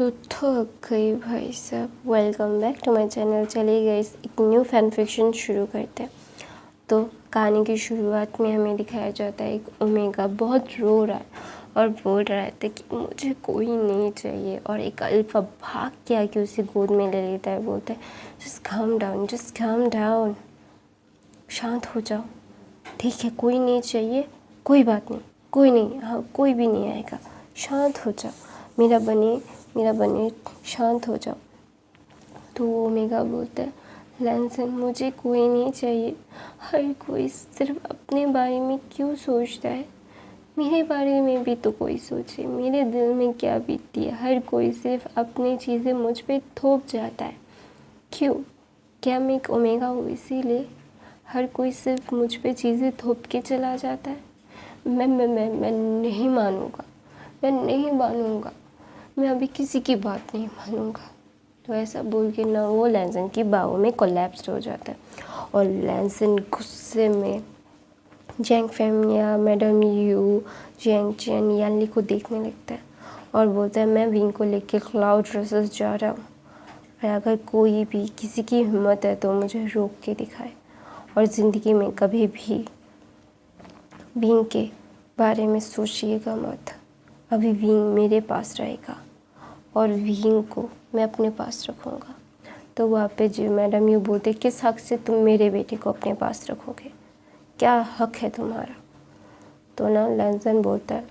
तो थक गई भाई साहब। Welcome back to my channel. चलिए गाइस, एक न्यू फैन फिक्शन शुरू करते हैं। तो कहानी की शुरुआत में हमें दिखाया जाता है एक ओमेगा बहुत रो रहा है और बोल रहा है कि मुझे कोई नहीं चाहिए, और एक अल्फा भाग के आके उसे गोद में ले लेता है। बोलता है just calm down, just calm down, शांत हो जाओ, ठीक है, कोई नहीं चाहिए, कोई बात नहीं, कोई नहीं, हाँ कोई भी नहीं आएगा, शांत हो जाओ, मेरा बने, शांत हो जाओ। तो ओमेगा बोलता है लैंसन, मुझे कोई नहीं चाहिए, हर कोई सिर्फ अपने बारे में क्यों सोचता है, मेरे बारे में भी तो कोई सोचे, मेरे दिल में क्या बीतती है, हर कोई सिर्फ अपनी चीज़ें मुझ पे थोप जाता है, क्यों, क्या मैं एक ओमेगा हूँ इसीलिए हर कोई सिर्फ मुझ पे चीज़ें थोप के चला जाता है। मैं नहीं मानूंगा, मैं नहीं मानूंगा, मैं अभी किसी की बात नहीं मानूंगा। तो ऐसा बोल के ना वो लैंसन की बाहों में कोलैप्स हो जाता है और लैंसन गुस्से में Zhang Femiya, madam Yu, Zhang Chen, Yanli को देखने लगता है और बोलता है मैं विंग को लेके क्लाउड ड्रेसेस जा रहा हूँ, और अगर कोई भी किसी की हिम्मत है तो मुझे रोक के दिखाए, और ज़िंदगी में कभी भी विंग के बारे में सोचिएगा मत, अभी विंग मेरे पास रहेगा और विंग को मैं अपने पास रखूँगा। तो वहाँ पे जो मैडम यू बोलते किस हक से तुम मेरे बेटे को अपने पास रखोगे, क्या हक है तुम्हारा। तो ना लैंसन बोलता है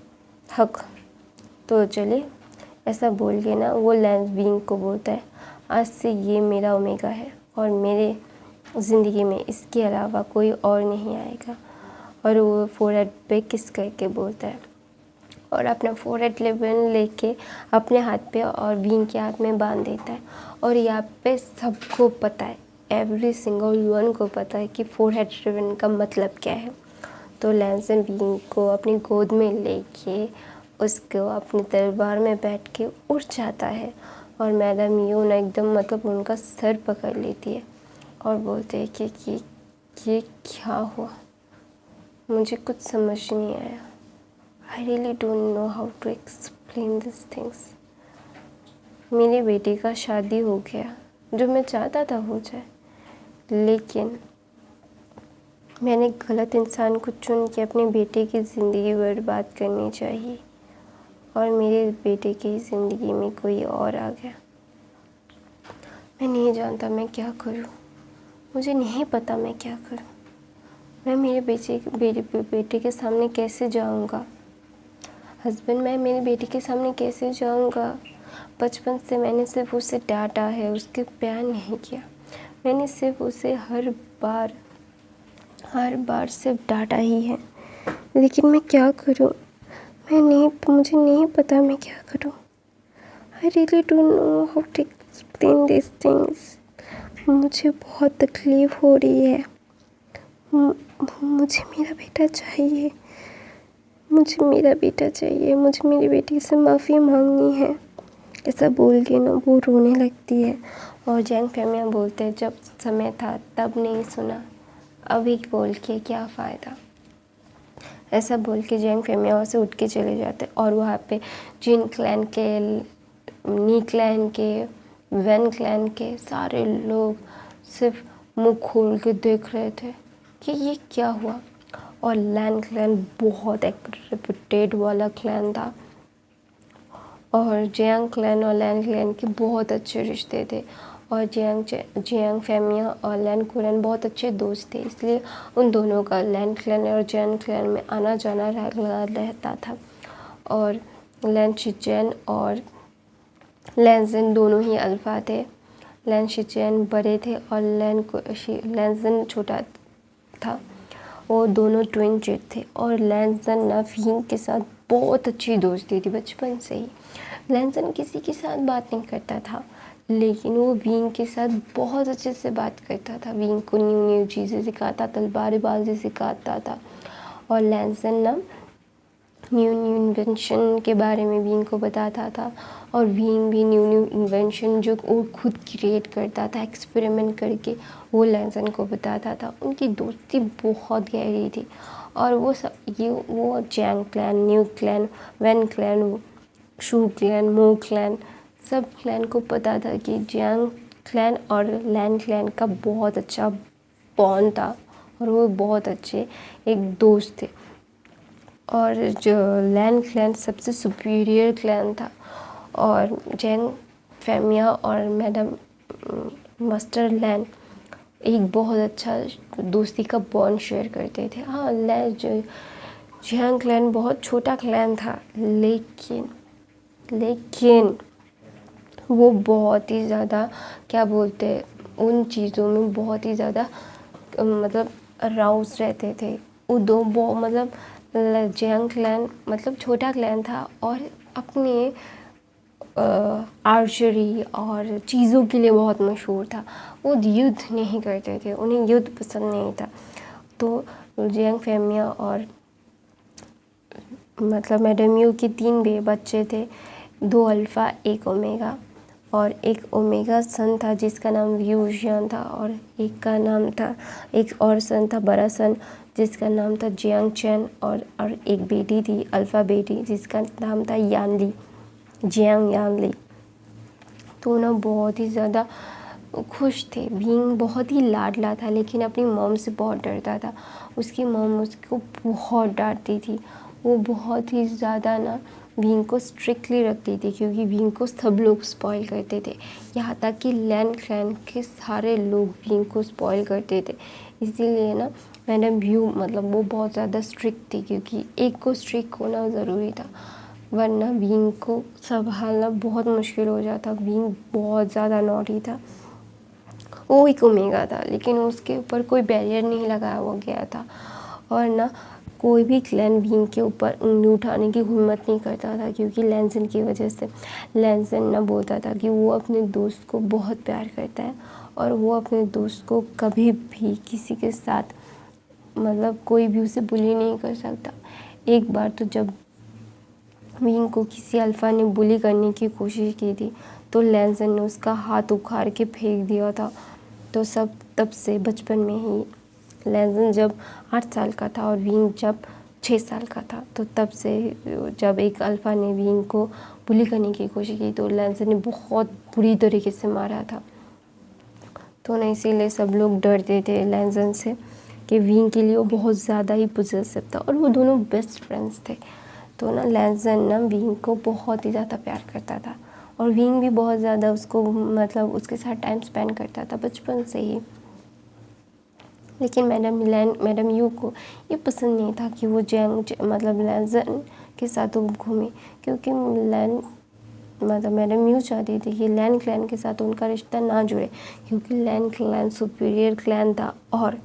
हक, तो चलिए, ऐसा बोल के ना वो विंग को बोलता है आज से ये मेरा ओमेगा है और मेरे ज़िंदगी में इसके अलावा कोई और नहीं आएगा। और वो फोरहेड पे किस करके बोलता है और अपना फोरहेड लेबल लेके अपने हाथ पे और विंग के हाथ में बांध देता है। और यहाँ पे सबको पता है, एवरी सिंगल वन को पता है कि फोरहेड रिबन का मतलब क्या है। तो लैंसन विंग को अपनी गोद में लेके उसको अपनी तलवार में बैठ के उड़ जाता है और मैडम यू ना एकदम मतलब उनका सर पकड़ लेती है और बोलते हैं कि ये क्या हुआ, मुझे कुछ समझ नहीं आया, I really don't know how to explain these things। मेरे बेटे का शादी हो गया, जो मैं चाहता था हो जाए, लेकिन मैंने गलत इंसान को चुन के अपने बेटे की ज़िंदगी बर्बाद करनी चाहिए और मेरे बेटे की ज़िंदगी में कोई और आ गया। मैं नहीं जानता मैं क्या करूं, मुझे नहीं पता मैं क्या करूं। मैं मेरे बेटे के सामने कैसे जाऊंगा, हस्बैंड, मैं मेरे बेटे के सामने कैसे जाऊंगा। बचपन से मैंने सिर्फ उसे डांटा है, उसके प्यार नहीं किया, मैंने सिर्फ उसे हर बार सिर्फ डांटा ही है, लेकिन मैं क्या करूं, मुझे नहीं पता मैं क्या करूं। I really don't know how to explain this things. मुझे बहुत तकलीफ़ हो रही है, मुझे मेरा बेटा चाहिए, मुझे मेरा बेटा चाहिए, मुझे मेरी बेटी से माफ़ी मांगनी है। ऐसा बोल के ना वो रोने लगती है और जैंग फेमिया बोलते हैं जब समय था तब नहीं सुना, अभी बोल के क्या फ़ायदा। ऐसा बोल के जैंग फेमिया वहाँ से उठ के चले जाते और वहाँ पे जिन क्लैन के, नी क्लैन के, वैन क्लैन के सारे लोग सिर्फ मुंह खोल के देख रहे थे कि ये क्या हुआ। और लैन क्लैन बहुत एक रेपुटेड वाला क्लैन था और जियांग क्लैन और लैन क्लैन के बहुत अच्छे रिश्ते थे और जियांग फेमिया और लैन कुरन बहुत अच्छे दोस्त थे, इसलिए उन दोनों का लैन क्लैन और जियांग क्लैन में आना जाना रहता था। और लैन शिचेन और लैंसन दोनों ही अल्फा थे। लैन शिचेन बड़े थे और लैंसन छोटा था, वो दोनों ट्विन जेट थे। और लैंसन ना विंग के साथ बहुत अच्छी दोस्ती थी बचपन से ही। लैंसन किसी के साथ बात नहीं करता था, लेकिन वो विंग के साथ बहुत अच्छे से बात करता था, विंग को न्यू न्यू चीज़ें सिखाता, तलवारबाजी सिखाता था। और लैंसन ना न्यू इन्वेंशन के बारे में विंग को बताता था और विंग भी न्यू इन्वेंशन जो वो खुद क्रिएट करता था एक्सपेरिमेंट करके वो लैंसन को बताता था। उनकी दोस्ती बहुत गहरी थी और वो Zhang clan, Niu clan, Wan clan, Shu clan, Mo clan सब क्लैन को पता था कि जियांग क्लैन और लैन क्लैन का बहुत अच्छा बॉन्ड था और वो बहुत अच्छे एक दोस्त थे। और जो लैन क्लैन सबसे सुपीरियर क्लैन था और जैंग फैमिया और मैडम मास्टर लैन एक बहुत अच्छा दोस्ती का बॉन्ड शेयर करते थे। हाँ, लैन जो जियांग क्लैन बहुत छोटा क्लैन था, लेकिन वो बहुत ही ज़्यादा क्या बोलते हैं, उन चीज़ों में बहुत ही ज़्यादा मतलब राउस रहते थे। वो दो मतलब जियांग क्लैन मतलब छोटा क्लैन था और अपने आर्चरी और चीज़ों के लिए बहुत मशहूर था। वो युद्ध नहीं करते थे, उन्हें युद्ध पसंद नहीं था। तो जियांग फैमिया और मतलब मैडम यू के 3 बच्चे थे, 2 अल्फ़ा 1 ओमेगा, और एक ओमेगा सन था जिसका नाम व्यूजियन था, और एक और सन था बड़ा सन जिसका नाम था जियांग चैन, और एक बेटी थी अल्फ़ा बेटी जिसका नाम था यानली, जियांग यानली। तो ना बहुत ही ज़्यादा खुश थे। बीइंग बहुत ही लाडला था लेकिन अपनी मॉम से बहुत डरता था। उसकी मॉम उसको बहुत डांटती थी। वो बहुत ही ज़्यादा ना बीइंग को स्ट्रिक्टली रखती थी क्योंकि बीइंग को सब लोग स्पॉइल करते थे। यहाँ तक कि लैन क्लैन के सारे लोग बीइंग को स्पॉइल करते थे। इसीलिए ना मैडम व्यू मतलब वो बहुत ज़्यादा स्ट्रिक्ट थी क्योंकि एक को स्ट्रिक्ट होना ज़रूरी था, वरना बीइंग को संभालना बहुत मुश्किल हो जाता। बीइंग बहुत ज़्यादा नॉटी था। वो एक ओमेगा था लेकिन उसके ऊपर कोई बैरियर नहीं लगाया हुआ गया था, और ना कोई भी क्लैन बीइंग के ऊपर उंगली उठाने की हिम्मत नहीं करता था क्योंकि लैंसन की वजह से। लैंसन ना बोलता था कि वो अपने दोस्त को बहुत प्यार करता है और वो अपने दोस्त को कभी भी किसी के साथ मतलब कोई भी उसे बुली नहीं कर सकता। एक बार तो जब बीइंग को किसी अल्फ़ा ने बुली करने की कोशिश की थी तो लैंसन ने उसका हाथ उखाड़ के फेंक दिया था। तो सब तब से बचपन में ही लैंसन जब 8 साल का था और बीइंग जब 6 साल का था, तो तब से जब एक अल्फ़ा ने बीइंग को बुली करने की कोशिश की तो लैंसन ने बहुत बुरी तरीके से मारा था। तो ना इसीलिए सब लोग डरते थे लैंसन से कि बीइंग के लिए वो बहुत ज़्यादा ही पॉसेसिव था, और वो दोनों बेस्ट फ्रेंड्स थे। तो ना लैंसन ना बीइंग को बहुत ही ज़्यादा प्यार करता था और बीइंग भी बहुत ज़्यादा उसको मतलब उसके साथ टाइम स्पेंड करता था बचपन से ही। लेकिन मैडम यू को ये पसंद नहीं था कि वो मतलब लैंसन के साथ वो घूमे, क्योंकि मैडम यू चाहती थी कि लैन क्लैन के साथ उनका रिश्ता ना जुड़े क्योंकि लैन क्लैन सुपीरियर क्लैन था और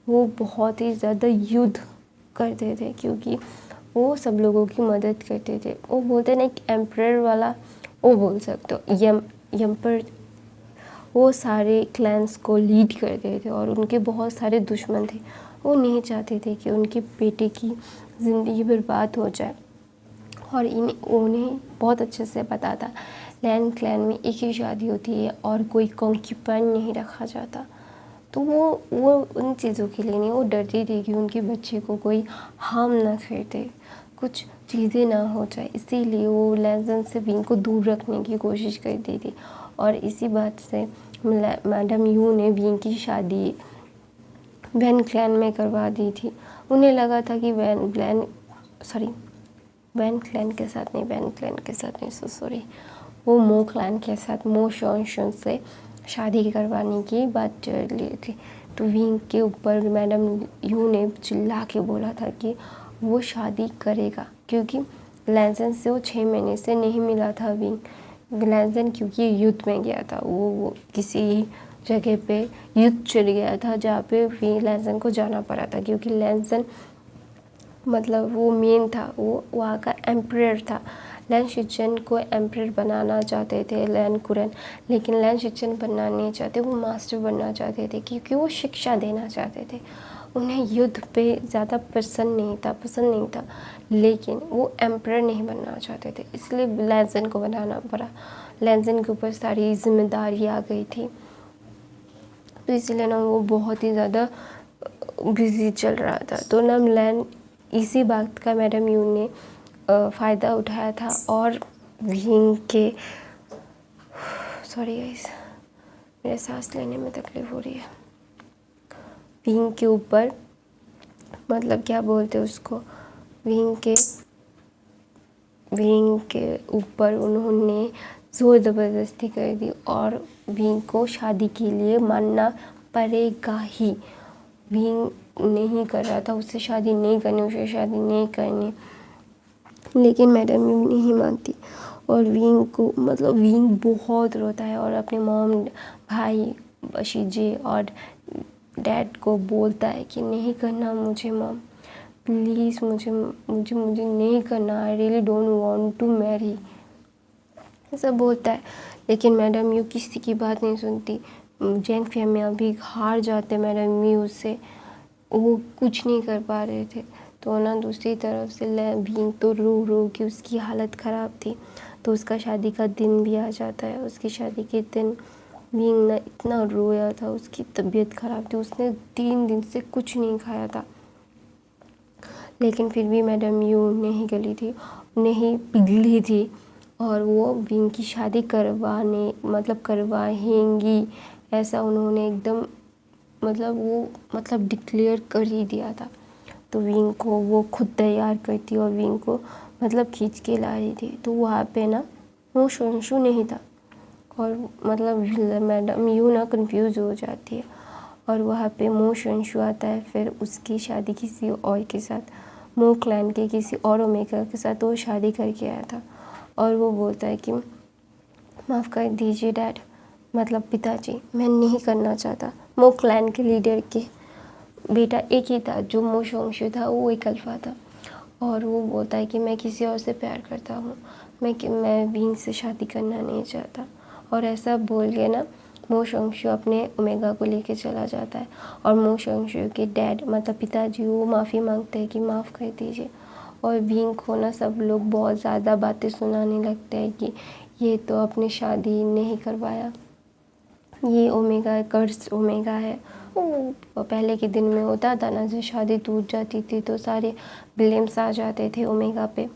वो बहुत ही ज़्यादा युद्ध करते थे क्योंकि वो सब लोगों की मदद करते थे। वो बोलते ना एक एम्परर वाला वो बोल सकते हो, एम्पर। वो सारे क्लैंस को लीड करते थे और उनके बहुत सारे दुश्मन थे। वो नहीं चाहते थे कि उनके बेटे की ज़िंदगी बर्बाद हो जाए, और उन्हें बहुत अच्छे से पता था लैन क्लैन में एक ही शादी होती है और कोई कॉन्क्यूपाइन नहीं रखा जाता। तो वो उन चीज़ों के लिए नहीं, वो डरती थी कि उनके बच्चे को कोई हार्म ना कर दे, कुछ चीज़ें ना हो जाए, इसीलिए वो लैंसन से बीइंग को दूर रखने की कोशिश करती थी। और इसी बात से मैडम यू ने बीइंग की शादी वैन क्लैन में करवा दी थी। उन्हें लगा था कि वैन क्लैन के साथ नहीं, सॉरी, वो मो क्लैन के साथ मो शॉन से शादी करवाने की बात चल रही थी। तो बीइंग के ऊपर मैडम यू ने चिल्ला के बोला था कि वो शादी करेगा क्योंकि लैंसन से वो 6 महीने से नहीं मिला था बीइंग। लैंसन क्योंकि युद्ध में गया था, वो किसी जगह पे युद्ध चल गया था जहाँ पे भी लैंसन को जाना पड़ा था क्योंकि लैंसन मतलब वो मेन था, वो वहाँ का एम्परर था। लैन शिचेन को एम्परर बनाना चाहते थे लैन कुरन, लेकिन लैन शिचेन बनना नहीं चाहते, वो मास्टर बनना चाहते थे क्योंकि वो शिक्षा देना चाहते थे। उन्हें युद्ध पे ज़्यादा पसंद नहीं था, लेकिन वो एम्परर नहीं बनना चाहते थे, इसलिए लैंसन को बनाना पड़ा। लैंसन के ऊपर सारी जिम्मेदारी आ गई थी, तो इसीलिए ना वो बहुत ही ज़्यादा बिजी चल रहा था। तो ना लैन इसी बात का मैडम यू ने फ़ायदा उठाया था और बीइंग के सॉरी गाइस, मेरे सांस लेने में तकलीफ़ हो रही है। विंग के ऊपर मतलब क्या बोलते हैं उसको, विंग के ऊपर उन्होंने ज़ोर ज़बरदस्ती कर दी और विंग को शादी के लिए मानना पड़ेगा ही। विंग नहीं कर रहा था, उससे शादी नहीं करनी, उसे शादी नहीं करनी, लेकिन मैडम यू नहीं मानती और विंग को मतलब विंग बहुत रोता है और अपने मॉम, भाई, बशीजे और डैड को बोलता है कि नहीं करना मुझे मॉम, प्लीज़ मुझे नहीं करना, I really don't want to marry, ऐसा बोलता है। लेकिन मैडम यू किसी की बात नहीं सुनती। जैंग फैमिया भी हार जाते मैडम यू से, वो कुछ नहीं कर पा रहे थे। तो ना दूसरी तरफ से विंग तो रो के उसकी हालत ख़राब थी, तो उसका शादी का दिन भी आ जाता है। उसकी शादी के दिन विंग ना इतना रोया था, उसकी तबीयत ख़राब थी, उसने 3 दिन से कुछ नहीं खाया था। लेकिन फिर भी मैडम यू नहीं पिघली थी और वो विंग की शादी करवाएंगी, ऐसा उन्होंने एकदम डिक्लेयर कर ही दिया था। तो विंग को वो खुद तैयार करती और विंग को खींच के ला रही थी। तो वहाँ पे ना वो शोंशु नहीं था और मैडम यू ना कंफ्यूज हो जाती है और वहाँ पे मो शोंशु आता है। फिर उसकी शादी किसी और के साथ, मो क्लैन के किसी और ओमेगा के साथ वो शादी करके आया था और वो बोलता है कि माफ़ कर दीजिए डैड, पिताजी, मैं नहीं करना चाहता। मो क्लैन के लीडर के बेटा एक ही था, जो मो शोंशु था, वो एक अल्फा था और वो बोलता है कि मैं किसी और से प्यार करता हूँ, मैं विंग से शादी करना नहीं चाहता। और ऐसा बोल के ना मो शोंशु अपने ओमेगा को लेके चला जाता है और मो शोंशु के डैड पिताजी वो माफ़ी मांगते हैं कि माफ़ कर दीजिए। और विंग को ना सब लोग बहुत ज़्यादा बातें सुनाने लगते हैं कि ये तो अपनी शादी नहीं करवाया, ये ओमेगा कर्स ओमेगा है। वो पहले के दिन में होता था ना, जब शादी टूट जाती थी तो सारे ब्लेम्स आ जाते थे ओमेगा पे,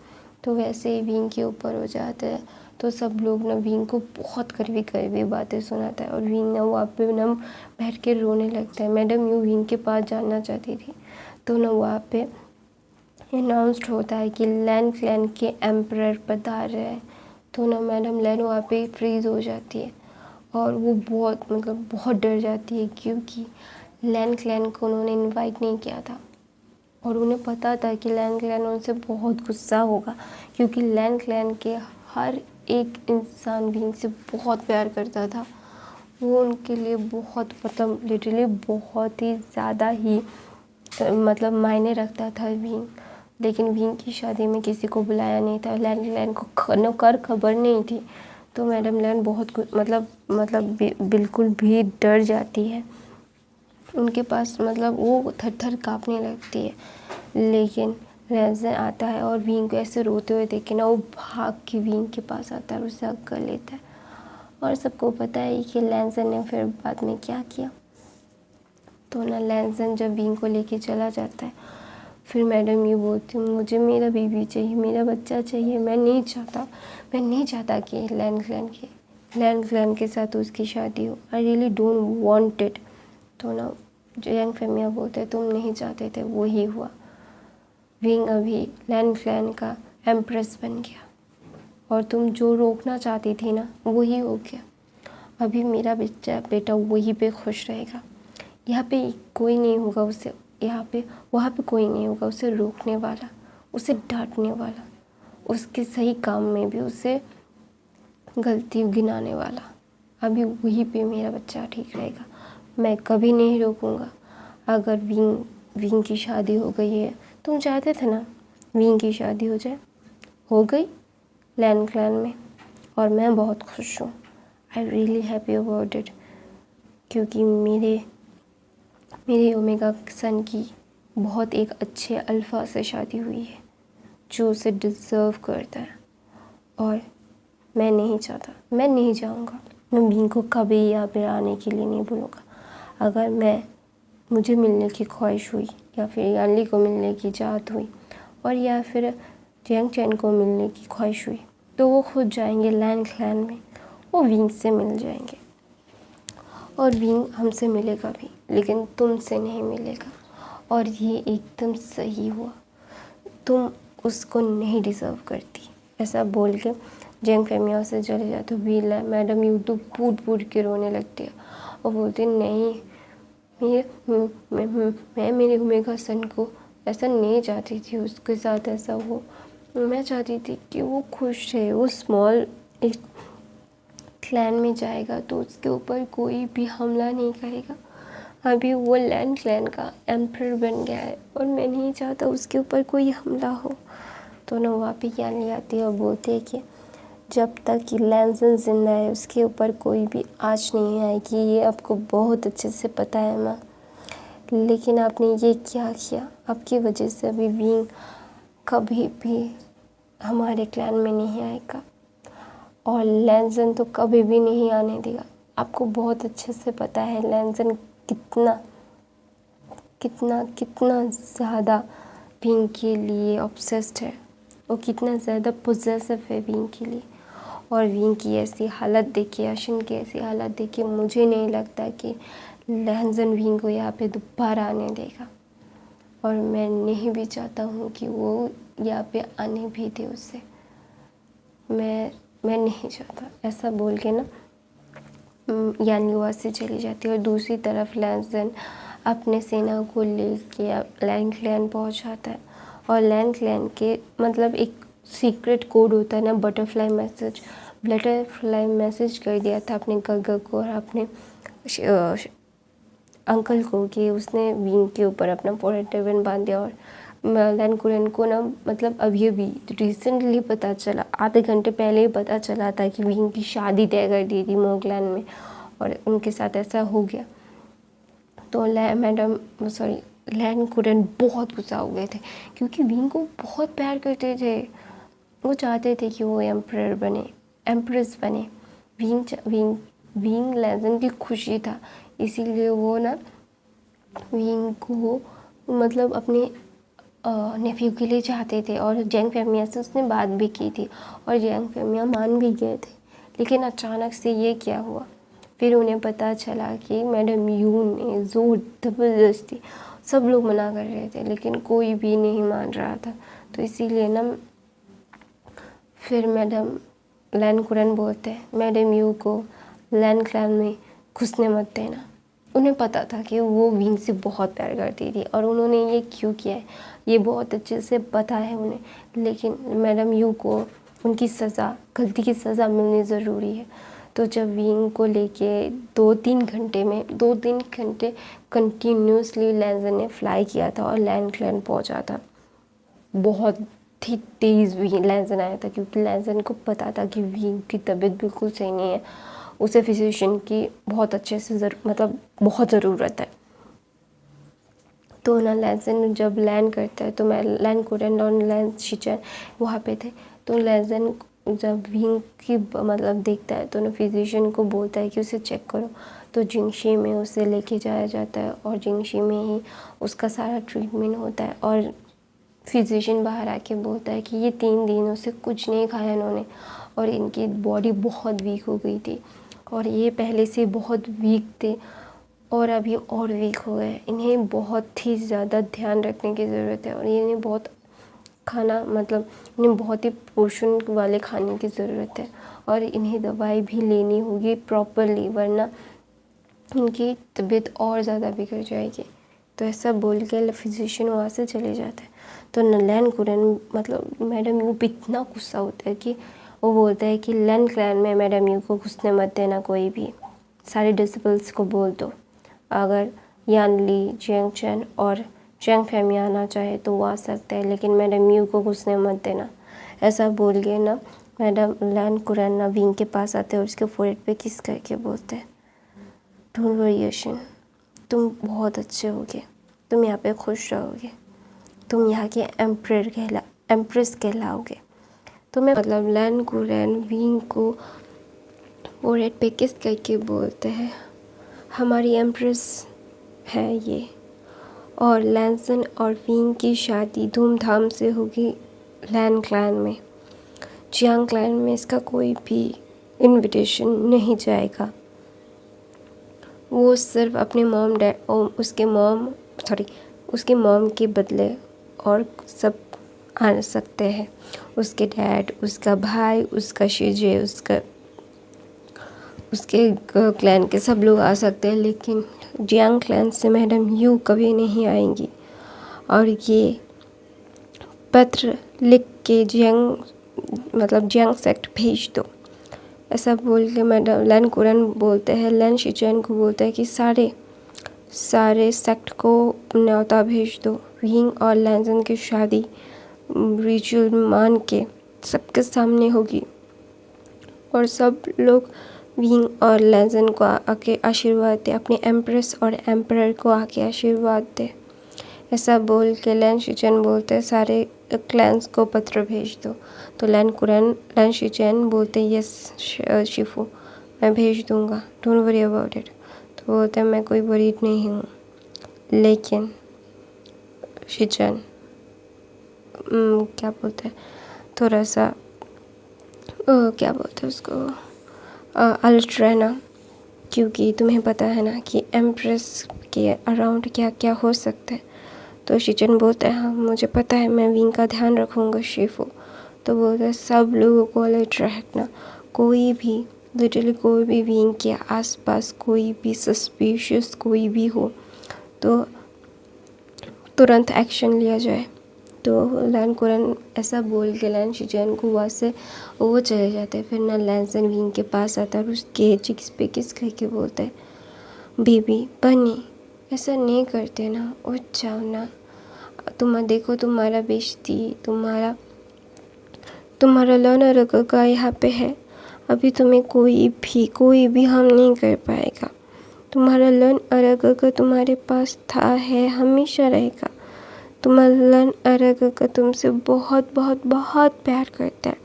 तो वैसे ही विंग के ऊपर हो जाते हैं। तो सब लोग ना विंग को बहुत कड़वी बातें सुनाता है और विंग ना वहाँ पे ना बैठ के रोने लगता है। मैडम यू विंग के पास जाना चाहती थी, तो ना वहाँ पे अनाउंस्ड होता है कि लैन क्लैन के एम्परर पधार रहे हैं। तो ना मैडम लैन वहाँ पे फ्रीज़ हो जाती है और वो बहुत डर जाती है, क्योंकि लैन क्लैन को उन्होंने इनवाइट नहीं किया था और उन्हें पता था कि लैन क्लैन उनसे बहुत गुस्सा होगा, क्योंकि लैन क्लैन के हर एक इंसान विंग से बहुत प्यार करता था। वो उनके लिए बहुत लिटरली बहुत ही ज़्यादा ही मायने रखता था विंग। लेकिन विंग की शादी में किसी को बुलाया नहीं था, लैन क्लैन को खबर नहीं थी। तो मैडम लैन बहुत बिल्कुल भी डर जाती है, उनके पास वो थर काँपने लगती है। लेकिन लैंसन आता है और विंग को ऐसे रोते हुए देखे ना, वो भाग के विंग के पास आता है और उसे हग कर लेता है। और सबको पता है कि लैंसन ने फिर बाद में क्या किया। तो ना लैंसन जब विंग को लेके चला जाता है, फिर मैडम ये बोलती, मुझे मेरा बेबी चाहिए, मेरा बच्चा चाहिए, मैं नहीं चाहता कि लैन क्लैन के साथ उसकी शादी हो, आई रियली डोंट वांट इट। तो ना जैंग फैमिया बोलते तुम नहीं चाहते थे, वही हुआ। विंग अभी लैन क्लैन का एम्प्रेस बन गया और तुम जो रोकना चाहती थी ना, वही हो गया। अभी मेरा बेटा वहीं पे खुश रहेगा, यहाँ पे कोई नहीं होगा उसे, वहाँ पे कोई नहीं होगा उसे रोकने वाला, उसे डांटने वाला, उसके सही काम में भी उसे गलती गिनाने वाला। अभी वहीं पे मेरा बच्चा ठीक रहेगा, मैं कभी नहीं रोकूंगा। अगर विंग की शादी हो गई है, तुम चाहते थे ना विंग की शादी हो गई लैन क्लैन में, और मैं बहुत खुश हूँ, I really happy about it, क्योंकि मेरे ओमेगा सन की बहुत एक अच्छे अल्फ़ा से शादी हुई है जो उसे डिज़र्व करता है। और मैं नहीं जाऊँगा, मैं विंग को कभी यहाँ पे आने के लिए नहीं बोलूँगा। अगर मुझे मिलने की ख्वाहिश हुई, या फिर यानली को मिलने की चाहत हुई, और या फिर जैंग चैन को मिलने की ख्वाहिश हुई, तो वो खुद जाएंगे लैन क्लैन में वो विंग से मिल जाएंगे और विंग हमसे मिलेगा भी, लेकिन तुमसे नहीं मिलेगा। और ये एकदम सही हुआ, तुम उसको नहीं डिज़र्व करती। ऐसा बोल के जैंग फेमिया से चले जाते। वीला मैडम यूट्यूब फूट के रोने लगती है और बोलती नहीं, मैं मेरे ओमेगा सन को ऐसा नहीं चाहती थी, उसके साथ ऐसा हो। मैं चाहती थी कि वो खुश है। वो स्मॉल एक क्लैन में जाएगा तो उसके ऊपर कोई भी हमला नहीं करेगा। अभी वो लैंड क्लैन का एम्परर बन गया है और मैं नहीं चाहता उसके ऊपर कोई हमला हो। तो ना वहाँ पे ज्ञान ले आती है और बोलती है कि जब तक कि लैंसन जिंदा है उसके ऊपर कोई भी आँच नहीं आएगी। ये आपको बहुत अच्छे से पता है माँ, लेकिन आपने ये क्या किया, आपकी वजह से अभी विंग कभी भी हमारे क्लैन में नहीं आएगा और लैंसन तो कभी भी नहीं आने देगा। आपको बहुत अच्छे से पता है लैंसन कितना कितना कितना ज़्यादा विंग के लिए ऑब्सेस्ड है और कितना ज़्यादा पोजेसिव है विंग के लिए। और विंग की ऐसी हालत देख के, अशिन की ऐसी हालत देख के मुझे नहीं लगता कि लैंसन विंग को यहाँ पे दोबारा आने देगा। और मैं नहीं भी चाहता हूँ कि वो यहाँ पे आने भी दे उसे। मैं नहीं चाहता। ऐसा बोल के ना यानी वहाँ से चली जाती है। और दूसरी तरफ लैंसन अपने सेना को लेके लैंड क्लैन पहुँच जाता है। और लैंड क्लैन के मतलब एक सीक्रेट कोड होता है ना, बटरफ्लाई मैसेज कर दिया था अपने गग्गा को और अपने अंकल को कि उसने विंग के ऊपर अपना फॉरहेड रिबन बांध दिया। और लैंड कुरन को ना मतलब अभी रिसेंटली पता चला, आधे घंटे पहले ही पता चला था कि विंग की शादी तय कर दी थी मोगलैन में और उनके साथ ऐसा हो गया। तो लैंड कुरन बहुत गुस्सा हो गए थे क्योंकि विंग को बहुत प्यार करते थे। वो चाहते थे कि वो एम्परर बने, एम्प्रेस बने। विंग लैंसन की खुशी था, इसीलिए वो ना विंग को मतलब अपने नेफ्यू के लिए चाहते थे। और जैंग फेमिया से उसने बात भी की थी और जैंग फेमिया मान भी गए थे। लेकिन अचानक से ये क्या हुआ, फिर उन्हें पता चला कि मैडम यू ने जोर ज़बरदस्ती, सब लोग मना कर रहे थे लेकिन कोई भी नहीं मान रहा था। तो इसीलिए ना फिर मैडम लैंड कुरन बोलते हैं मैडम यू को लैंड क्लैन में घुसने मत देना। उन्हें पता था कि वो विंग से बहुत प्यार करती थी और उन्होंने ये क्यों किया है ये बहुत अच्छे से पता है उन्हें। लेकिन मैडम यू को उनकी सज़ा, गलती की सज़ा मिलनी ज़रूरी है। तो जब विंग को लेके 2-3 घंटे कंटिन्यूसली लैंसन ने फ्लाई किया था और लैंड क्लैन पहुंचा था। बहुत ही तेज़ विंग लैंसन आया था क्योंकि लैंसन को पता था कि विंग की तबीयत बिल्कुल सही नहीं है, उसे फिजिशियन की बहुत अच्छे से बहुत ज़रूरत है। तो ना लैंसन जब लैंड करता है तो मैं लैंड कुरन और लैंड शिचन वहाँ पे थे। तो लैंसन जब विंग की मतलब देखता है तो ना फिजिशियन को बोलता है कि उसे चेक करो। तो जिंगशी में उसे लेके जाया जाता है और जिंगशी में ही उसका सारा ट्रीटमेंट होता है। और फिजिशियन बाहर आके बोलता है कि ये 3 दिनों से कुछ नहीं खाया इन्होंने और इनकी बॉडी बहुत वीक हो गई थी और ये पहले से बहुत वीक थे और अभी और वीक हो गए। इन्हें बहुत ही ज़्यादा ध्यान रखने की ज़रूरत है और इन्हें बहुत खाना मतलब इन्हें बहुत ही पोषण वाले खाने की ज़रूरत है और इन्हें दवाई भी लेनी होगी प्रॉपरली, वरना इनकी तबीयत और ज़्यादा बिगड़ जाएगी। तो ऐसा बोल के फिजिशियन वहाँ से चले जाते हैं। तो लैंड कुरन मतलब मैडम यू इतना गुस्सा होता है कि वो बोलता है कि लैंड क्लैन में मैडम यू को घुसने मत देना, कोई भी सारे डिसिपल्स को बोल दो। अगर यान ली, जियांग चैन और जैंग फेमिया आना चाहे तो वो आ सकता है, लेकिन मैडम यू को घुसने मत देना। ऐसा बोल के ना मैडम लैंड कुरन ना विंग के पास आते हैं और उसके फोरहेड पे किस करके बोलते हैं डोंट वरी अशिन, तुम बहुत अच्छे होगे, तुम यहाँ पे खुश रहोगे, तुम यहाँ के एम्प्रेस कहलाओगे। तो मैं मतलब लैंड कुरन विंग को फोरहेड पे किस करके बोलते हैं हमारी एम्प्रेस है ये। और लैंसन और विंग की शादी धूमधाम से होगी लैंड क्लैन में। जियांग क्लैन में इसका कोई भी इनविटेशन नहीं जाएगा। वो सिर्फ अपने उसके मॉम के बदले और सब आ सकते हैं। उसके डैड, उसका भाई, उसका शिजे, उसके क्लैन के सब लोग आ सकते हैं, लेकिन जियांग क्लैन से मैडम यू कभी नहीं आएंगी। और ये पत्र लिख के जियांग सेक्ट भेज दो, ऐसा बोल के मैडम लैन कुरन बोलते हैं, लैन शिचेन को बोलते हैं कि सारे सेक्ट को न्योता भेज दो। विंग और लैंजन की शादी रिचुअल मान के सबके सामने होगी और सब लोग विंग और लैंजन को आके आशीर्वाद दे, अपने एम्प्रेस और एम्परर को आके आशीर्वाद दे। ऐसा बोल के लैन शिचेन बोलते हैं सारे क्लैंस को पत्र भेज दो। तो लैन शिचेन बोलते हैं यस शिफू, मैं भेज दूँगा, डोंट वरी अबाउट इट। तो बोलते हैं मैं कोई वरीड नहीं हूँ, लेकिन शिचेन क्या बोलते हैं, थोड़ा सा क्या बोलते हैं उसको, अलर्ट रहना, क्योंकि तुम्हें पता है ना कि एम्प्रेस के अराउंड क्या क्या हो सकता है। तो शिचेन बोलता है हाँ मुझे पता है, मैं विंग का ध्यान रखूँगा शिफू। तो बोलता है सब लोगों को अलर्ट रखना, कोई भी विंग के आसपास कोई भी सस्पिशियस कोई भी हो तो तुरंत एक्शन लिया जाए। तो लैन कुरन ऐसा बोल के लैन शिचेन को वहाँ से वो चले जाते हैं। फिर ना लैंसन विंग के पास आता है और उसके चिक्स पे किस करके बोलता है बेबी बनी ऐसा नहीं करते ना, उठ जाओ ना, तुम देखो तुम्हारा बेइज्जती, तुम्हारा लर्नर का यहाँ पे है, अभी तुम्हें कोई भी हार्म नहीं कर पाएगा। तुम्हारा लर्न अरग तुम्हारे पास था, है, हमेशा रहेगा। तुम्हारा लर्न अरग तुमसे बहुत बहुत बहुत प्यार करता है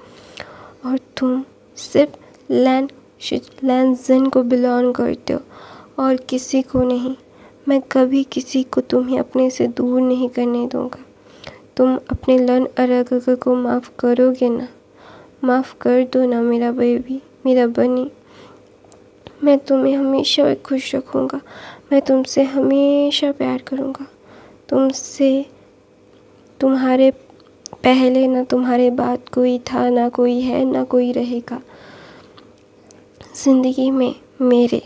और तुम सिर्फ लैंजन को बिलोंग करते हो और किसी को नहीं। मैं कभी किसी को तुम्हें अपने से दूर नहीं करने दूंगा। तुम अपने लर्न अरग को माफ़ करोगे ना? माफ़ कर दो ना मेरा बेबी, मेरा बनी। मैं तुम्हें हमेशा खुश रखूँगा, मैं तुमसे हमेशा प्यार करूँगा। तुम्हारे पहले ना तुम्हारे बाद कोई था, ना कोई है, ना कोई रहेगा ज़िंदगी में मेरे।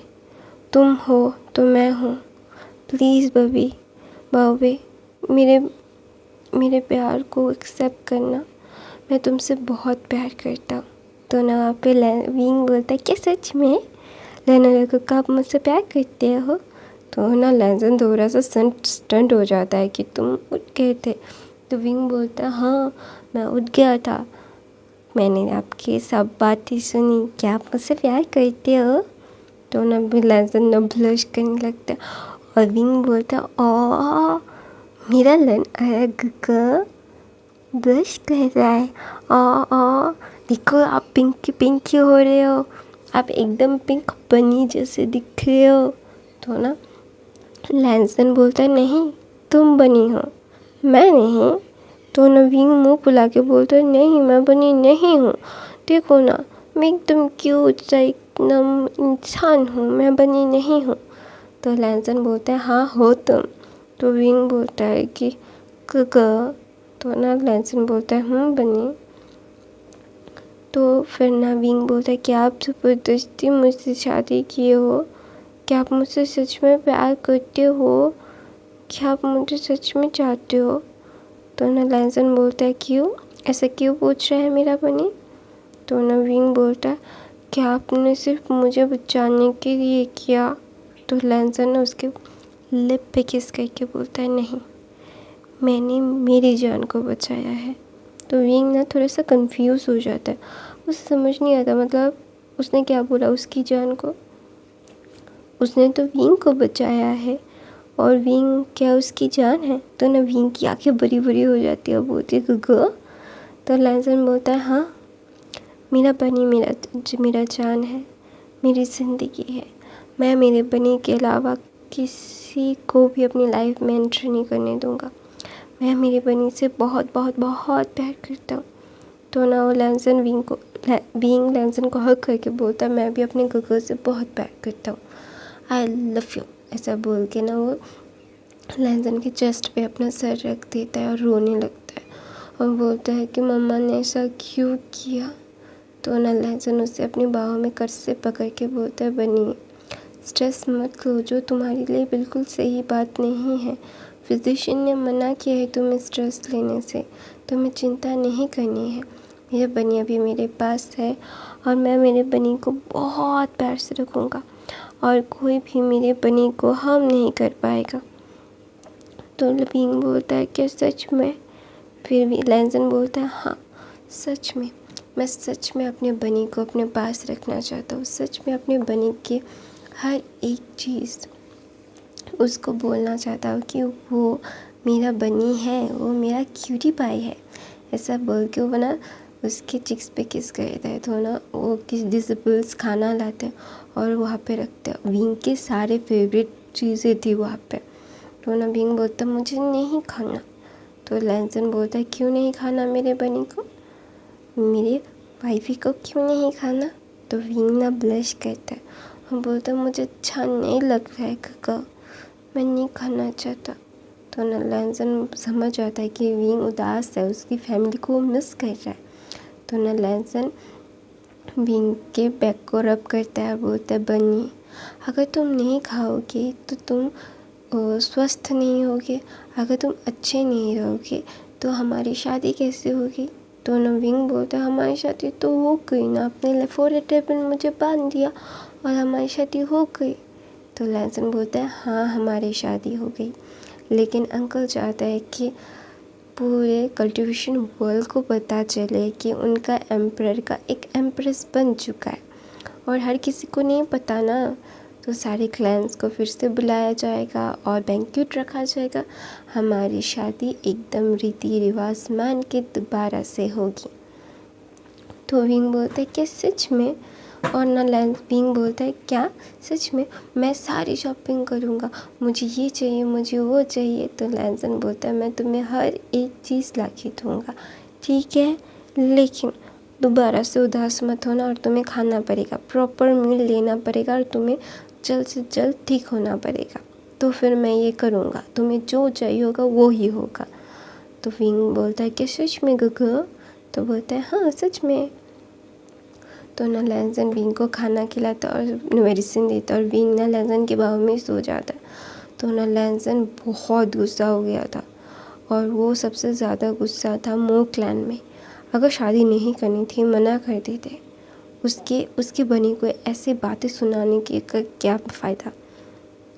तुम हो तो मैं हूँ। प्लीज़ बाबे मेरे प्यार को एक्सेप्ट करना, मैं तुमसे बहुत प्यार करता हूँ। तो ना वहाँ पे विंग बोलता है क्या सच में लैनर को आप मुझसे प्यार करते हो? तो ना लैंजन थोड़ा सा स्टंट हो जाता है कि तुम उठ गए थे। तो विंग बोलता है हाँ मैं उठ गया था, मैंने आपकी सब बातें सुनी, क्या आप मुझसे प्यार करते हो? तो ना लैंजन ना ब्लश करने लगता है और विंग बोलता है ओ मेरा लन अलग का ब्लश कर रहा है, ओ देखो आप पिंकी हो रहे हो, आप एकदम पिंक बनी जैसे दिख रहे हो। तो ना लैंसन बोलता है नहीं तुम बनी हो, मैं नहीं। तो ना विंग मुँह फुला के बोलता है नहीं मैं बनी नहीं हूँ, देखो ना मैं एकदम क्यूट सा एकदम इंसान हूँ, मैं बनी नहीं हूँ। तो लैंसन बोलता है हाँ हो तुम। तो विंग बोलता है कि तो ना लैंसन बोलता है बनी। तो फिर ना विंग बोलता है क्या आप ज़बरदस्ती मुझसे शादी किए हो? क्या आप मुझसे सच में प्यार करते हो? क्या आप मुझे सच में चाहते हो? तो ना लैंसन बोलता है क्यों, ऐसा क्यों पूछ रहा है मेरा बनी? तो ना विंग बोलता है क्या आपने सिर्फ मुझे बचाने के लिए किया? तो लैंसन ने उसके लिप पे किस करके बोलता है नहीं, मैंने मेरी जान को बचाया है। तो विंग ना थोड़ा सा कंफ्यूज हो जाता है, उसे समझ नहीं आता मतलब उसने क्या बोला उसकी जान को। उसने तो विंग को बचाया है और विंग क्या उसकी जान है? तो ना विंग की आंखें बड़ी बड़ी हो जाती है, बोलती है गो। तो लैंसन बोलता है हाँ मेरा बनी मेरा जान है, मेरी ज़िंदगी है, मैं मेरे बनी के अलावा किसी को भी अपनी लाइफ में एंटर नहीं करने दूँगा। मैं मेरी बनी से बहुत बहुत बहुत प्यार करता हूँ। तो ना वो लैंसन लैंसन को हक करके बोलता है मैं भी अपने गगर से बहुत प्यार करता हूँ, आई लव यू, ऐसा बोल के ना वो लैंसन के चेस्ट पे अपना सर रख देता है और रोने लगता है और बोलता है कि मम्मा ने ऐसा क्यों किया। तो ना लैंसन उसे अपनी बाहों में कस से पकड़ के बोलता है बनी स्ट्रेस मत लो, जो तुम्हारे लिए बिल्कुल सही बात नहीं है। फिजिशियन ने मना किया है तुम्हें स्ट्रेस लेने से, तुम्हें चिंता नहीं करनी है। मेरा बनी अभी मेरे पास है और मैं मेरे बनी को बहुत प्यार से रखूँगा और कोई भी मेरे बनी को हार्म नहीं कर पाएगा। तो बींग बोलता है क्या सच में? फिर भी लैंसन बोलता है हाँ सच में, मैं सच में अपने बनी को अपने पास रखना चाहता हूँ, सच में अपने बनी के हर एक चीज़ उसको बोलना चाहता हूँ कि वो मेरा बनी है, वो मेरा क्यूटी पाई है, ऐसा बोल के वो ना उसके चिक्स पे किस करता है। तो ना वो किस डिसेबल्स खाना लाते हैं और वहाँ पे रखते हैं। विंग के सारे फेवरेट चीज़ें थी वहाँ पे। तो ना विंग बोलता मुझे नहीं खाना। तो लैंसन बोलता है क्यों नहीं खाना मेरे बनी को, मेरे वाइफी को क्यों नहीं खाना। तो विंग ना ब्लश करता है और बोलता मुझे अच्छा नहीं लग रहा है काका, मैं नहीं खाना चाहता। तो ना लैंसन समझ आता है कि विंग उदास है, उसकी फैमिली को मिस कर रहा है। तो ना लैंसन विंग के बैक को रब करता है और बोलता है बनी अगर तुम नहीं खाओगे तो तुम स्वस्थ नहीं होगे, अगर तुम अच्छे नहीं रहोगे तो हमारी शादी कैसे होगी। तो ना विंग बोलता है हमारी शादी तो हो गई ना, अपने फोरहेड पे मुझे बांध दिया और हमारी शादी हो गई। तो लैंसन बोलता है हाँ हमारी शादी हो गई, लेकिन अंकल चाहता है कि पूरे कल्टिवेशन वर्ल्ड को पता चले कि उनका एम्परर का एक एम्प्रेस बन चुका है और हर किसी को नहीं पता ना। तो सारे क्लैंस को फिर से बुलाया जाएगा और बैंक्वेट रखा जाएगा, हमारी शादी एकदम रीति रिवाज मान के दोबारा से होगी। तो विंग बोलता है क्या सच में? और ना विंग बोलता है क्या सच में, मैं सारी शॉपिंग करूँगा, मुझे ये चाहिए मुझे वो चाहिए। तो लैंसन बोलता है मैं तुम्हें हर एक चीज़ ला के दूँगा, ठीक है, लेकिन दोबारा से उदास मत होना और तुम्हें खाना पड़ेगा, प्रॉपर मील लेना पड़ेगा और तुम्हें जल्द से जल्द ठीक होना पड़ेगा। तो फिर मैं ये करूँगा, तुम्हें जो चाहिए होगा वो ही होगा। तो विंग बोलता है कि सच में गगा? तो बोलता है हाँ सच में। तो ना लैंसन विंग को खाना खिलाता और मेडिसिन देता और विंग ना लैंसन के बाहों में सो जाता। तो ना लैंसन बहुत गुस्सा हो गया था और वो सबसे ज़्यादा गुस्सा था मो क्लैन में। अगर शादी नहीं करनी थी मना कर देते, उसके बनी को ऐसे बातें सुनाने की का क्या फ़ायदा,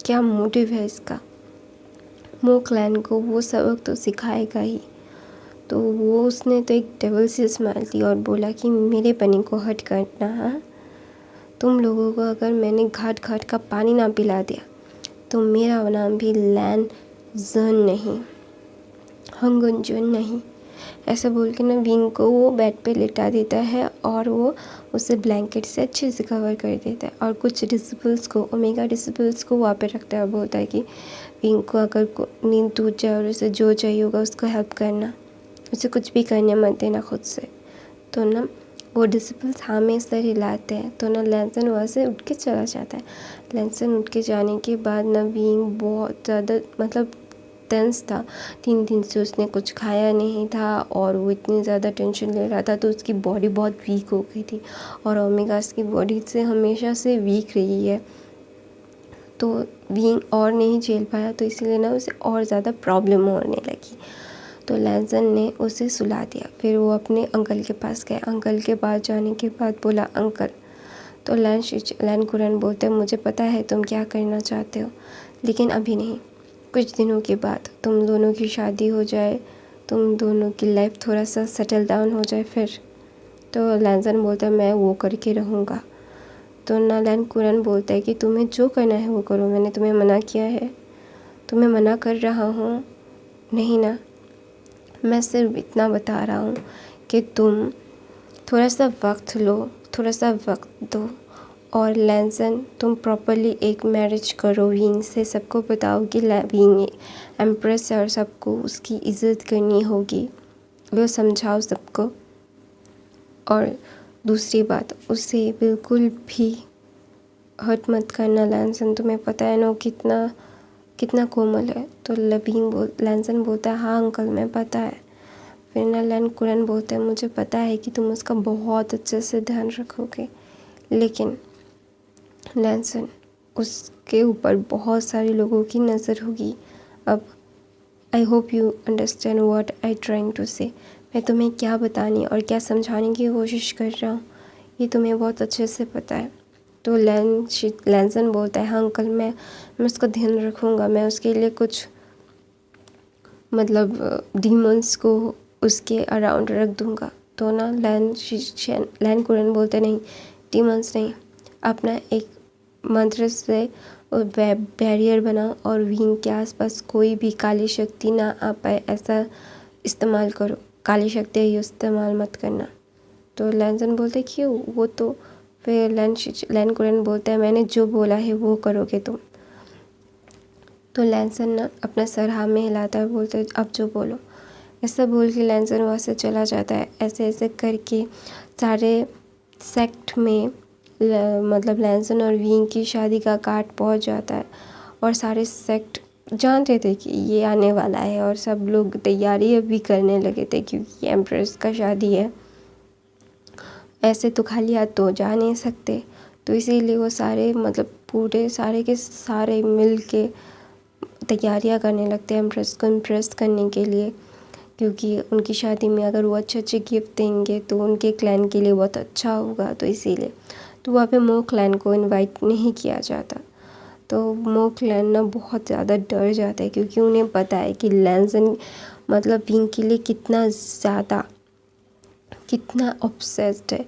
क्या मोटिव है इसका। मो क्लैन को वो सबक तो सिखाएगा ही। तो वो उसने तो एक डेविल से स्माइल दी और बोला कि मेरे बनी को हर्ट करना, हाँ तुम लोगों को अगर मैंने घाट घाट का पानी ना पिला दिया तो मेरा नाम भी लैन जन नहीं, हंगुंजन नहीं। ऐसा बोल के ना विंग को वो बेड पे लिटा देता है और वो उसे ब्लैंकेट से अच्छे से कवर कर देता है और कुछ डिसिबल्स को ओमेगा डिसिबल्स को वहाँ पे रखता है और बोलता है कि विंग को अगर नींद टूट जाए और उसे जो चाहिए होगा उसको हेल्प करना, उसे कुछ भी करने मत देना खुद से। तो ना वो डिसिबल्स हमेशा हिलाते हैं। तो ना लैंसन वहाँ से उठ के चला जाता है। लैंसन उठ के जाने के बाद ना विंग बहुत ज़्यादा मतलब टेंस था, 3 दिन से उसने कुछ खाया नहीं था और वो इतनी ज़्यादा टेंशन ले रहा था तो उसकी बॉडी बहुत वीक हो गई थी और ओमेगा की बॉडी से हमेशा से वीक रही है। तो विंग और नहीं झेल पाया तो इसलिए ना उसे और ज़्यादा प्रॉब्लम होने लगी। तो लैंसन ने उसे सुला दिया। फिर वो अपने अंकल के पास गए। अंकल के पास जाने के बाद बोला अंकल। तो लैन कुरन बोलते मुझे पता है तुम क्या करना चाहते हो, लेकिन अभी नहीं, कुछ दिनों के बाद तुम दोनों की शादी हो जाए, तुम दोनों की लाइफ थोड़ा सा सेटल डाउन हो जाए फिर। तो लैंसन बोलता है मैं वो करके रहूँगा। तो ना लैन कुरन बोलता है कि तुम्हें जो करना है वो करो, मैंने तुम्हें मना किया है, तुम्हें मना कर रहा हूँ नहीं ना, मैं सिर्फ इतना बता रहा हूँ कि तुम थोड़ा सा वक्त लो, थोड़ा सा वक्त दो और लैंसन तुम प्रॉपरली एक मैरिज करो विंग से, सबको बताओ कि विंग एम्प्रेस है और सबको उसकी इज़्ज़त करनी होगी, वो समझाओ सबको। और दूसरी बात, उसे बिल्कुल भी हर्ट मत करना लैंसन, तुम्हें पता है ना कितना कोमल है। तो लैंसन बोलता है हाँ अंकल मैं पता है। फिर ना कुरन बोलता है मुझे पता है कि तुम उसका बहुत अच्छे से ध्यान रखोगे, लेकिन लैंसन उसके ऊपर बहुत सारे लोगों की नज़र होगी। अब I hope you understand what I trying to say. मैं तुम्हें क्या बताने और क्या समझाने की कोशिश कर रहा हूँ ये तुम्हें बहुत अच्छे से पता है। तो लैंसन बोलता है हाँ अंकल मैं उसका ध्यान रखूँगा, मैं उसके लिए कुछ मतलब डीमंस को उसके अराउंड रख दूँगा। तो ना लैन कुरन बोलते नहीं, डीमंस नहीं, अपना एक मंत्र से बैरियर बनाओ और विंग के आसपास कोई भी काली शक्ति ना आ पाए ऐसा इस्तेमाल करो, काली शक्ति ही इस्तेमाल मत करना। तो लैंसन बोलते क्यों, वो तो फिर लैन कुरन बोलता है मैंने जो बोला है वो करोगे तुम। तो लैंसन ना अपना सर हाँ में हिलाता है, बोलते अब जो बोलो। ऐसा बोल के लैंसन वहाँ से चला जाता है। ऐसे ऐसे करके सारे सेक्ट में मतलब लैंसन और विंग की शादी का कार्ड पहुँच जाता है और सारे सेक्ट जानते थे कि ये आने वाला है और सब लोग तैयारी भी करने लगे थे क्योंकि एम्प्रेस का शादी है, ऐसे तो खाली हाथ तो जा नहीं सकते। तो इसीलिए वो सारे मतलब पूरे सारे के सारे मिल के तैयारियां करने लगते हैं एम्प्रेस को इम्प्रेस करने के लिए, क्योंकि उनकी शादी में अगर वो अच्छे अच्छे गिफ्ट देंगे तो उनके क्लैन के लिए बहुत अच्छा होगा। तो इसीलिए तो वहाँ पे मो क्लैन को इनवाइट नहीं किया जाता। तो मो क्लैन ना बहुत ज़्यादा डर जाता है क्योंकि उन्हें पता है कि लैंसन मतलब विंग के लिए कितना ऑब्सेस्ड है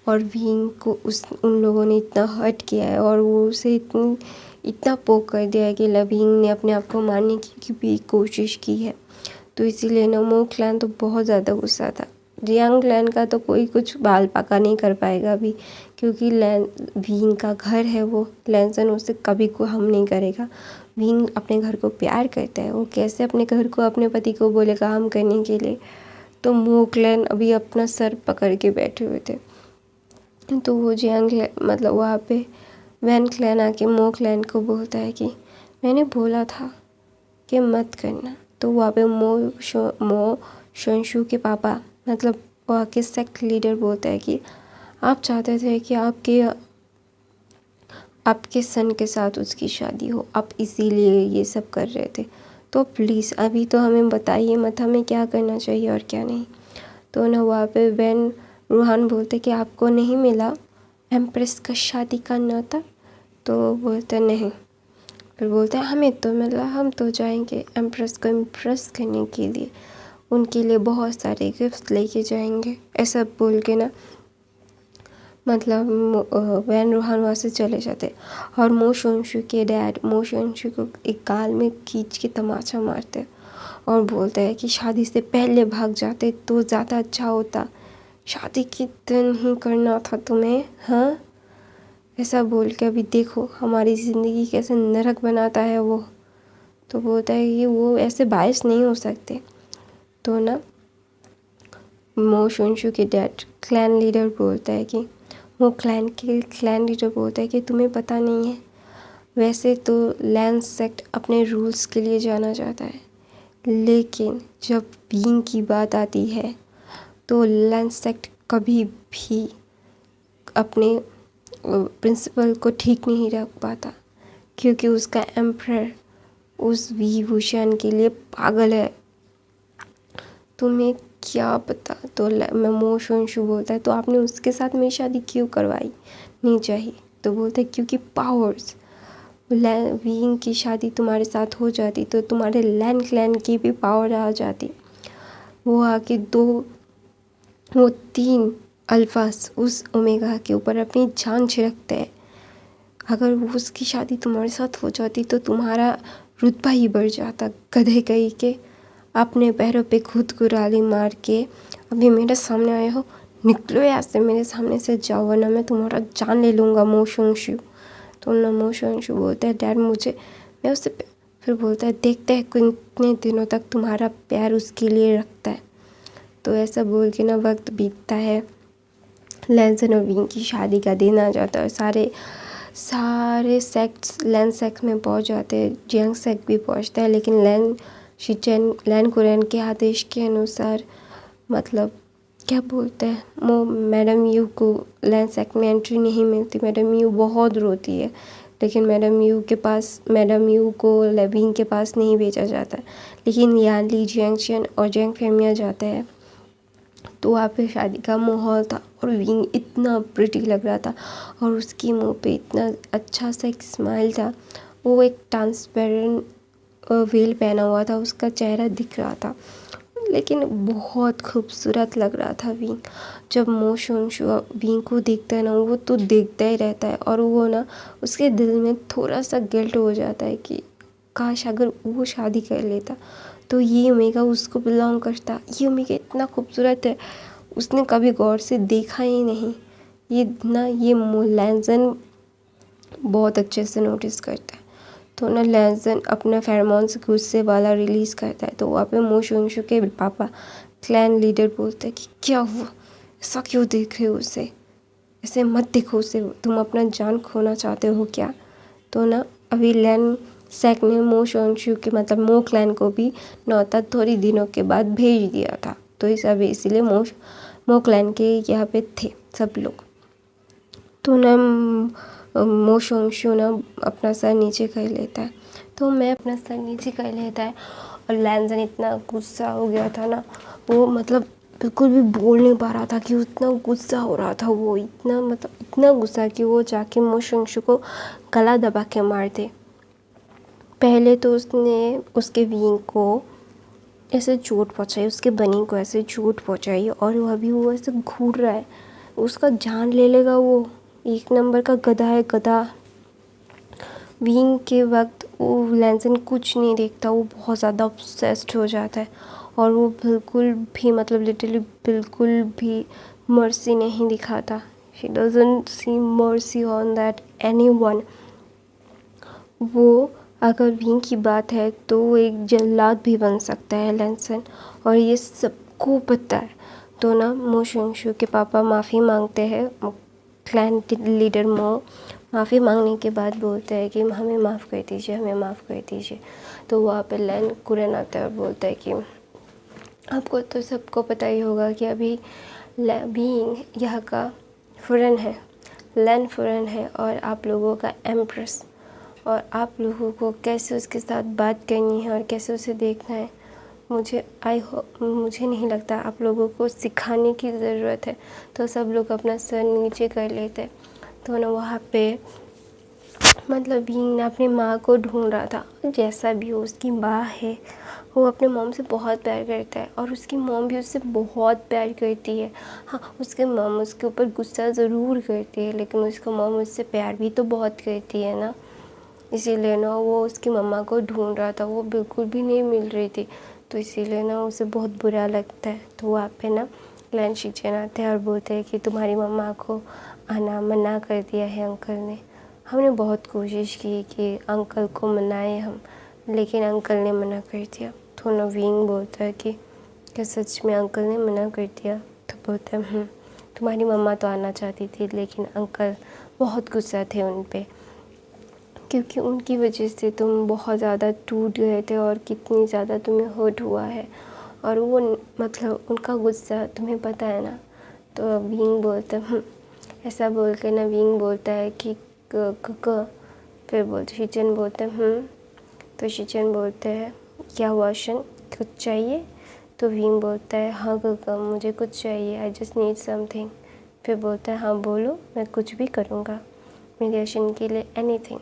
और विंग को उन लोगों ने इतना हर्ट किया है और वो उसे इतना पोक कर दिया है कि विंग ने अपने आप को मारने की भी कोशिश की है। तो इसीलिए ना मो क्लैन तो बहुत ज़्यादा गुस्सा था। यंग क्लैन का तो कोई कुछ बाल पाका नहीं कर पाएगा अभी, क्योंकि विंग का घर है वो, लैंसन उसे कभी को हम नहीं करेगा। विंग अपने घर को प्यार करता है, वो कैसे अपने घर को अपने पति को बोलेगा हम करने के लिए। तो मो क्लैन अभी अपना सर पकड़ के बैठे हुए थे। तो वो मतलब वहाँ पे वैन क्लैन आके मो क्लैन को बोलता है कि मैंने बोला था कि मत करना। तो वहाँ पे मो शोंशु के पापा मतलब वहाँ के सेक्ट लीडर बोलता है कि आप चाहते थे कि आपके सन के साथ उसकी शादी हो, आप इसीलिए ये सब कर रहे थे। तो प्लीज़ अभी तो हमें बताइए मत हमें क्या करना चाहिए और क्या नहीं। तो ना वहाँ पे वैन रूहान बोलते कि आपको नहीं मिला एम्प्रेस का शादी का न्योता। तो बोलते नहीं, फिर बोलते हैं हमें तो मिला, हम तो जाएंगे एम्प्रेस को इम्प्रेस करने के लिए, उनके लिए बहुत सारे गिफ्ट लेके जाएंगे। ऐसा बोल के ना मतलब वैन रूहान वहाँ से चले जाते और मो शोंशु के डैड मो शोंशु को एक गाल में खींच के तमाचा मारते और बोलते हैं कि शादी से पहले भाग जाते तो ज़्यादा अच्छा होता, शादी के दिन ही करना था तुम्हें, हाँ। ऐसा बोल के अभी देखो हमारी ज़िंदगी कैसे नरक बनाता है वो। तो बोलता है कि वो ऐसे बायस नहीं हो सकते। तो ना मो शोंशु के डैड क्लैन लीडर बोलता है कि वो क्लैन लीडर बोलता है कि तुम्हें पता नहीं है, वैसे तो लैंस सेक्ट अपने रूल्स के लिए जाना जाता है, लेकिन जब बीइंग की बात आती है तो लैंस सेक्ट कभी भी अपने प्रिंसिपल को ठीक नहीं रख पाता, क्योंकि उसका एम्परर उस विभूषण के लिए पागल है। तुम्हें क्या पता। तो मैं मो शोंशु बोलता है तो आपने उसके साथ मेरी शादी क्यों करवाई नहीं चाहिए। तो बोलते क्योंकि पावर्स, विंग की शादी तुम्हारे साथ हो जाती तो तुम्हारे लैन क्लैन की भी पावर आ जाती। वो आके वो 3 अल्फास उस ओमेगा के ऊपर अपनी जान छिड़कते हैं। अगर वो उसकी शादी तुम्हारे साथ हो जाती तो तुम्हारा रुतबा ही बढ़ जाता। गधे कहीं के अपने पैरों पे खुद कुराली मार के अभी मेरे सामने आए हो, निकलो यहाँ से, मेरे सामने से जाओ वरना मैं तुम्हारा जान ले लूँगा मो शोंशु। तो ना मो शोंशु बोलता है डैड मैं उससे फिर बोलता है देखते हैं कितने दिनों तक तुम्हारा प्यार उसके लिए रखता है। तो ऐसा बोल के ना वक्त बीतता है लेंसन और विंग की शादी का दिन आ जाता है और सारे सेक्ट्स लैन सेक्ट में पहुंच जाते हैं। जियांग सेक्ट भी पहुंचता है, लेकिन लैन कुरैन के आदेश के अनुसार मतलब क्या बोलते हैं वो मैडम यू को लैन सेक्ट में एंट्री नहीं मिलती। मैडम यू बहुत रोती है, लेकिन मैडम यू को विंग के पास नहीं भेजा जाता। लेकिन यान ली, जियांग और जियांग फेमिया जाता है, तो वहाँ पे शादी का माहौल था और विंग इतना प्रिटी लग रहा था और उसके मुंह पे इतना अच्छा सा एक स्माइल था। वो एक ट्रांसपेरेंट वेल पहना हुआ था, उसका चेहरा दिख रहा था, लेकिन बहुत खूबसूरत लग रहा था विंग। जब मो शोंगशू विंग को देखता है ना, वो तो देखता ही रहता है और वो ना उसके दिल में थोड़ा सा गिल्ट हो जाता है कि काश अगर वो शादी कर लेता तो ये ओमेगा उसको बिलोंग करता। ये ओमेगा इतना खूबसूरत है, उसने कभी गौर से देखा ही नहीं। ये लैंसन बहुत अच्छे से नोटिस करता है। तो ना लैंसन अपना फेरोमोन्स गुस्से वाला रिलीज़ करता है। तो वहाँ पे मो शोंगशू के पापा क्लैन लीडर बोलते हैं कि क्या हुआ, ऐसा क्यों देख रहे हो उसे, ऐसे मत देखो उसे, तुम अपना जान खोना चाहते हो क्या। तो ना अभी लैन सेक ने मो शोंगशू के मतलब मो क्लैन को भी नौता थोड़ी दिनों के बाद भेज दिया था। तो इसीलिए मो क्लैन के यहाँ पे थे सब लोग। तो ना मो शोंगशू ना अपना सर नीचे कर लेता है। तो मैं अपना सर नीचे कर लेता है और लैंसन इतना गुस्सा हो गया था ना, वो मतलब बिल्कुल भी बोल नहीं पा रहा था कि इतना गुस्सा हो रहा था। वो इतना गुस्सा कि वो जाके मो शोंगशू को गला दबा के मार दे। पहले तो उसने उसके विंग को ऐसे चोट पहुंचाई, उसके बनी को ऐसे चोट पहुंचाई और वो ऐसे घूर रहा है, उसका जान ले लेगा। वो एक नंबर का गधा है, गधा। विंग के वक्त वो लैंसन कुछ नहीं देखता, वो बहुत ज़्यादा ऑब्सेस्ड हो जाता है और वो बिल्कुल भी मतलब लिटरली बिल्कुल भी मर्सी नहीं दिखाता। He doesn't see mercy on that anyone. वो अगर विंग की बात है तो वो एक जल्लाद भी बन सकता है लैंसन, और ये सबको पता है। तो ना मो शोंगशू के पापा माफ़ी मांगते हैं। क्लैन लीडर मो माफ़ी मांगने के बाद बोलता है कि हमें माफ़ कर दीजिए, हमें माफ़ कर दीजिए। तो वहाँ पे लैन कुरन आता है और बोलता है कि आपको तो सबको पता ही होगा कि अभी विंग यहाँ का फुरन है, लैन फुरन है और आप लोगों का एम्प्रेस, और आप लोगों को कैसे उसके साथ बात करनी है और कैसे उसे देखना है मुझे नहीं लगता आप लोगों को सिखाने की ज़रूरत है। तो सब लोग अपना सर नीचे कर लेते हैं। तो ना वहाँ पे मतलब विंग अपनी माँ को ढूंढ रहा था। जैसा भी हो, उसकी माँ है, वो अपने मॉम से बहुत प्यार करता है और उसकी मॉम भी उससे बहुत प्यार करती है। हाँ, उसके मॉम उसके ऊपर गुस्सा ज़रूर करती है, लेकिन उसका मॉम उससे प्यार भी तो बहुत करती है ना। इसीलिए ना वो उसकी मम्मा को ढूंढ रहा था, वो बिल्कुल भी नहीं मिल रही थी। तो इसीलिए ना उसे बहुत बुरा लगता है। तो वहाँ पे ना क्लैन शिचेन आते हैं और बोलते हैं कि तुम्हारी मम्मा को आना मना कर दिया है अंकल ने। हमने बहुत कोशिश की कि अंकल को मनाएं हम, लेकिन अंकल ने मना कर दिया। तो ना विंग बोलता है कि क्या सच में अंकल ने मना कर दिया। तो बोलता है तुम्हारी मम्मा तो आना चाहती थी, लेकिन अंकल बहुत गुस्सा थे उन पे, क्योंकि उनकी वजह से तुम बहुत ज़्यादा टूट गए थे और कितनी ज़्यादा तुम्हें हर्ट हुआ है, और वो मतलब उनका गुस्सा तुम्हें पता है ना। तो विंग बोलता है ऐसा बोल के ना विंग बोलता है कि फिर बोलते शिचन बोलते हैं तो शिचन बोलते हैं क्या हुआ शन, कुछ चाहिए। तो विंग बोलता है हाँ काका मुझे कुछ चाहिए, आई जस्ट नीड समथिंग। फिर बोलता है हाँ बोलो, मैं कुछ भी करूँगा मेरे शन के लिए, एनीथिंग।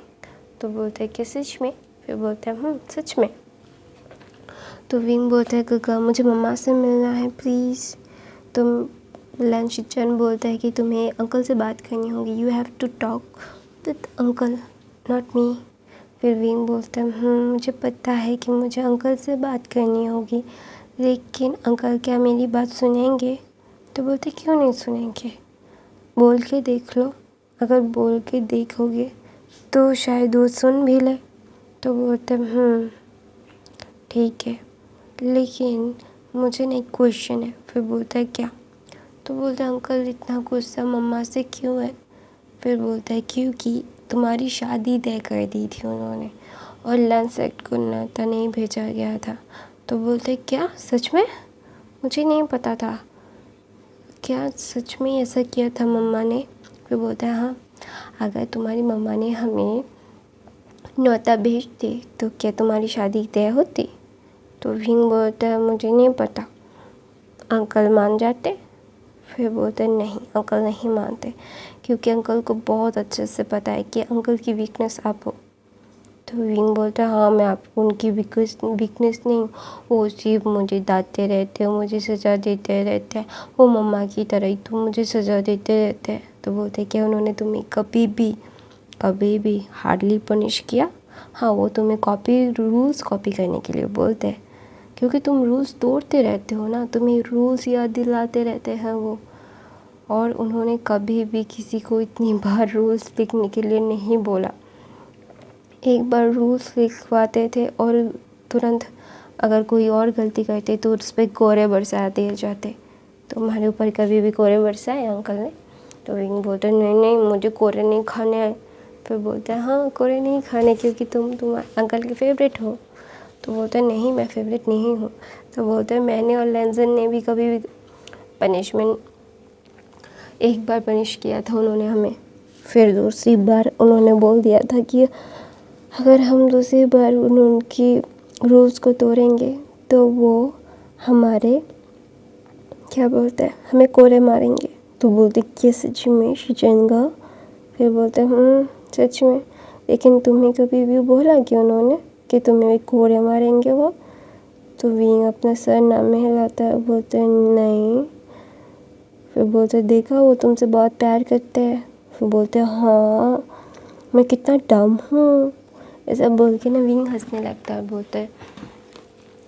तो बोलता है कि सच में। फिर बोलता है सच में। तो विंग बोलता है काका मुझे मम्मा से मिलना है प्लीज़। तो लैन शिचन बोलता है कि तुम्हें अंकल से बात करनी होगी, you have to talk with uncle not me. फिर विंग बोलता है मुझे पता है कि मुझे अंकल से बात करनी होगी, लेकिन अंकल क्या मेरी बात सुनेंगे। तो बोलते क्यों नहीं सुनेंगे, बोल के देख लो, अगर बोल के देखोगे तो शायद वो सुन भी ले। तो बोलते ठीक है, लेकिन मुझे ना एक क्वेश्चन है। फिर बोलता है क्या। तो बोलता है अंकल इतना गुस्सा मम्मा से क्यों है? फिर बोलता है क्योंकि तुम्हारी शादी तय कर दी थी उन्होंने और लंच एक्ट को नाता नहीं भेजा गया था। तो बोलते हैं क्या सच में? मुझे नहीं पता था। क्या सच में ऐसा किया था मम्मा ने? फिर बोलता है हाँ, अगर तुम्हारी मम्मा ने हमें न्योता भेजते तो क्या तुम्हारी शादी तय होती? तो विंग बोलता है मुझे नहीं पता, अंकल मान जाते? फिर बोलते हैं नहीं, अंकल नहीं मानते, क्योंकि अंकल को बहुत अच्छे से पता है कि अंकल की वीकनेस आप हो। तो विंग बोलता है हाँ, मैं आप उनकी वीकनेस नहीं हूँ, वो सिर्फ मुझे डांटते रहते हैं, मुझे सज़ा देते रहते हैं, वो मम्मा की तरह ही तो मुझे सज़ा देते रहते हैं। तो बोलते हैं क्या उन्होंने तुम्हें कभी भी हार्डली पनिश किया? हाँ, वो तुम्हें रूल्स कॉपी करने के लिए बोलते हैं, क्योंकि तुम रूल्स तोड़ते रहते हो ना, तुम्हें रूल्स याद दिलाते रहते हैं वो। और उन्होंने कभी भी किसी को इतनी बार रूल्स लिखने के लिए नहीं बोला। एक बार रूल्स लिखवाते थे और तुरंत अगर कोई और गलती करते तो उस पर कोरे बरसा दिए जाते। तो हमारे ऊपर कभी भी कोरे बरसाए अंकल ने? तो विंग बोलते नहीं, मुझे कोरे नहीं खाने हैं। फिर बोलते हैं हाँ, कोरे नहीं खाने क्योंकि तुम अंकल के फेवरेट हो। तो बोलते हैं नहीं, मैं फेवरेट नहीं हूँ। तो बोलते हैं मैंने और लेंजन ने भी कभी भी पनिशमेंट, एक बार पनिश किया था उन्होंने हमें, फिर दूसरी बार उन्होंने बोल दिया था कि अगर हम दूसरी बार उनकी रूल्स को तोड़ेंगे तो वो हमारे क्या बोलते हैं, हमें कोरे मारेंगे। तो बोलते कि सच में शिचेंगा? फिर बोलते सच में, लेकिन तुम्हें कभी भी बोला कि उन्होंने कि तुम्हें कोरे मारेंगे वो? तो विंग अपना सर ना में हिलाता है, बोलते नहीं। फिर बोलते देखा, वो तुमसे बहुत प्यार करते हैं। फिर बोलते हाँ, मैं कितना डम हूँ, ऐसा बोल के ना विंग हंसने लगता है। बोलते है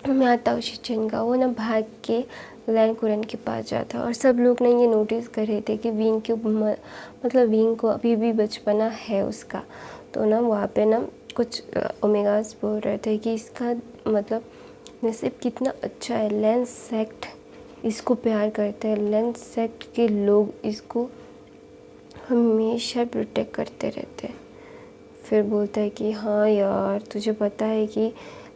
मैं आता हूँ शिचन का। वो ना भाग के लैन कुरन के पास जाता है और सब लोग ना ये नोटिस कर रहे थे कि विंग के मतलब विंग को अभी भी बचपना है उसका। तो ना वहाँ पे ना कुछ ओमेगास बोल रहे थे कि इसका मतलब नसीब कितना अच्छा है, लेंस सेक्ट इसको प्यार करते हैं, लेंस सेक्ट के लोग इसको हमेशा प्रोटेक्ट करते रहते हैं। फिर बोलता है कि हाँ यार, तुझे पता है कि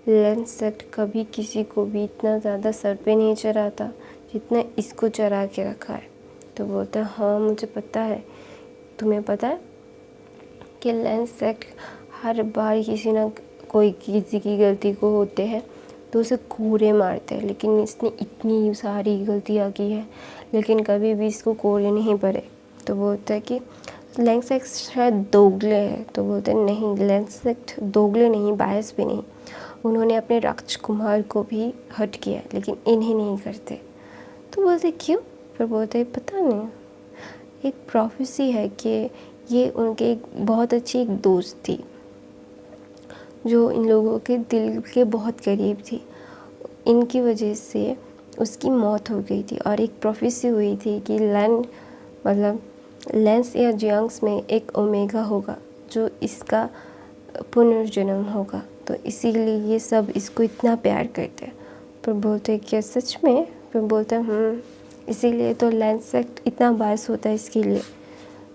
लेंस सेक्ट कभी किसी को भी इतना ज़्यादा सर पे नहीं चढ़ाता जितना इसको चढ़ा के रखा है। तो बोलता है हाँ, मुझे पता है। तुम्हें पता है कि लेंस सेक्ट हर बार किसी की गलती को होते हैं तो उसे कोड़े मारते हैं, लेकिन इसने इतनी सारी गलतियाँ की है लेकिन कभी भी इसको कोड़े नहीं पड़े। तो बोलता है कि लेंस सेक्ट शायद दोगले हैं। तो बोलते हैं नहीं, लेंस सेक्ट दोगले नहीं, बायस भी नहीं, उन्होंने अपने राजकुमार को भी हर्ट किया लेकिन इन्हें नहीं करते। तो बोलते क्यों? फिर बोलते पता नहीं, एक प्रोफेसी है कि ये उनके एक बहुत अच्छी एक दोस्त थी जो इन लोगों के दिल के बहुत करीब थी, इनकी वजह से उसकी मौत हो गई थी। और एक प्रोफेसी हुई थी कि लेंस या जियांग्स में एक ओमेगा होगा जो इसका पुनर्जन्म होगा, तो इसीलिए ये सब इसको इतना प्यार करते हैं। फिर बोलते हैं क्या सच में? फिर बोलते हैं इसीलिए तो लेंस सेक्ट इतना बायस होता है इसके लिए।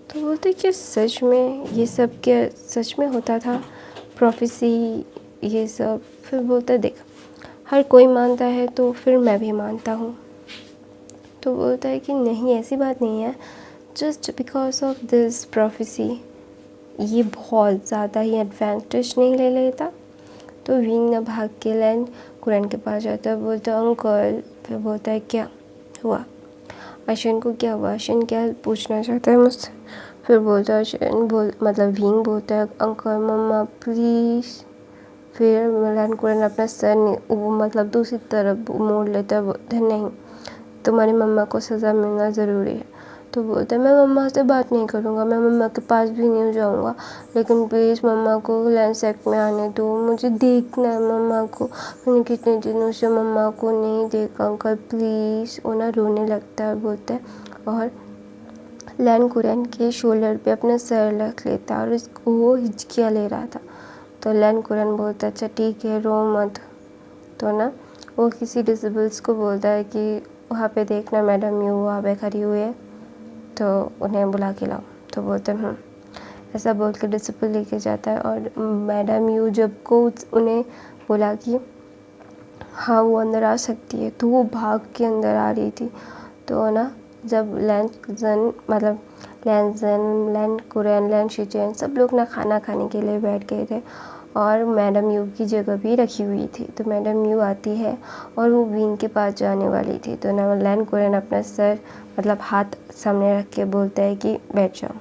तो बोलते हैं कि सच में ये सब क्या सच में होता था, प्रोफेसी ये सब? फिर बोलता है देख, हर कोई मानता है तो फिर मैं भी मानता हूँ। तो बोलता है कि नहीं, ऐसी बात नहीं है, just because of this prophecy ये बहुत ज़्यादा ही एडवांटेज नहीं ले लेता। तो विंग ना भाग के लैन कुरन के पास जाता है, बोलता है अंकल। फिर बोलता है क्या हुआ? आशन को क्या हुआ? आशन क्या पूछना चाहता है मुझसे? फिर बोलता है विंग बोलता है अंकल मम्मा प्लीज़। फिर लैन कुरन अपना सर दूसरी तरफ मोड़ लेता है, बोलता है नहीं, तुम्हारी मम्मा को सज़ा मिलना ज़रूरी है। तो बोलता है मैं मम्मा से बात नहीं करूँगा, मैं मम्मा के पास भी नहीं जाऊँगा, लेकिन प्लीज़ मम्मा को लेंस सेक्ट में आने दो, मुझे देखना है मम्मा को, मैंने कितने दिनों से मम्मा को नहीं देखा अंकल प्लीज़। वो ना रोने लगता है, बोलता है, और लैन कुरन के शोल्डर पे अपना सर रख लेता है और उसको वो हिचकियाँ ले रहा था। तो लैन कुरन बोलता है अच्छा ठीक है, रो मत। तो ना वो किसी डिसेबल्स को बोलता है कि वहाँ पे देखना मैडम यू वहाँ पे खड़ी हुई है, तो उन्हें बुला के लाओ। तो बोलते हैं ऐसा बोल के डिसिपल लेके जाता है। और मैडम यू जब को उन्हें बोला कि हाँ वो अंदर आ सकती है, तो वो भाग के अंदर आ रही थी। तो ना जब लैन कुरैन, लैन शिचेन सब लोग ना खाना खाने के लिए बैठ गए थे और मैडम यू की जगह भी रखी हुई थी। तो मैडम यू आती है और वो विंग के पास जाने वाली थी। तो ना लैन कुरैन अपना सर हाथ सामने रख के बोलता है कि बैठ जाओ,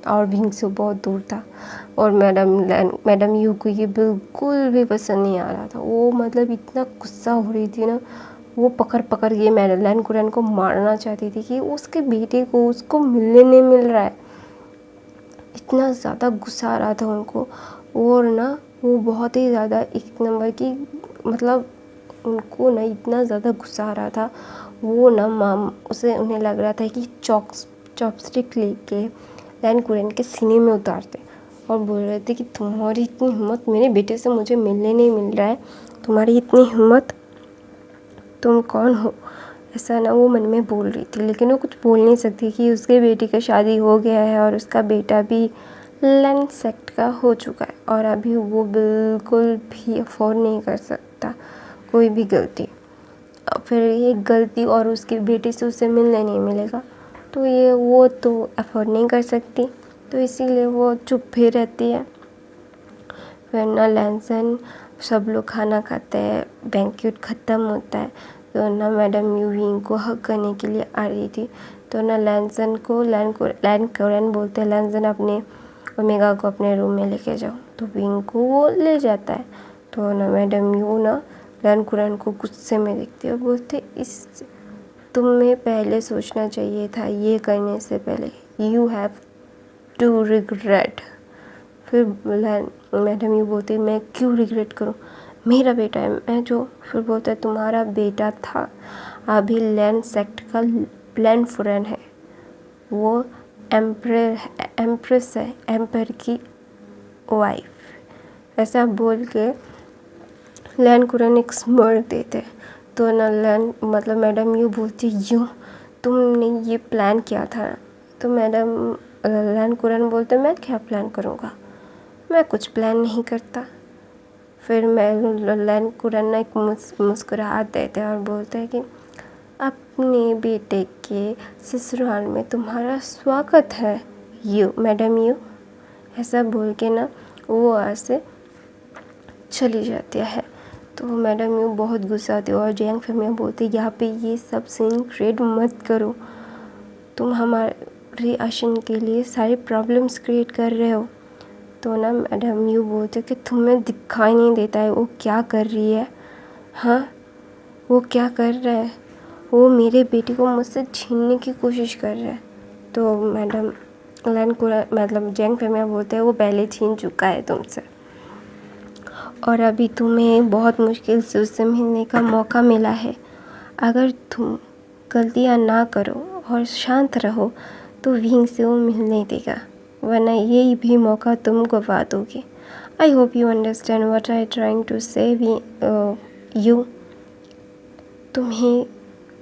और विंग से बहुत दूर था। और मैडम यू को ये बिल्कुल भी पसंद नहीं आ रहा था। वो इतना गुस्सा हो रही थी ना, वो पकड़ के लैन कुरैन को मारना चाहती थी कि उसके बेटे को उसको मिलने नहीं मिल रहा है। इतना ज़्यादा गुस्सा आ रहा था उनको। और ना वो बहुत ही ज़्यादा एक नंबर की उनको ना इतना ज़्यादा गुस्सा आ रहा था। वो ना उन्हें लग रहा था कि चॉपस्टिक लेके लैन कुरैन के सीने में उतारते और बोल रहे थे कि तुम्हारी इतनी हिम्मत, मेरे बेटे से मुझे मिलने नहीं मिल रहा है, तुम्हारी इतनी हिम्मत, तुम कौन हो? ऐसा ना वो मन में बोल रही थी, लेकिन वो कुछ बोल नहीं सकती कि उसके बेटी का शादी हो गया है और उसका बेटा भी लैन सेक्ट का हो चुका है और अभी वो बिल्कुल भी अफोर्ड नहीं कर सकता कोई भी गलती। फिर ये गलती और उसके बेटे से उसे मिलने नहीं मिलेगा, तो ये वो तो अफोर्ड नहीं कर सकती, तो इसीलिए वो चुप भी रहती है। फिर ना लैनसन सब लोग खाना खाते हैं, बैंक्वेट ख़त्म होता है। तो ना मैडम यू विंग को हक करने के लिए आ रही थी। तो ना लैन कुरैन बोलते हैं लैनसन अपने ओमेगा को अपने रूम में लेके जाओ। तो विंग को वो ले जाता है। तो ना मैडम यू ना लैन कुरैन को गुस्से में देखती है और बोलते तुम्हें पहले सोचना चाहिए था, ये करने से पहले यू हैव टू रिग्रेट। फिर मैडम यू बोलती मैं क्यों रिग्रेट करूं, मेरा बेटा है, मैं जो। फिर बोलता है तुम्हारा बेटा था, अभी लैन सेक्ट का लैन कुरैन है, वो एम्प्रेस है, एम्पर की वाइफ। ऐसा बोल के लैन कुरैन एक स्मर्क देते। तो ना मैडम यू बोलती यूँ तुमने ये प्लान किया था। तो लैन कुरैन बोलते मैं क्या प्लान करूँगा, मैं कुछ प्लान नहीं करता। फिर लैन कुरैन ना एक मुस्कुराहट देते और बोलते हैं कि अपने बेटे के ससुराल में तुम्हारा स्वागत है मैडम यू। ऐसा बोल के ना वो वहाँ से चली जाती है। तो मैडम यू बहुत गुस्सा आती है और जैंग फैमिली बोलती है यहाँ पे ये सब सीन क्रिएट मत करो, तुम हमारे आशन के लिए सारे प्रॉब्लम्स क्रिएट कर रहे हो। तो ना मैडम यू बोलते कि तुम्हें दिखाई नहीं देता है वो क्या कर रही है? हाँ, वो क्या कर रहा है? वो मेरे बेटे को मुझसे छीनने की कोशिश कर रहा है। तो मैडम लैन कुरैन जैंग फैमिली बोलते हैं वो पहले छीन चुका है तुमसे और अभी तुम्हें बहुत मुश्किल से उससे मिलने का मौका मिला है। अगर तुम गलतियाँ ना करो और शांत रहो तो विंग से वो मिलने देगा, वरना ये भी मौका तुम गवा दोगे। I hope you understand what I trying to say you. तुम्हें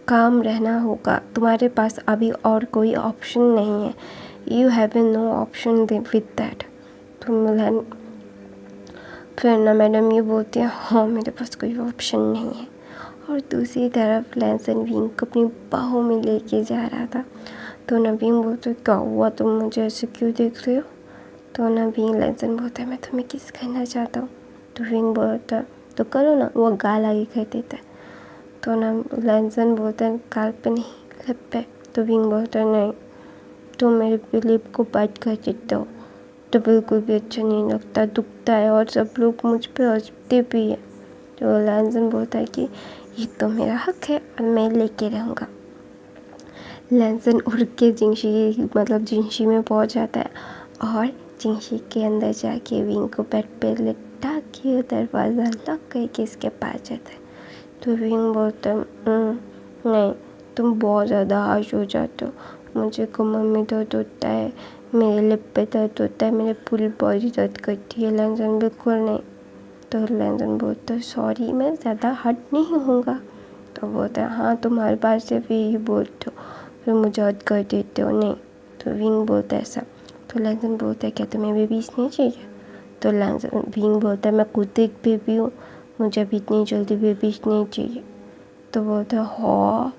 काम रहना होगा, तुम्हारे पास अभी और कोई ऑप्शन नहीं है। You have no option with that. फिर ना मैडम ये बोलती है हाँ मेरे पास कोई ऑप्शन नहीं है। और दूसरी तरफ लैनसन विंग को अपनी बाहों में लेके जा रहा था। तो ना विंग बोलते क्या हुआ, तुम मुझे ऐसे क्यों देख रहे हो? तो ना विंग लैनसन बोलता है मैं तुम्हें किस करना चाहता हूँ। तो विंग बोलता तो करो ना, वो गाल आगे कर देता है। तो ना लैनसन बोलता है गाल पे नहीं लिप पे। तो विंग बोलता है नहीं, तुम मेरे लिप को बाइट कर देते हो तो बिल्कुल भी अच्छा नहीं लगता, दुखता है और सब लोग मुझ पे हंसते भी है। तो लैनसन बोलता है कि ये तो मेरा हक है और मैं लेके रहूँगा। लैनसन उड़ के जिंगशी में पहुँच जाता है और जिंगशी के अंदर जाके विंग को बेड पे लिटा के दरवाज़ा लॉक करके इसके पास जाता है। तो विंग बोलता है नहीं, तुम बहुत ज़्यादा हार्श हो जाते हो, मुझे कमर में दर्द होता है, मेरे लिप पे दर्द होता है, मेरे पूरी बॉडी दर्द करती है। लैनसन बिल्कुल नहीं। तो लैनसन बोलता है सॉरी, मैं ज़्यादा हर्ट नहीं होऊंगा। तो बोलता है हाँ तुम्हारे पास सिर्फ यही बोलते हो, फिर मुझे हद कर देते हो। नहीं, तो विंग बोलता है ऐसा। तो लैंसन बोलता है क्या तुम्हें बेबीज नहीं चाहिए? तो विंग बोलता है मैं खुद एक बेबी हूँ, मुझे अभी इतनी जल्दी बेबीज नहीं चाहिए। तो बोलता है हाँ,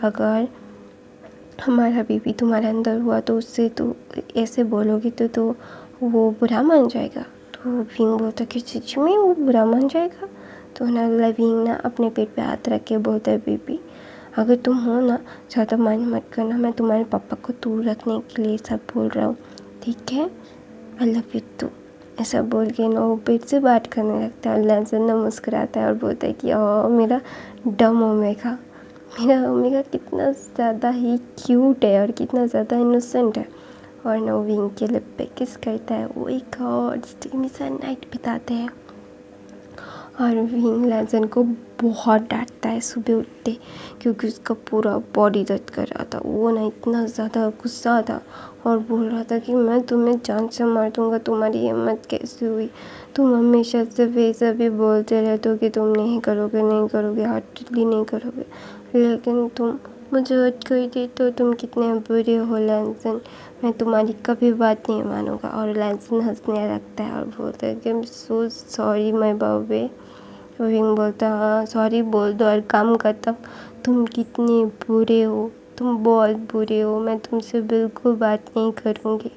अगर हमारा बेबी तुम्हारे अंदर हुआ तो उससे तो ऐसे बोलोगे तो वो बुरा मान जाएगा। तो विंग बोलता किस चीज़ में वो बुरा मान जाएगा? तो ना विंग ना अपने पेट पे हाथ रख के बोलता है बेबी अगर तुम हो ना ज़्यादा माइंड मत करना, मैं तुम्हारे पापा को दूर रखने के लिए सब बोल रहा हूँ, ठीक है? I love you too. ऐसा बोल के ना वो पेट से बात करने लगता है। लैंसन ना मुस्कुराता है और बोलता है कि मेरा डम ओमेगा, मेरा ओमेगा कितना ज़्यादा ही क्यूट है और कितना ज़्यादा इनोसेंट है। और ना विंग के लिप पे किस करता है। वो एक और स्टीमी सा नाइट बिताते हैं। और विंग लैंसन को बहुत डांटता है सुबह उठते, क्योंकि उसका पूरा बॉडी दर्द कर रहा था। वो ना इतना ज़्यादा गुस्सा था और बोल रहा था कि मैं तुम्हें जान से मार दूँगा, तुम्हारी हिम्मत कैसे हुई? तुम हमेशा सिर्फ ऐसा भी बोलते रहते हो कि तुम नहीं करोगे, हार्डली नहीं करोगे, लेकिन तुम मुझे हर्ट कर देते हो। तुम कितने बुरे हो लैंसन, मैं तुम्हारी कभी बात नहीं मानूंगा। और लैंसन हंसने लगता है और बोलता है कि I am so sorry my बाबे। विंग बोलता है हाँ सॉरी बोल दो और काम खत्म। तुम कितने बुरे हो, तुम बहुत बुरे हो, मैं तुमसे बिल्कुल बात नहीं करूँगी।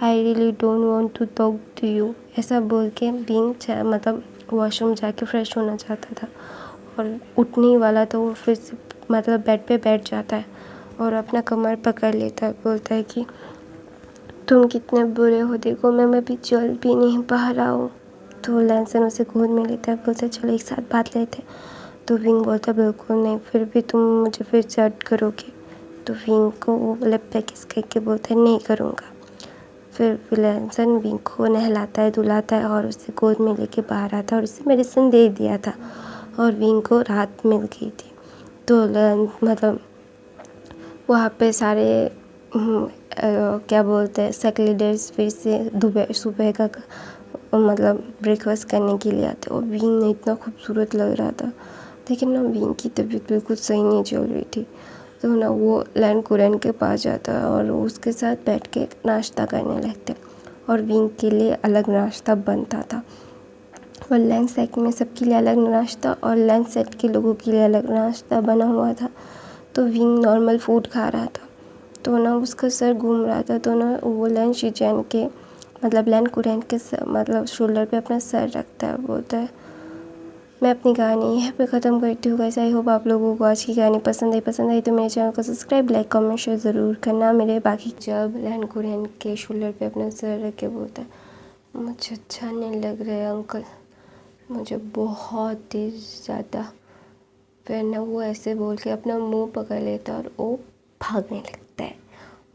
I really don't want to talk to you. ऐसा बोल के विंग मतलब वॉशरूम जाके फ्रेश होना चाहता था और उठने ही वाला तो वो फिर से मतलब बेड पे बैठ जाता है और अपना कमर पकड़ लेता है। बोलता है कि तुम कितने बुरे हो, देखो मैं अभी चल भी नहीं पा रहा हूँ। तो लैंसन उसे गोद में लेता है, बोलता है चलो एक साथ बात लेते हैं। तो विंग बोलता है बिल्कुल नहीं, फिर भी तुम मुझे फिर से हर्ट करोगे। तो विंग को वो लिप पे किस करके बोलता है नहीं करूँगा। फिर लैंसन विंग को नहलाता है, धुलाता है और उसे गोद में लेके बाहर आता है और उसे मेडिसिन दे दिया था और विंग को राहत मिल गई थी। तो मतलब वहाँ पे सारे क्या बोलते हैं सेक्रेटरीज फिर से सुबह का मतलब ब्रेकफास्ट करने के लिए आते। और विंग ने इतना खूबसूरत लग रहा था, लेकिन ना विंग की तबीयत बिल्कुल सही नहीं चल रही थी। तो ना वो लैन कुरैन के पास जाता है और उसके साथ बैठ के नाश्ता करने लगते और विंग के लिए अलग नाश्ता बनता था और लंच सेट में सबके लिए अलग नाश्ता और लंच सेट के लोगों के लिए अलग नाश्ता बना हुआ था। तो विंग नॉर्मल फूड खा रहा था, तो ना उसका सर घूम रहा था। तो ना वो लैन शिचैन के मतलब लैन कुरैन के मतलब शोल्डर पे अपना सर रखता है। बोलता है मैं अपनी कहानी यहाँ पे ख़त्म करती हूँ। गाइस आई होप आप लोगों को आज की कहानी पसंद आई तो मेरे चैनल को सब्सक्राइब, लाइक, कमेंट, शेयर ज़रूर करना। मेरे बाकी जब लैन कुरैन के शोल्डर पे अपना सर रख के बोलता है मुझे अच्छा नहीं लग रहा है अंकल, मुझे बहुत ही ज़्यादा। फिर ना वो ऐसे बोल के अपना मुंह पकड़ लेता है और वो भागने लगता है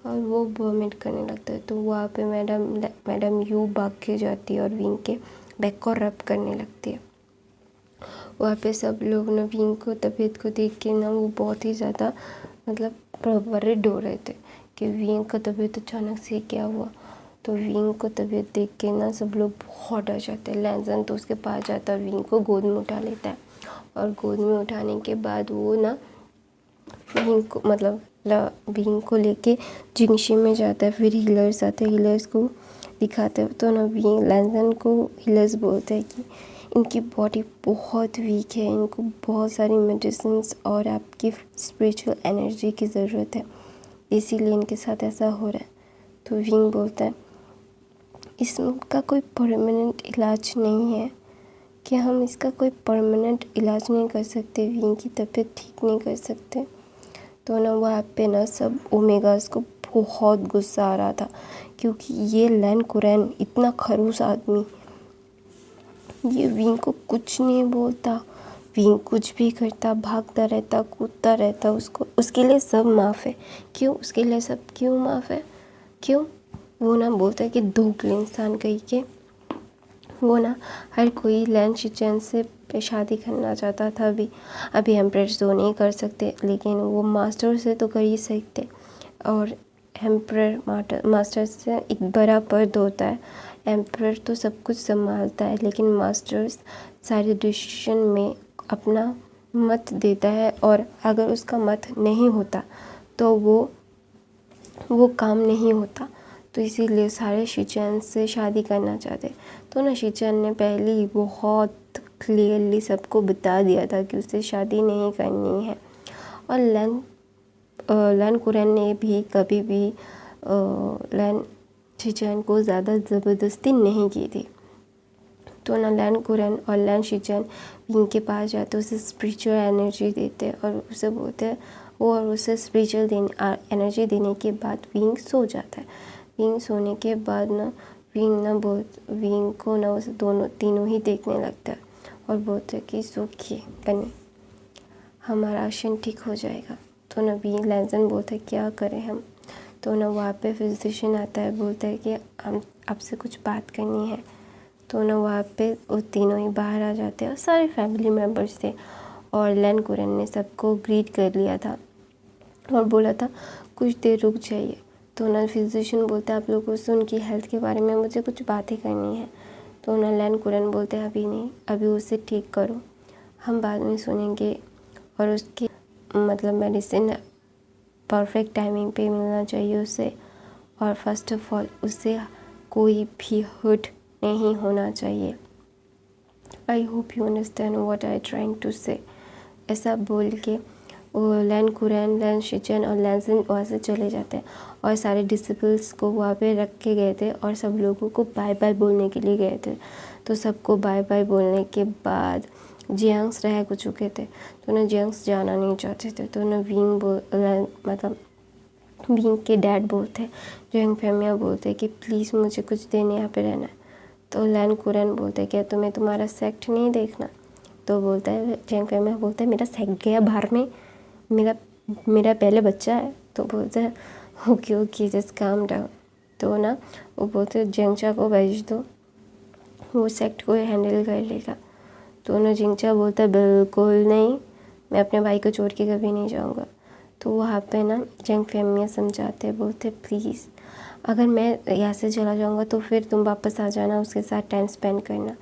और वो वॉमिट करने लगता है। तो वहाँ पे मैडम यू भाग के जाती है और विंग के बैक को रब करने लगती है। वहाँ पे सब लोग ना विंग को तबीयत को देख के ना वो बहुत ही ज़्यादा मतलब वरिड हो रहे थे कि विंग का तबीयत अचानक से क्या हुआ। तो विंग को तबीयत देख के ना सब लोग बहुत डर जाते हैं। लैंसन तो उसके पास जाता है और विंग को गोद में उठा लेता है और गोद में उठाने के बाद वो ना विंग को मतलब विंग को लेके जिंगशी में जाता है। फिर हीलर्स आते हैं, हीलर्स को दिखाते हैं। तो ना विंग लैंसन को हीलर्स बोलते हैं कि इनकी बॉडी बहुत वीक है, इनको बहुत सारी मेडिसिन और आपकी स्पिरिचुअल एनर्जी की ज़रूरत है, इसीलिए इनके साथ ऐसा हो रहा है। तो विंग बोलता है इसका कोई परमानेंट इलाज नहीं है, कि हम इसका कोई परमानेंट इलाज नहीं कर सकते, विंग की तबीयत ठीक नहीं कर सकते। तो ना वहाँ पे ना सब ओमेगास को बहुत गुस्सा आ रहा था, क्योंकि ये लैन कुरैन इतना खड़ूस आदमी, ये विंग को कुछ नहीं बोलता, विंग कुछ भी करता, भागता रहता, कूदता रहता, उसके लिए सब माफ़ है। क्यों उसके लिए सब क्यों माफ़ है? क्यों? वो ना बोलता है कि दोगले इंसान कही के वो ना हर कोई लैन शिचैन से शादी करना चाहता था। अभी एम्प्रेस तो नहीं कर सकते, लेकिन वो मास्टर से तो कर ही सकते। और एम्प्रर मास्टर से एक बड़ा पद होता है। एम्प्रर तो सब कुछ संभालता है, लेकिन मास्टर्स सारे डिसीजन में अपना मत देता है और अगर उसका मत नहीं होता तो वो काम नहीं होता। तो इसीलिए सारे शिचेन से शादी करना चाहते। तो ना शिचेन ने पहले ही बहुत क्लियरली सबको बता दिया था कि उसे शादी नहीं करनी है। और लैन कुरैन ने भी कभी भी लैन शिचेन को ज़्यादा ज़बरदस्ती नहीं की थी। तो ना लैन कुरैन और लैन शिचेन विंग के पास जाते, उसे स्पिरिचुअल एनर्जी देते और उसे बोलते और उसे स्पिरिचुअल एनर्जी देने के बाद विंग सो जाता है। विंग सोने के बाद ना विंग को ना उसे तीनों ही देखने लगता है और बोलते हैं कि सूखिए कन्नी, हमारा राशन ठीक हो जाएगा। तो ना विंग लैंसन बोलते हैं क्या करें हम। तो ना वहाँ पे फिजिशियन आता है, बोलता है कि हम आपसे कुछ बात करनी है। तो ना वहाँ पे वो तीनों ही बाहर आ जाते हैं और सारे फैमिली मेम्बर्स थे और लैन कुरैन ने सबको ग्रीट कर लिया था और बोला था कुछ देर रुक जाइए। तो ना फिजिशियन बोलता है आप लोगों से उनकी हेल्थ के बारे में मुझे कुछ बातें करनी है। तो ना लैन कुरैन बोलते हैं अभी नहीं, अभी उसे ठीक करो, हम बाद में सुनेंगे और उसकी मतलब मेडिसिन परफेक्ट टाइमिंग पे मिलना चाहिए उसे। और फर्स्ट ऑफ ऑल उसे कोई भी हर्ट नहीं होना चाहिए। I hope you understand what I trying to say. ऐसा बोल के वो लैन कुरैन, लैन शिचेन और लैंसन वहाँ से चले जाते हैं और सारे डिसिपल्स को वहाँ पे रख के गए थे और सब लोगों को बाय बाय बोलने के लिए गए थे। तो सबको बाय बाय बोलने के बाद जियांग्स रह को चुके थे। तो ना जियांग्स जाना नहीं चाहते थे। तो ना विंग के डैड बोलते, जियांग फैमिया बोलते कि प्लीज़ मुझे कुछ दिन यहाँ पे रहना है। तो लैन कुरैन बोलते क्या तुम्हें तुम्हारा सेक्ट नहीं देखना। तो बोलता है जियांग फैमिया बोलता है मेरा सेक्ट गया बाहर में, मेरा पहले बच्चा है। तो बोलता है ओके जस्ट काम डाउन। तो ना वो बोलते जियांगचा को भेज दो, वो सेक्ट को हैंडल कर लेगा। तो ना जियांगचा बोलता है बिल्कुल नहीं, मैं अपने भाई को छोड़ के कभी नहीं जाऊँगा। तो वहाँ पे ना जियांग फैमिया समझाते, बोलते प्लीज़ अगर मैं यहाँ से चला जाऊँगा तो फिर तुम वापस आ जाना, उसके साथ टाइम स्पेंड करना,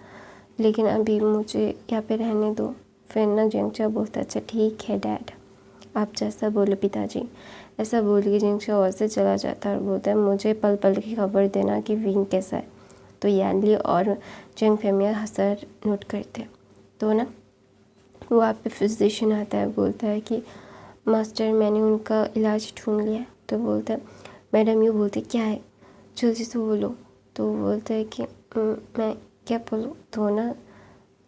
लेकिन अभी मुझे यहाँ पे रहने दो। फिर ना जियांगचा बोलता अच्छा ठीक है डैड, आप जैसा बोले पिताजी। ऐसा बोल के जियांगचा और से चला जाता और बोलता है मुझे पल पल की खबर देना कि विंग कैसा है। तो यानली और जियांग फैमिया हंसर नोट करते। तो ना वहाँ पे फिजिशियन आता है, बोलता है कि मास्टर मैंने उनका इलाज ढूंढ लिया। तो बोलता है मैडम यू बोलते क्या है, जल्दी से बोलो। तो बोलता है कि मैं क्या बोलूँ। तो ना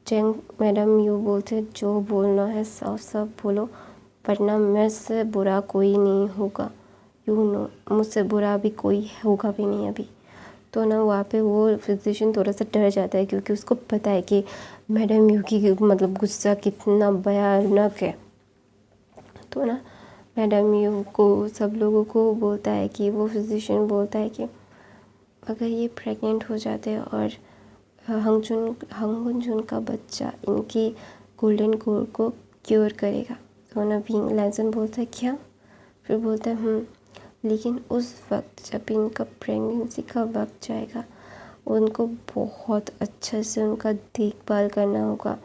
जियांग मैडम यू बोलते जो बोलना है साफ साफ बोलो, वरना मुझसे बुरा कोई नहीं होगा, यू नो मुझसे बुरा भी कोई होगा भी नहीं अभी। तो ना वहाँ पे वो फिजिशियन थोड़ा सा डर जाता है क्योंकि उसको पता है कि मैडम यू की मतलब गुस्सा कितना भयानक है। तो ना मैडम यू को सब लोगों को बोलता है कि वो फिजिशियन बोलता है कि अगर ये प्रेग्नेंट हो जाते हैं और हंगुनजुन का बच्चा इनकी गोल्डन कोर को क्योर करेगा। तो ना विंग लैंसन बोलता है क्या, फिर बोलता है लेकिन उस वक्त जब इनका प्रेगनेंसी का वक्त जाएगा उनको बहुत अच्छे से उनका देखभाल करना होगा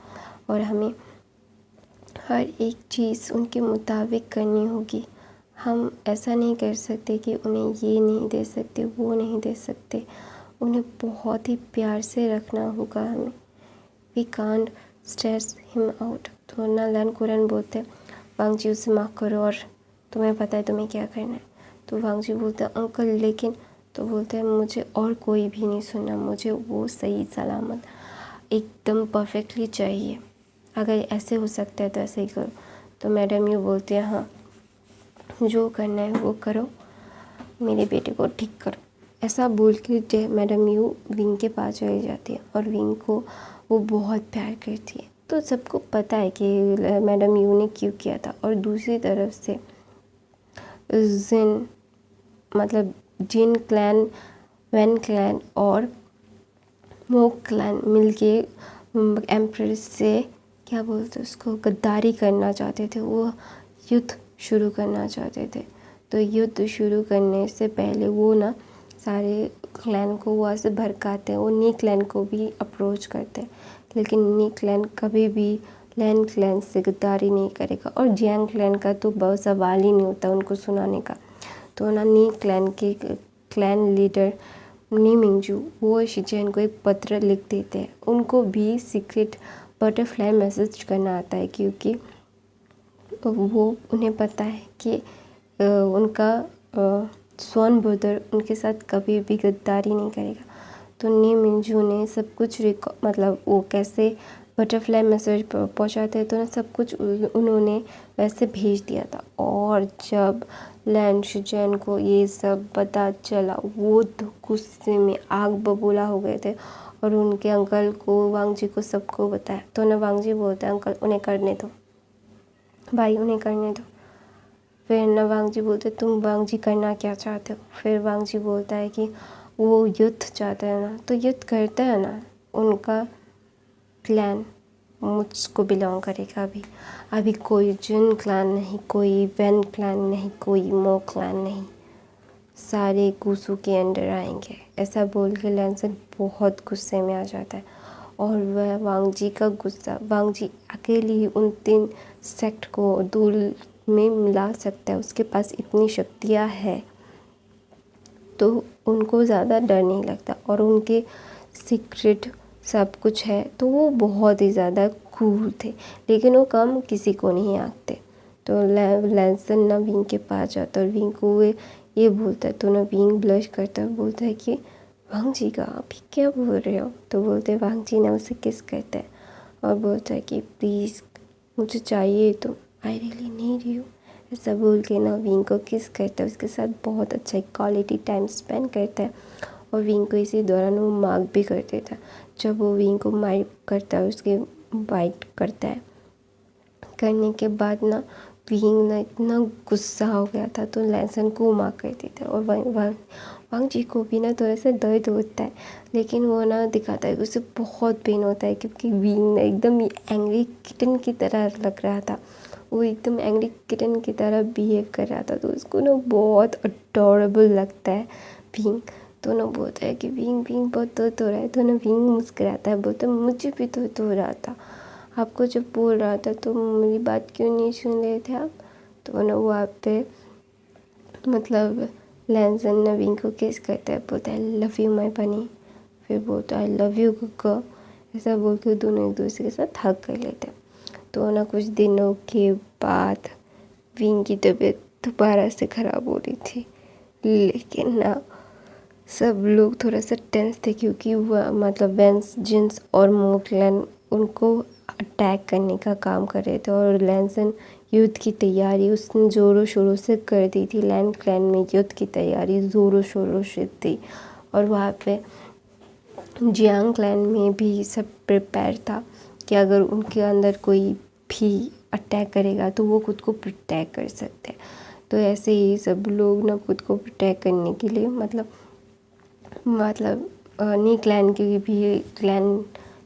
और हमें हर एक चीज़ उनके मुताबिक करनी होगी। हम ऐसा नहीं कर सकते कि उन्हें ये नहीं दे सकते वो नहीं दे सकते, उन्हें बहुत ही प्यार से रखना होगा हमें। We can't stress him out. तो ना लैन कुरैन बोलते वांग जी उसे माफ़ करो और तुम्हें पता है तुम्हें क्या करना है। तो वांग जी बोलते अंकल लेकिन, तो बोलते हैं मुझे और कोई भी नहीं सुनना, मुझे वो सही सलामत एकदम परफेक्टली चाहिए, अगर ऐसे हो सकता है तो ऐसे ही करो। तो मैडम यू बोलते हैं हाँ जो करना है वो करो, मेरे बेटे को ठीक करो। ऐसा बोल के मैडम यू विंग के पास चली जाती है और विंग को वो बहुत प्यार करती है। तो सबको पता है कि मैडम यू ने क्यों किया था। और दूसरी तरफ से जिन मतलब जिन क्लैन, वैन क्लैन और मोक क्लैन मिलके एम्प्रेस से क्या बोलते उसको गद्दारी करना चाहते थे, वो युद्ध शुरू करना चाहते थे। तो युद्ध शुरू करने से पहले वो ना सारे क्लैन को वहाँ से भड़काते हैं, वो नी क्लैन को भी अप्रोच करते हैं, लेकिन नी क्लैन कभी भी लैन क्लैन से गद्दारी नहीं करेगा। और जियांग क्लैन का तो बहुत सवाल ही नहीं होता उनको सुनाने का। तो ना नी क्लैन के क्लैन लीडर नी मिंगजू वो शिचेन को एक पत्र लिख देते हैं। उनको भी सीक्रेट बटरफ्लाई मैसेज करना आता है, क्योंकि वो उन्हें पता है कि उनका स्वॉन ब्रदर उनके साथ कभी भी गद्दारी नहीं करेगा। तो नी मिंजू ने सब कुछ मतलब वो कैसे बटरफ्लाई मैसेज पहुंचाते हैं तो ना सब कुछ उन्होंने वैसे भेज दिया था। और जब लैन शिचेन को ये सब पता चला वो तो गुस्से में आग बबूला हो गए थे और उनके अंकल को वांग जी को सबको बताया। तो ना वांग जी बोलते हैं अंकल उन्हें करने दो, भाई उन्हें करने दो। फिर ना वांग जी बोलते तुम वांग जी करना क्या चाहते हो। फिर वांग जी बोलता है कि वो युद्ध चाहते हैं ना तो युद्ध करते हैं ना, उनका क्लैन मुझको बिलोंग करेगा। अभी कोई जिन क्लैन नहीं, कोई वैन क्लैन नहीं, कोई मो क्लैन नहीं, सारे गुसू के अंडर आएंगे। ऐसा बोल के लैनसन बहुत गुस्से में आ जाता है और वह वांग जी का गुस्सा, वांग जी अकेले ही उन 3 सेक्ट को दूर में मिला सकता है, उसके पास इतनी शक्तियाँ है तो उनको ज़्यादा डर नहीं लगता और उनके सीक्रेट सब कुछ है। तो वो बहुत ही ज़्यादा क्रूर थे, लेकिन वो कम किसी को नहीं आंकते। तो लैंसन ना विंग के पास जाता है और विंग को ये बोलता है। तो ना विंग ब्लश करता है, बोलता है कि वांग जी का अभी क्या बोल रहे हो। तो बोलते हैं वांग जी ने उसे किस करता है और बोलता है कि प्लीज़ मुझे चाहिए, तो आई रियली नीड यू। ऐसा बोल के ना विंग को किस करता है, उसके साथ बहुत अच्छा क्वालिटी टाइम स्पेंड करता है और विंग को इसी दौरान वो मार्क भी कर देता है। जब वो विंग को मार्क करता है, उसके बाइट करता है, करने के बाद ना विंग ना इतना गुस्सा हो गया था तो लैंसन को मार्क कर देता है। और वांग जी को भी ना थोड़ा सा दर्द होता है, लेकिन वो ना दिखाता है कि उसे बहुत पेन होता है, क्योंकि विंग ना एकदम एंग्री किटन की तरह लग रहा था। वो एकदम एंग्री किटन की तरह बिहेव कर रहा था, तो उसको ना बहुत अडोरेबल लगता है विंग। तो ना बोलता है कि विंग बहुत दर्द हो रहा है। तो ना विंग मुस्कुराता है, बोलता है मुझे भी दर्द हो रहा था, आपको जब बोल रहा था तो मेरी बात क्यों नहीं सुन रहे थे आप। तो ना वहाँ पे मतलब लैंसन ना विंग को किस करता है, बोलता है आई लव यू माई बनी। फिर बोलता है आई लव यू गुग्गा। ऐसा बोल के दोनों एक दूसरे के साथ हग कर लेते हैं। तो ना कुछ दिनों के बाद विंग की तबीयत दोबारा से ख़राब हो रही थी, लेकिन ना सब लोग थोड़ा सा टेंस थे, क्योंकि वह मतलब वेंस जिन्स और मोकलैन उनको अटैक करने का काम कर रहे थे और लैंसन युद्ध की तैयारी उसने ज़ोरों शोरों से कर दी थी। लैंड क्लैन में युद्ध की तैयारी ज़ोरों शोरों से थी और वहाँ पे जियांग क्लैन में भी सब प्रिपेयर था कि अगर उनके अंदर कोई भी अटैक करेगा तो वो खुद को प्रोटेक्ट कर सकते हैं। तो ऐसे ही सब लोग ना खुद को प्रोटेक्ट करने के लिए मतलब नी क्लैन के भी क्लैन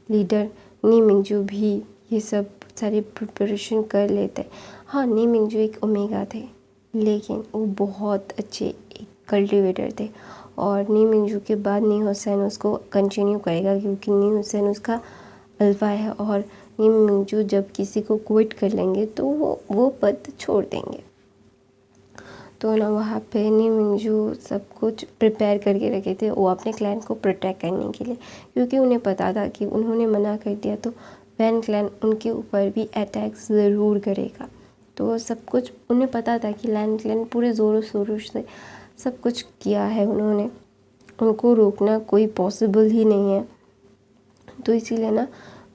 लीडर नी मिंगजू भी ये सब सारी प्रिपरेशन कर लेते हैं। हाँ, नी मिंगजू एक ओमेगा थे, लेकिन वो बहुत अच्छे एक कल्टिवेटर थे और नी मिंगजू के बाद नी हुसैन उसको कंटिन्यू करेगा, क्योंकि नी हुसैन उसका अल्फा है और नी मिंगजू जब किसी को क्विट कर लेंगे तो वो पद छोड़ देंगे। तो ना वहाँ पे नी मिंगजू सब कुछ प्रिपेयर करके रखे थे वो अपने क्लैन को प्रोटेक्ट करने के लिए, क्योंकि उन्हें पता था कि उन्होंने मना कर दिया तो वैन क्लैन उनके ऊपर भी अटैक ज़रूर करेगा। तो सब कुछ उन्हें पता था कि लैन क्लैन पूरे ज़ोरों शोरों से सब कुछ किया है उन्होंने, उनको रोकना कोई पॉसिबल ही नहीं है। तो इसीलिए ना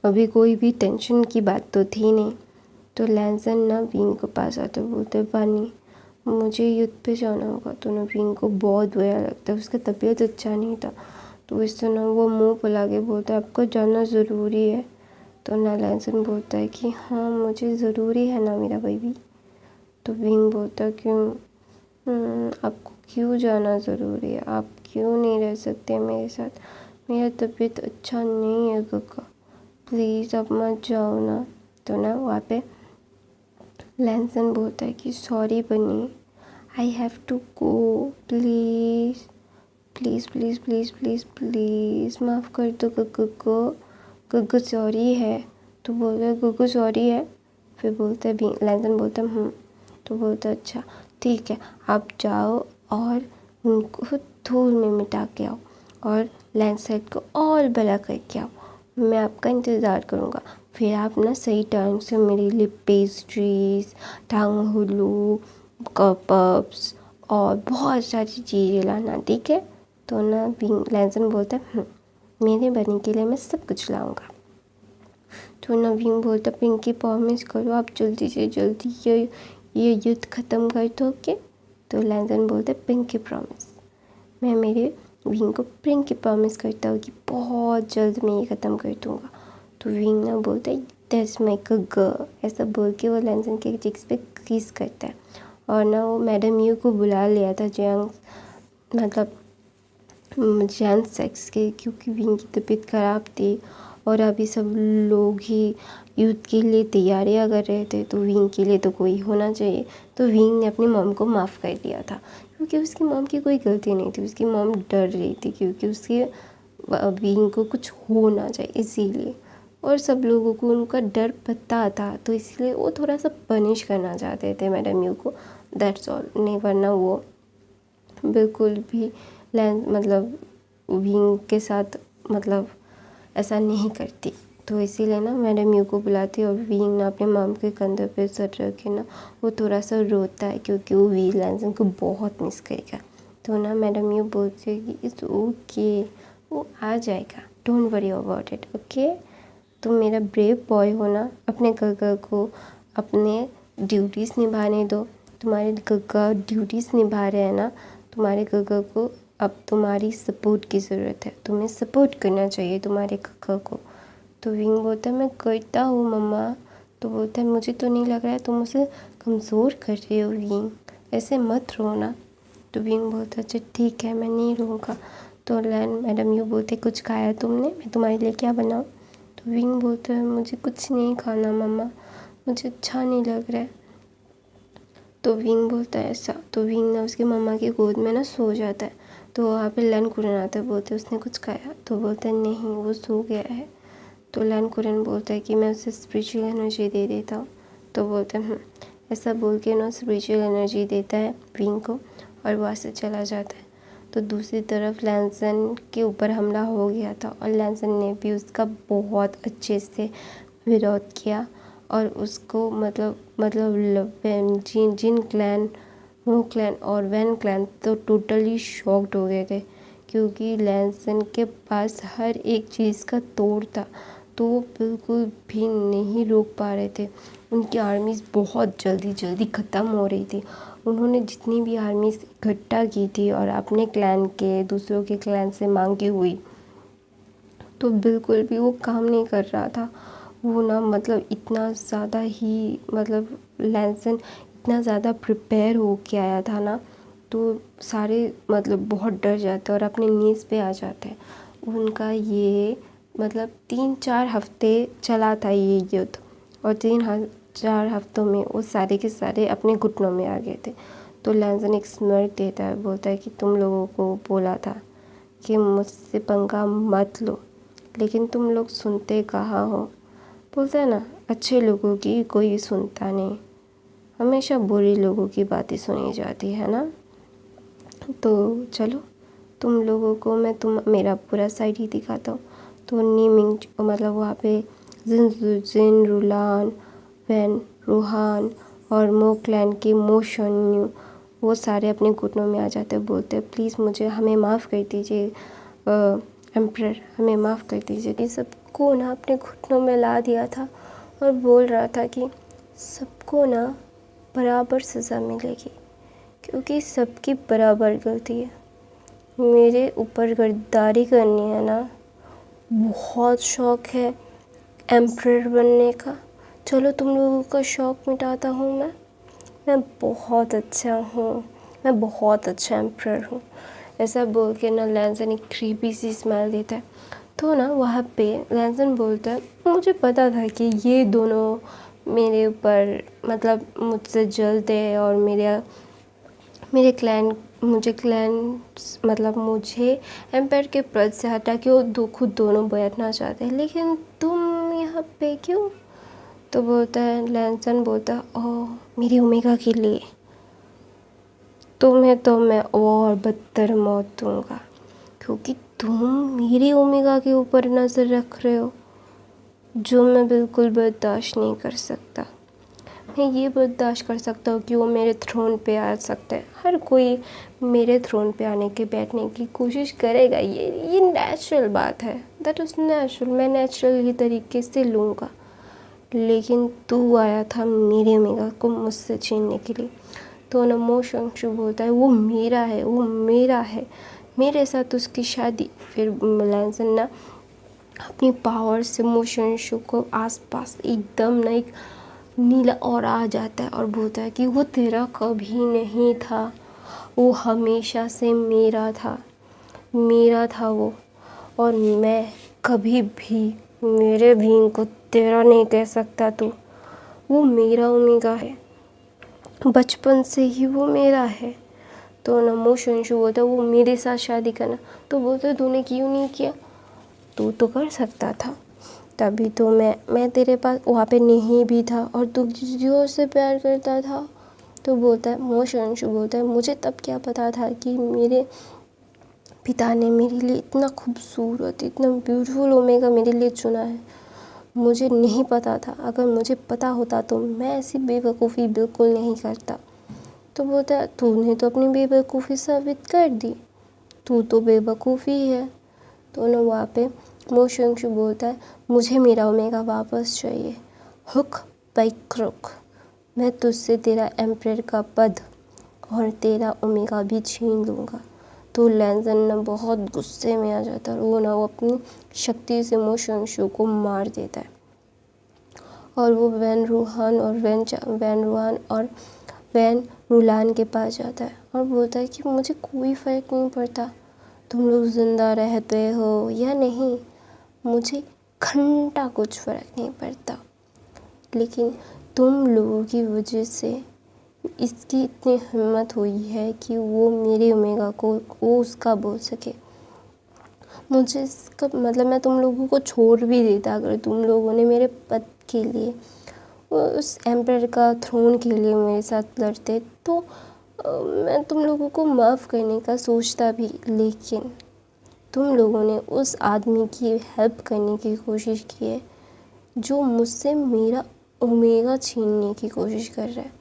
अभी कोई भी टेंशन की बात तो थी नहीं। तो लैंसन ना विंग के पास आते बोलते पानी मुझे युद्ध पे जाना होगा। तो ना विंग को बहुत बुरा लगता है, उसका तबीयत अच्छा नहीं था। तो इससे ना वो मुंह फुला के बोलता है आपको जाना ज़रूरी है। तो ना लैंसन बोलता है कि हाँ मुझे ज़रूरी है ना मेरा बेबी। तो विंग बोलता है क्यों आपको क्यों जाना ज़रूरी है, आप क्यों नहीं रह सकते मेरे साथ, मेरा तबीयत अच्छा नहीं है गगा, प्लीज़ आप मत जाओ ना। तो ना वहाँ पे लैंसन बोलता है कि sorry Bunny, I have to go, please please please please please please माफ़ कर दो गग्गू को, गग्गू सॉरी है। तो बोलता है गुगू सॉरी है। फिर बोलता है लैंसन बोलता है तो बोलता है अच्छा ठीक है, आप जाओ और उनको धूल में मिटा के आओ और लैंडस्लाइड को और बड़ा करके आओ, मैं आपका इंतज़ार करूँगा। फिर आप ना सही टाइम से मेरे लिए पेस्ट्रीज़, टांग हुलू, कपअप्स और बहुत सारी चीज़ें लाना, ठीक है। तो ना लैंसन बोलता है मेरे बनी के लिए मैं सब कुछ लाऊंगा। तो नवीन बोलता पिंकी प्रॉमिस करो आप जल्दी से जल्दी ये युद्ध ख़त्म कर दोगे। तो लैंसन बोलता पिंकी प्रॉमिस, मैं मेरे विंग को पिंकी प्रॉमिस करता हूँ कि बहुत जल्द मैं ये ख़त्म कर दूँगा। तो विंग ना बोलता है दैट्स माय गर्ल, ऐसा बोल के वो लैंसन के चिक्स पे किस करता है। और ना वो मैडम यू को बुला लिया था जेंट्स सेक्स के, क्योंकि विंग की तबीयत ख़राब थी और अभी सब लोग ही युद्ध के लिए तैयारियां कर रहे थे, तो विंग के लिए तो कोई होना चाहिए। तो विंग ने अपनी मॉम को माफ़ कर दिया था, क्योंकि उसकी मॉम की कोई गलती नहीं थी। उसकी मॉम डर रही थी क्योंकि उसके विंग को कुछ हो ना जाए इसीलिए, और सब लोगों को उनका डर पता था, तो इसलिए वो थोड़ा सा पनिश करना चाहते थे मैडम यू को, दैट्स ऑल। नहीं वरना वो बिल्कुल भी विंग के साथ ऐसा नहीं करती। तो इसीलिए ना मैडम यू को बुलाती और विंग ना अपने मॉम के कंधे पे सर रख के ना वो थोड़ा सा रोता है, क्योंकि वो वी लैंसन को बहुत मिस करेगा। तो ना मैडम यू बोलती है कि इट्स ओके, वो आ जाएगा, don't worry about it, okay. तुम मेरा ब्रेव बॉय हो ना, अपने गग्गा को अपने ड्यूटीज़ निभाने दो। तुम्हारे गग्गा ड्यूटीज़ निभा रहे हैं ना, तुम्हारे गग्गा को अब तुम्हारी सपोर्ट की ज़रूरत है, तुम्हें सपोर्ट करना चाहिए तुम्हारे गग्गा को। तो विंग बोलता है मैं करता हूँ मम्मा। तो बोलता है मुझे तो नहीं लग रहा है तुम उसे कमज़ोर कर रहे हो विंग, ऐसे मत रोना। तो विंग बोलता है अच्छा ठीक है मैं नहीं रोऊंगा। तो मैडम यू बोलते कुछ खाया तुमने, मैं तुम्हारे लिए क्या बनाऊँ। तो विंग बोलता है मुझे कुछ नहीं खाना मम्मा, मुझे अच्छा नहीं लग रहा है। तो विंग बोलता है ऐसा। तो विंग ना उसकी मम्मा की गोद में ना सो जाता है। तो वहाँ पे लन कुरन आता है, बोलते उसने कुछ खाया। तो बोलता है नहीं वो सो गया है। तो लन कुरन बोलता है कि मैं उसे स्पिरिचुअल एनर्जी दे देता हूँ। तो बोलते हैं ऐसा बोल के ना स्पिरिचुअल एनर्जी देता है विंग को और वहाँ से चला जाता है। तो दूसरी तरफ लैंसन के ऊपर हमला हो गया था और लैंसन ने भी उसका बहुत अच्छे से विरोध किया और उसको जिन क्लैन, वो क्लैन और वैन क्लैन तो टोटली शॉक्ड हो गए थे, क्योंकि लैंसन के पास हर एक चीज़ का तोड़ था, तो वो बिल्कुल भी नहीं रोक पा रहे थे। उनकी आर्मीज़ बहुत जल्दी ख़त्म हो रही थी। उन्होंने जितनी भी आर्मीज़ इकट्ठा की थी और अपने क्लैन के दूसरों के क्लैन से मांगी हुई, तो बिल्कुल भी वो काम नहीं कर रहा था। वो ना इतना ज़्यादा ही लैंसन इतना ज़्यादा प्रिपेयर हो के आया था ना, तो सारे बहुत डर जाते और अपने नीज़ पे आ जाते हैं। उनका ये 3-4 हफ्ते चला था ये युद्ध, और 3-4 हफ्तों में वो सारे के सारे अपने घुटनों में आ गए थे। तो लैंसन एक स्मर्क देता है, बोलता है कि तुम लोगों को बोला था कि मुझसे पंगा मत लो, लेकिन तुम लोग सुनते कहाँ हो। बोलता है ना अच्छे लोगों की कोई सुनता नहीं, हमेशा बुरे लोगों की बातें सुनी जाती है ना। तो चलो तुम लोगों को मैं मेरा पूरा साइड ही दिखाता हूँ। तो नीमिंग वहाँ पे जिन रुलान, वैन रूहान और मोक्लैन के मोशन्यू वो सारे अपने घुटनों में आ जाते, बोलते प्लीज़ मुझे हमें माफ़ कर दीजिए एम्परर, हमें माफ़ कर दीजिए। ये सबको ना अपने घुटनों में ला दिया था और बोल रहा था कि सबको ना बराबर सज़ा मिलेगी, क्योंकि सबकी बराबर गलती है। मेरे ऊपर गद्दारी करनी है ना, बहुत शौक़ है एम्परर बनने का। चलो तुम लोगों का शौक़ मिटाता हूँ मैं बहुत अच्छा हूँ, मैं बहुत अच्छा एम्परर हूँ। ऐसा बोल के ना लैंसन एक क्रीपी सी स्माइल देता है। तो ना वहाँ पे लैंसन बोलता है मुझे पता था कि ये दोनों मेरे ऊपर मुझसे जलते हैं और मुझे एम्पायर के पद से हटा के वो खुद दोनों बैठना चाहते हैं, लेकिन तुम यहाँ पे क्यों? तो बोलता है, लैंसन बोलता है, ओह मेरी ओमेगा के लिए, तुम्हें तो मैं और बदतर मौत दूंगा, क्योंकि तुम मेरी ओमेगा के ऊपर नज़र रख रहे हो, जो मैं बिल्कुल बर्दाश्त नहीं कर सकता। मैं ये बर्दाश्त कर सकता हूँ कि वो मेरे थ्रोन पे आ सकते हैं। हर कोई मेरे थ्रोन पे आने के बैठने की कोशिश करेगा, ये नेचुरल बात है, दैट इज़ नेचुरल, मैं नेचुरल ही तरीके से लूँगा। लेकिन तू आया था मेरे ओमेगा को मुझसे छीनने के लिए। तो ना मोशंशु बोलता है, वो मेरा है, वो मेरा है, मेरे साथ उसकी शादी। फिर लैंसन ना अपनी पावर से मोशंशु को आसपास एकदम ना एक नीला और आ जाता है और बोलता है कि वो तेरा कभी नहीं था, वो हमेशा से मेरा था, मेरा था वो, और मैं कभी भी मेरे बीइंग को तेरा नहीं कह सकता तू। वो मेरा ओमेगा है, बचपन से ही वो मेरा है। तो ना मोशंशु बोलता है, वो मेरे साथ शादी करना। तो बोलता है, तूने क्यों नहीं किया? तू तो कर सकता था, तभी तो मैं तेरे पास वहाँ पे नहीं भी था और तू किसी और से प्यार करता था। तो बोलता है, मोशंशु बोलता है, मुझे तब क्या पता था कि मेरे पिता ने मेरे लिए इतना खूबसूरत, इतना ब्यूटीफुल ओमेगा मेरे लिए चुना है, मुझे नहीं पता था। अगर मुझे पता होता तो मैं ऐसी बेवकूफ़ी बिल्कुल नहीं करता। तो बोलता है, तूने तो अपनी बेवकूफ़ी साबित कर दी, तू तो बेवकूफ़ ही है। तो ना वहाँ पे मोशंशु बोलता है, मुझे मेरा ओमेगा वापस चाहिए, हुक बाई क्रुक, मैं तुझसे तेरा एम्परर का पद और तेरा ओमेगा भी छीन लूँगा। तो लैंसन ना बहुत गुस्से में आ जाता है और वो अपनी शक्ति से मोशंशु को मार देता है। और वो वैन रूहान और वैन रूलान के पास जाता है और बोलता है कि मुझे कोई फ़र्क नहीं पड़ता तुम लोग ज़िंदा रहते हो या नहीं, मुझे घंटा कुछ फ़र्क नहीं पड़ता, लेकिन तुम लोगों की वजह से इसकी इतनी हिम्मत हुई है कि वो मेरे ओमेगा को वो उसका बोल सके। मुझे इसका मतलब मैं तुम लोगों को छोड़ भी देता अगर तुम लोगों ने मेरे पद के लिए, उस एम्परर का थ्रोन के लिए मेरे साथ लड़ते, तो मैं तुम लोगों को माफ़ करने का सोचता भी। लेकिन तुम लोगों ने उस आदमी की हेल्प करने की कोशिश की है जो मुझसे मेरा ओमेगा छीनने की कोशिश कर रहा है।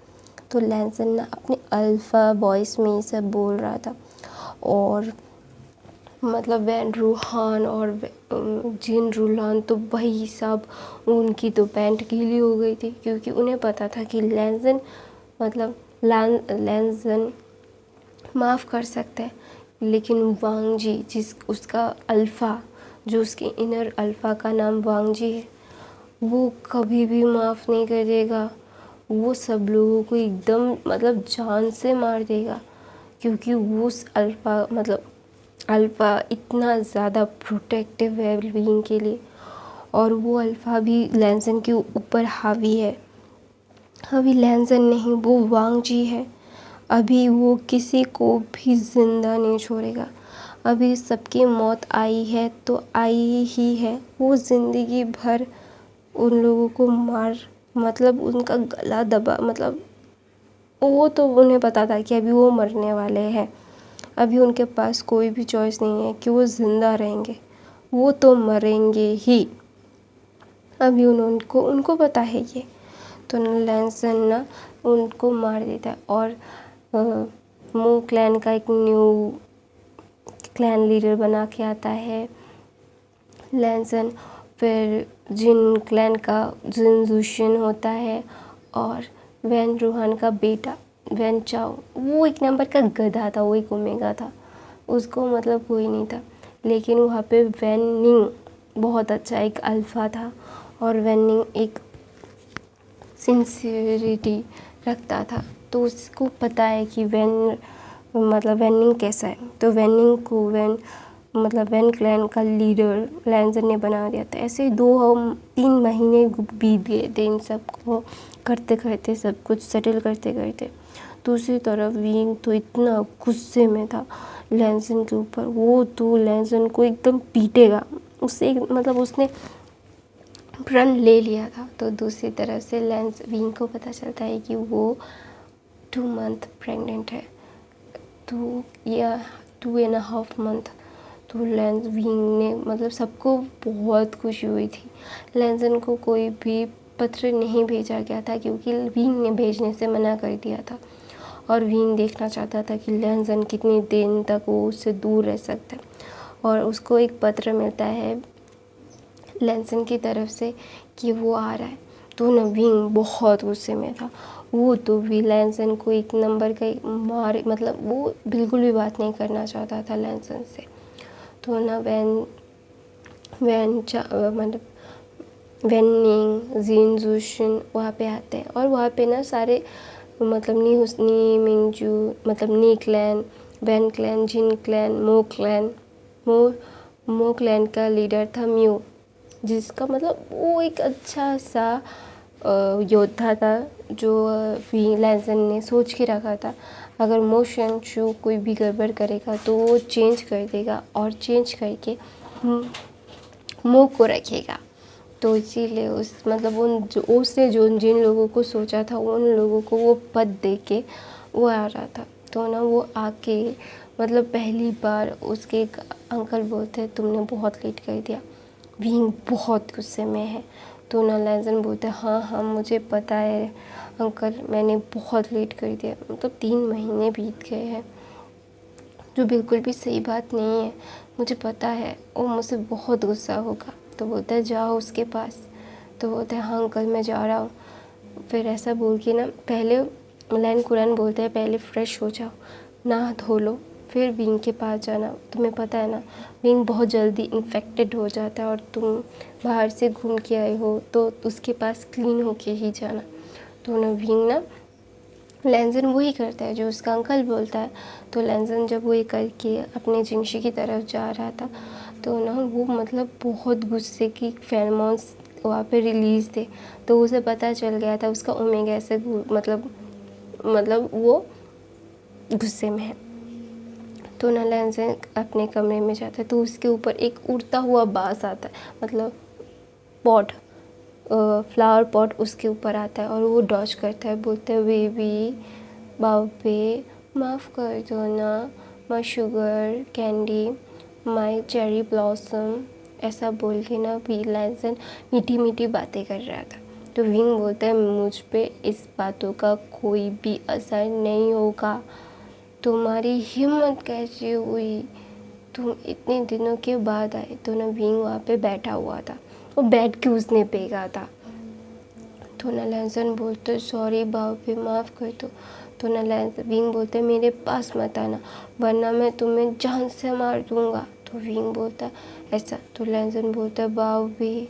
तो लैंसन ना अपने अल्फ़ा वॉइस में ये सब बोल रहा था और मतलब वैन रूहान और जिन रूलान तो वही सब, उनकी तो पैंट गीली हो गई थी, क्योंकि उन्हें पता था कि लैंसन माफ़ कर सकता है, लेकिन वांग जी उसका अल्फ़ा, जो उसके इनर अल्फ़ा का नाम वांग जी है, वो कभी भी माफ़ नहीं कर देगा। वो सब लोगों को एकदम मतलब जान से मार देगा, क्योंकि वो उस अल्फ़ा इतना ज़्यादा प्रोटेक्टिव है वेलबीइंग के लिए, और वो अल्फ़ा भी लैंसन के ऊपर हावी है। अभी लैंसन नहीं, वो वांग जी है। अभी वो किसी को भी ज़िंदा नहीं छोड़ेगा। अभी सबकी मौत आई है तो आई ही है, वो ज़िंदगी भर उन लोगों को मतलब उनका गला दबा, मतलब वो तो उन्हें पता था कि अभी वो मरने वाले हैं, अभी उनके पास कोई भी चॉइस नहीं है कि वो ज़िंदा रहेंगे, वो तो मरेंगे ही। अभी उनको पता है ये। तो लैंसन ना उनको मार देता है और मू क्लैन का एक न्यू क्लैन लीडर बना के आता है लैंसन। फिर जिन क्लैन का जिन जुशियन होता है और वैन रूहान का बेटा वैन चाओ, वो एक नंबर का गधा था, वो एक ओमेगा था, उसको मतलब कोई नहीं था। लेकिन वहाँ पे वैन निंग बहुत अच्छा एक अल्फ़ा था और वैन निंग एक सिंसियरिटी रखता था, तो उसको पता है कि वैन निंग कैसा है। तो वैन क्लैन का लीडर लैंसन ने बना दिया था। ऐसे 2-3 महीने बीत गए थे इन सब को करते करते, सब कुछ सेटल करते करते। दूसरी तरफ विंग तो इतना गुस्से में था लैंसन के ऊपर, वो तो लैंसन को एकदम पीटेगा। उससे मतलब उसने प्रण ले लिया था। तो दूसरी तरफ से लेंस विंग को पता चलता है कि वो 2 मंथ प्रेग्नेंट है, 2.5 मंथ। तो लेंस विंग ने मतलब सबको बहुत खुशी हुई थी। लेंसन को कोई भी पत्र नहीं भेजा गया था क्योंकि विंग ने भेजने से मना कर दिया था, और विंग देखना चाहता था कि लेंसन कितनी दिन तक वो उससे दूर रह सकता है। और उसको एक पत्र मिलता है लेंसन की तरफ से कि वो आ रहा है। तो ना विंग बहुत गुस्से में था। वो तो भी लेंसन को एक नंबर का मार, मतलब वो बिल्कुल भी बात नहीं करना चाहता था लेंसन से। तो ना मतलब वेनिंग जिन जूशन वहाँ पे आते हैं, और वहाँ पे ना सारे मतलब नी हुसनी मिंजू, मतलब नी क्लैन, वैन क्लैन, जिन क्लैन, मो क्लैन का लीडर था म्यू, जिसका मतलब वो एक अच्छा सा योद्धा था जो लेंसन ने सोच के रखा था अगर मो शेंगशू कोई भी गड़बड़ करेगा तो वो चेंज कर देगा और चेंज करके मो को रखेगा। तो इसीलिए उसने जो जिन लोगों को सोचा था उन लोगों को वो पद दे के वो आ रहा था। तो ना वो आके मतलब पहली बार उसके एक अंकल बोलते हैं तुमने बहुत लेट कर दिया। विंग बहुत गुस्से में है। तो ना लेंसन बोलते हैं हाँ मुझे पता है अंकल, मैंने बहुत लेट कर दिया, मतलब 3 महीने बीत गए हैं, जो बिल्कुल भी सही बात नहीं है, मुझे पता है वो मुझसे बहुत गुस्सा होगा। तो बोलता है जाओ उसके पास। तो बोलता है हाँ अंकल मैं जा रहा हूँ। फिर ऐसा बोल के ना पहले लैन कुरान बोलता है पहले फ्रेश हो जाओ, नहा धो लो, फिर विंग के पास जाना। तुम्हें पता है ना विंग बहुत जल्दी इन्फेक्टेड हो जाता है, और तुम बाहर से घूम के आए हो तो उसके पास क्लीन होके ही जाना। तो ना विंग ना लेंसन वही करता है जो उसका अंकल बोलता है। तो लेंसन जब वही करके अपने जिंशी की तरफ जा रहा था तो ना वो मतलब बहुत गुस्से की फेरोमोन्स वहाँ पे रिलीज़ थे। तो उसे पता चल गया था उसका ओमेगा से मतलब वो गुस्से में है। तो ना लेंसन अपने कमरे में जाता है तो उसके ऊपर एक उड़ता हुआ बास आता है, मतलब पॉट, फ्लावर पॉट उसके ऊपर आता है, और वो डॉज करता है, बोलते हैं बेबी बाबे माफ़ कर दो ना, माई शुगर कैंडी, माई चेरी ब्लॉसम, ऐसा बोल के ना भी लेंसन मीठी मीठी बातें कर रहा था। तो विंग बोलता है मुझ पे इस बातों का कोई भी असर नहीं होगा, तुम्हारी हिम्मत कैसे हुई, तुम इतने दिनों के बाद आए। तो ना विंग वहाँ पे बैठा हुआ था, वो बैठ के उसने फेंका था। तो ना लेंसन बोलते सॉरी बाबे माफ़ कर दो। तो ना विंग बोलते मेरे पास मत आना वरना मैं तुम्हें जान से मार दूँगा। तो विंग बोलता ऐसा। तो लेंसन बोलता बाबे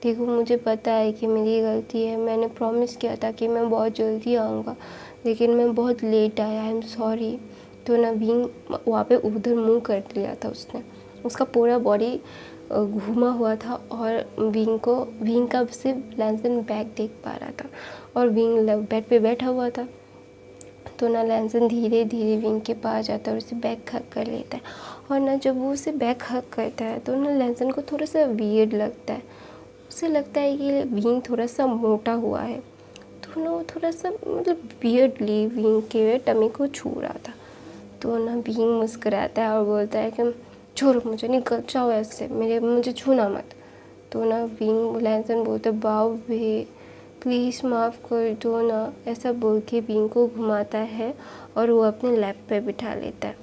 देखो मुझे पता है कि मेरी गलती है, मैंने प्रॉमिस किया था कि मैं बहुत जल्दी आऊँगा लेकिन मैं बहुत लेट आया, आई एम सॉरी। तो ना विंग वहाँ पे उधर मुंह कर लिया था उसने, उसका पूरा बॉडी घूमा हुआ था, और विंग का सिर्फ लेंसन बैक देख पा रहा था, और विंग बेड पे बैठा हुआ था। तो ना लेंसन धीरे धीरे विंग के पास जाता है और उसे बैक हक कर लेता है। और ना जब वो उसे बैक हक करता है तो ना लेंसन को थोड़ा सा वियर्ड लगता है, उसे लगता है कि विंग थोड़ा सा मोटा हुआ है। तो ना वो थोड़ा सा मतलब वियर्डली विंग के टमी को छू रहा था। तो ना विंग मुस्कुराता है और बोलता है कि छोड़ो मुझे, निकल जाओ ऐसे, मुझे छूना मत। तो ना विंग लेंसन बोलते बाव भी प्लीज़ माफ़ कर दो ना, ऐसा बोल के विंग को घुमाता है और वो अपने लैप पे बिठा लेता है।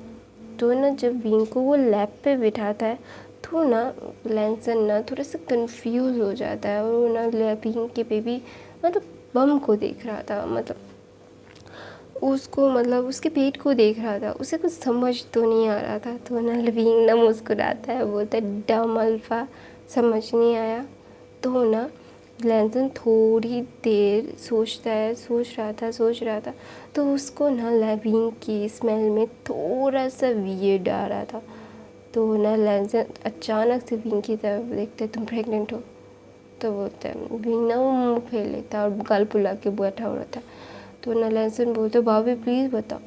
तो ना जब विंग को वो लैप पे बिठाता है तो ना लेंसन ना थोड़ा सा कंफ्यूज हो जाता है, और वो ना विंग के बेबी मतलब बम को देख रहा था, मतलब उसको मतलब उसके पेट को देख रहा था, उसे कुछ समझ तो नहीं आ रहा था। तो ना विंग ना मुस्कुराता है, बोलता है डम अल्फा, समझ नहीं आया। तो ना लेंसन थोड़ी देर सोच रहा था तो उसको ना विंग की स्मेल में थोड़ा सा वियर्ड आ रहा था। तो ना लेंसन अचानक से विंग की तरफ देखते तुम प्रेग्नेंट हो। तो बोलता है विंग ना वो मुँह फेर लेता और गाल फुला के बैठा हुआ था। तो ना लेंसन बोलते भाभी प्लीज़ बताओ।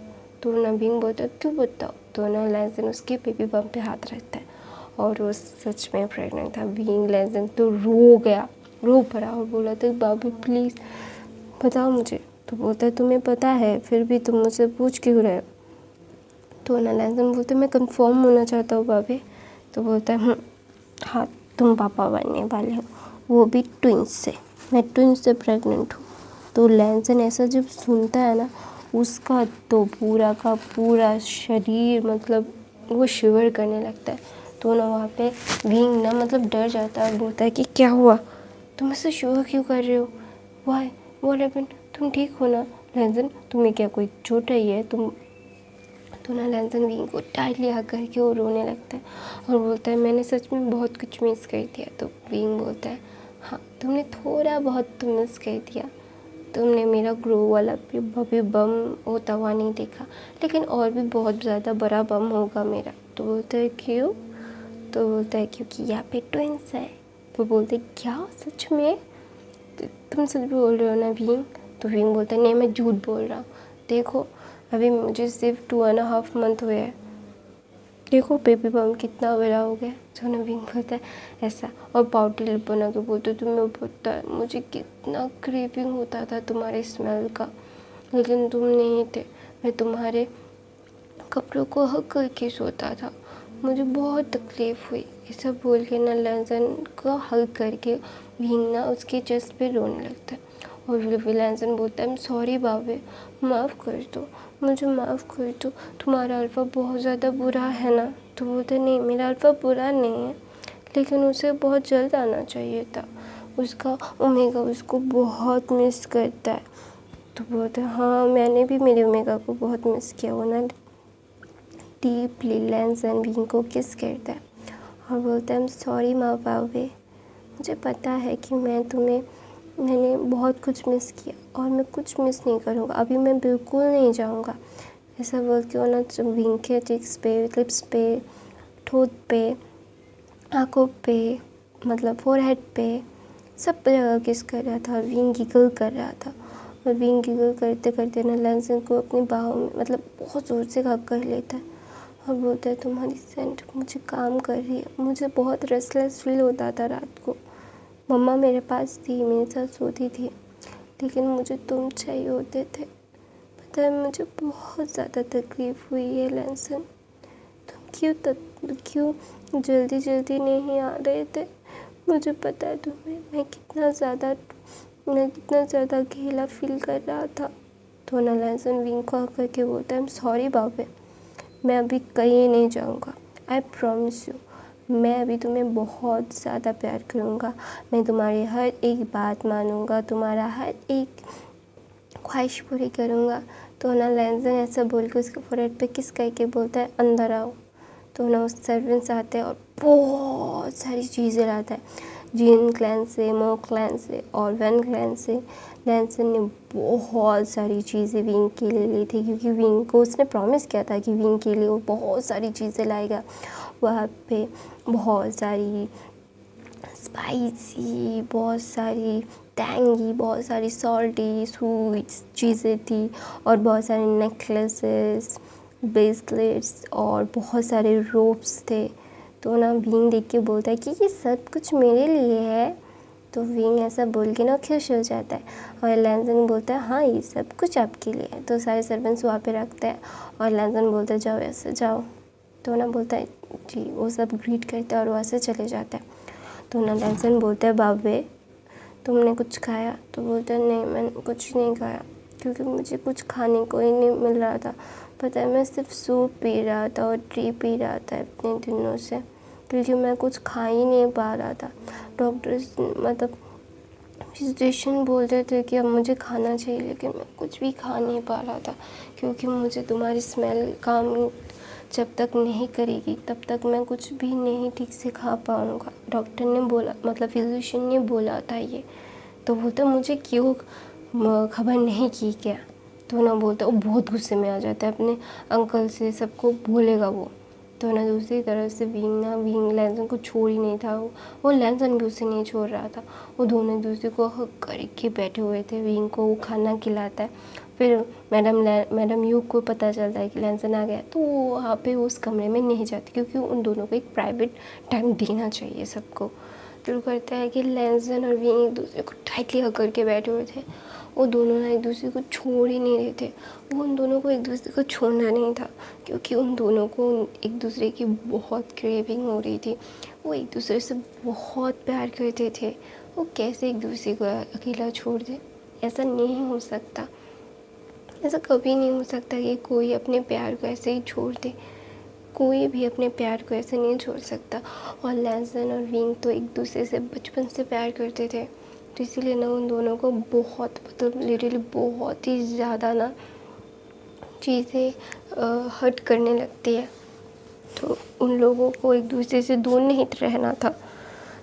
तो ना विंग बोलता क्यों बताओ। तो ना लेंसन उसके बेबी बम पे हाथ रखता है और वो सच में प्रेग्नेंट था। विंग लेंसन तो रो गया, रो पड़ा और बोला था बाबू प्लीज़ बताओ मुझे। तो बोलता है तुम्हें पता है फिर भी तुम मुझसे पूछ क्यों रहे हो। तो ना लैंसन बोलते मैं कंफर्म होना चाहता हूँ बाबे। तो बोलता है हाँ तुम पापा बनने वाले हो, वो भी ट्विंस से, मैं ट्विंस से प्रेग्नेंट हूँ। तो लैंसन ऐसा जब सुनता है ना, उसका तो पूरा का पूरा शरीर मतलब वो शिवर करने लगता है। तो ना वहाँ पे विंग ना मतलब डर जाता है, बोलता है कि क्या हुआ, तुम ऐसे शिवर क्यों कर रहे हो, वाई व्हाट हैपेंड, तुम ठीक हो ना लैंसन, तुम्हें क्या कोई चोट आई है तुम। तो ना लैंसन विंग को टाइटली हग करके वो रोने लगता है और बोलता है मैंने सच में बहुत कुछ मिस कर दिया। तो विंग बोलता है हाँ तुमने थोड़ा बहुत तो मिस कर दिया, तुमने मेरा ग्रो वाला भी बम होता हुआ नहीं देखा, लेकिन और भी बहुत ज़्यादा बड़ा बम होगा मेरा। तो बोलता है क्यों। तो बोलता है क्योंकि यहाँ पे ट्विंस है। तो बोलते क्या सच में, तुम सच बोल रहे हो ना विंग। तो विंग बोलता है नहीं मैं झूठ बोल रहा हूँ, देखो अभी मुझे सिर्फ 2.5 मंथ हुए हैं, देखो बेबी बम कितना बड़ा हो गया। तो ना विंग बोलता है ऐसा और पाउडर लिप बना के बोलते तुम्हें पता है मुझे कितना क्रेविंग होता था तुम्हारे स्मेल का, लेकिन तुम नहीं थे, मैं तुम्हारे कपड़ों को हक करके सोता था, मुझे बहुत तकलीफ़ हुई। ये सब बोल के ना लैंसन को हक करके विंग ना उसके चेस्ट पे रोने लगता है और फिर लैंसन बोलता है सॉरी बाबे, माफ़ कर दो मुझे, माफ़ कर दो, तुम्हारा अल्फ़ा बहुत ज़्यादा बुरा है ना। तो बोलता है नहीं मेरा अल्फ़ा बुरा नहीं है, लेकिन उसे बहुत जल्द आना चाहिए था, उसका ओमेगा उसको बहुत मिस करता है। तो बोलता है हाँ मैंने भी मेरे ओमेगा को बहुत मिस किया। वो ना डीपली लैंसन विंग को किस करता है और बोलता है सॉरी माँ बाबे, मुझे पता है कि मैंने बहुत कुछ मिस किया और मैं कुछ मिस नहीं करूँगा, अभी मैं बिल्कुल नहीं जाऊँगा। ऐसा बोल के वो ना विंग के चिक्स पे, लिप्स पे, ठोट पे, आँखों पे, मतलब फोरहेड पे, सब जगह किस कर रहा था और विंग गिगल कर रहा था। और विंग गिगल करते करते ना लैंसन को अपनी बाहों में मतलब बहुत ज़ोर से हग कर लेता है और बोलता है तुम्हारी सेंट मुझे काम कर रही है, मुझे बहुत रेस्टलेस फील होता था रात को, मम्मा मेरे पास थी, मेरे साथ सोती थी, लेकिन मुझे तुम चाहिए होते थे। पता है मुझे बहुत ज़्यादा तकलीफ़ हुई है लैंसन, तुम क्यों जल्दी जल्दी नहीं आ रहे थे, मुझे पता है तुम्हें मैं कितना ज़्यादा अकेला फील कर रहा था। तो ना लैंसन विंग को करके बोलता है सॉरी बाबे, मैं अभी कहीं नहीं जाऊँगा, आई प्रॉमिस यू, मैं अभी तुम्हें बहुत ज़्यादा प्यार करूँगा, मैं तुम्हारी हर एक बात मानूँगा, तुम्हारा हर एक ख्वाहिश पूरी करूँगा। तो ना लैंसन ऐसा बोल के उसके फोरहेड पे किस करके बोलता है अंदर आओ। तो ना उस सर्वेंट्स आते हैं और बहुत सारी चीज़ें लाता है, जीन क्लैन से, मो क्लैन से और वैन क्लैन से। लैंसन ने बहुत सारी चीज़ें विंग के लिए ली थी, क्योंकि विंग को उसने प्रॉमिस किया था कि विंग के लिए वो बहुत सारी चीज़ें लाएगा। वहाँ पे बहुत सारी स्पाइसी, बहुत सारी टैंगी, बहुत सारी सॉल्टी स्वीट्स चीज़ें थी और बहुत सारे नेकलेसेस, ब्रेसलेट्स और बहुत सारे रोप्स थे। तो ना विंग देख के बोलता है कि ये सब कुछ मेरे लिए है। तो विंग ऐसा बोल के ना खुश हो जाता है और लैंसन बोलता है हाँ ये सब कुछ आपके लिए है। तो सारे सर्वेंट्स वहाँ पे रखते हैं और लैंसन बोलता है जाओ ऐसे जाओ। तो ना बोलता है जी, वो सब ग्रीट करते हैं और वहाँ से चले जाते हैं। तो ना लैंसन बोलता है बाबे तुमने कुछ खाया। तो बोलता है नहीं मैंने कुछ नहीं खाया, क्योंकि मुझे कुछ खाने को ही नहीं मिल रहा था। पता है मैं सिर्फ सूप पी रहा था और टी पी रहा था इतने दिनों से, क्योंकि मैं कुछ खा ही नहीं पा रहा था। डॉक्टर्स मतलब फिजिशियन बोलते थे कि अब मुझे खाना चाहिए, लेकिन मैं कुछ भी खा नहीं पा रहा था, क्योंकि मुझे तुम्हारी स्मेल काम जब तक नहीं करेगी तब तक मैं कुछ भी नहीं ठीक से खा पाऊँगा। डॉक्टर ने बोला, मतलब फिजिशियन ने बोला था ये। तो बोलता मुझे क्यों खबर नहीं की क्या। तो ना बोलता वो बहुत गुस्से में आ जाता है, अपने अंकल से सबको बोलेगा वो। तो ना दूसरी तरफ से विंग लैंसन को छोड़ ही नहीं था, वो लैंसन भी उसे नहीं छोड़ रहा था। वो दोनों एक दूसरे को हक करके बैठे हुए थे। विंग को वो खाना खिलाता है, फिर मैडम यू को पता चलता है कि लैंसन आ गया, तो वो वहाँ पे उस कमरे में नहीं जाती, क्योंकि उन दोनों को एक प्राइवेट टाइम देना चाहिए सबको। शुरू करता है कि लैंसन और विंग एक दूसरे को टाइटली हग करके बैठे हुए थे। वो दोनों ना एक दूसरे को छोड़ ही नहीं रहे थे। वो उन दोनों को एक दूसरे को छोड़ना नहीं था, क्योंकि उन दोनों को एक दूसरे की बहुत क्रेविंग हो रही थी। वो एक दूसरे से बहुत प्यार करते थे। वो कैसे एक दूसरे को अकेला छोड़ दे? ऐसा नहीं हो सकता। ऐसा कभी नहीं हो सकता कि कोई अपने प्यार को ऐसे ही छोड़ दे। कोई भी अपने प्यार को ऐसे नहीं छोड़ सकता। और लैंसन और विंग तो एक दूसरे से बचपन से प्यार करते थे, तो इसीलिए ना उन दोनों को बहुत, मतलब लिटरली बहुत ही ज़्यादा ना चीज़ें हर्ट करने लगती है। तो उन लोगों को एक दूसरे से दूर नहीं रहना था।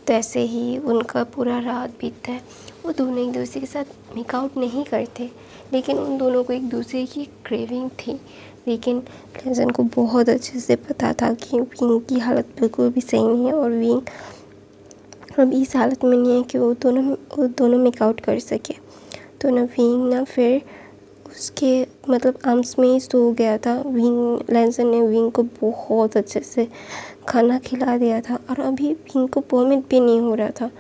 तो ऐसे ही उनका पूरा रात बीतता है। वो दोनों एक दूसरे के साथ मेकआउट नहीं करते, लेकिन उन दोनों को एक दूसरे की क्रेविंग थी। लेकिन लैंसन को बहुत अच्छे से पता था कि विंग की हालत बिल्कुल भी सही नहीं है, और विंग अब इस हालत में नहीं है कि वो दोनों मेकआउट कर सके। तो ना विंग ना फिर उसके मतलब आर्म्स में ही सो गया था। लैंसन ने विंग को बहुत अच्छे से खाना खिला दिया था, और अभी विंग को वॉमिट भी नहीं हो रहा था।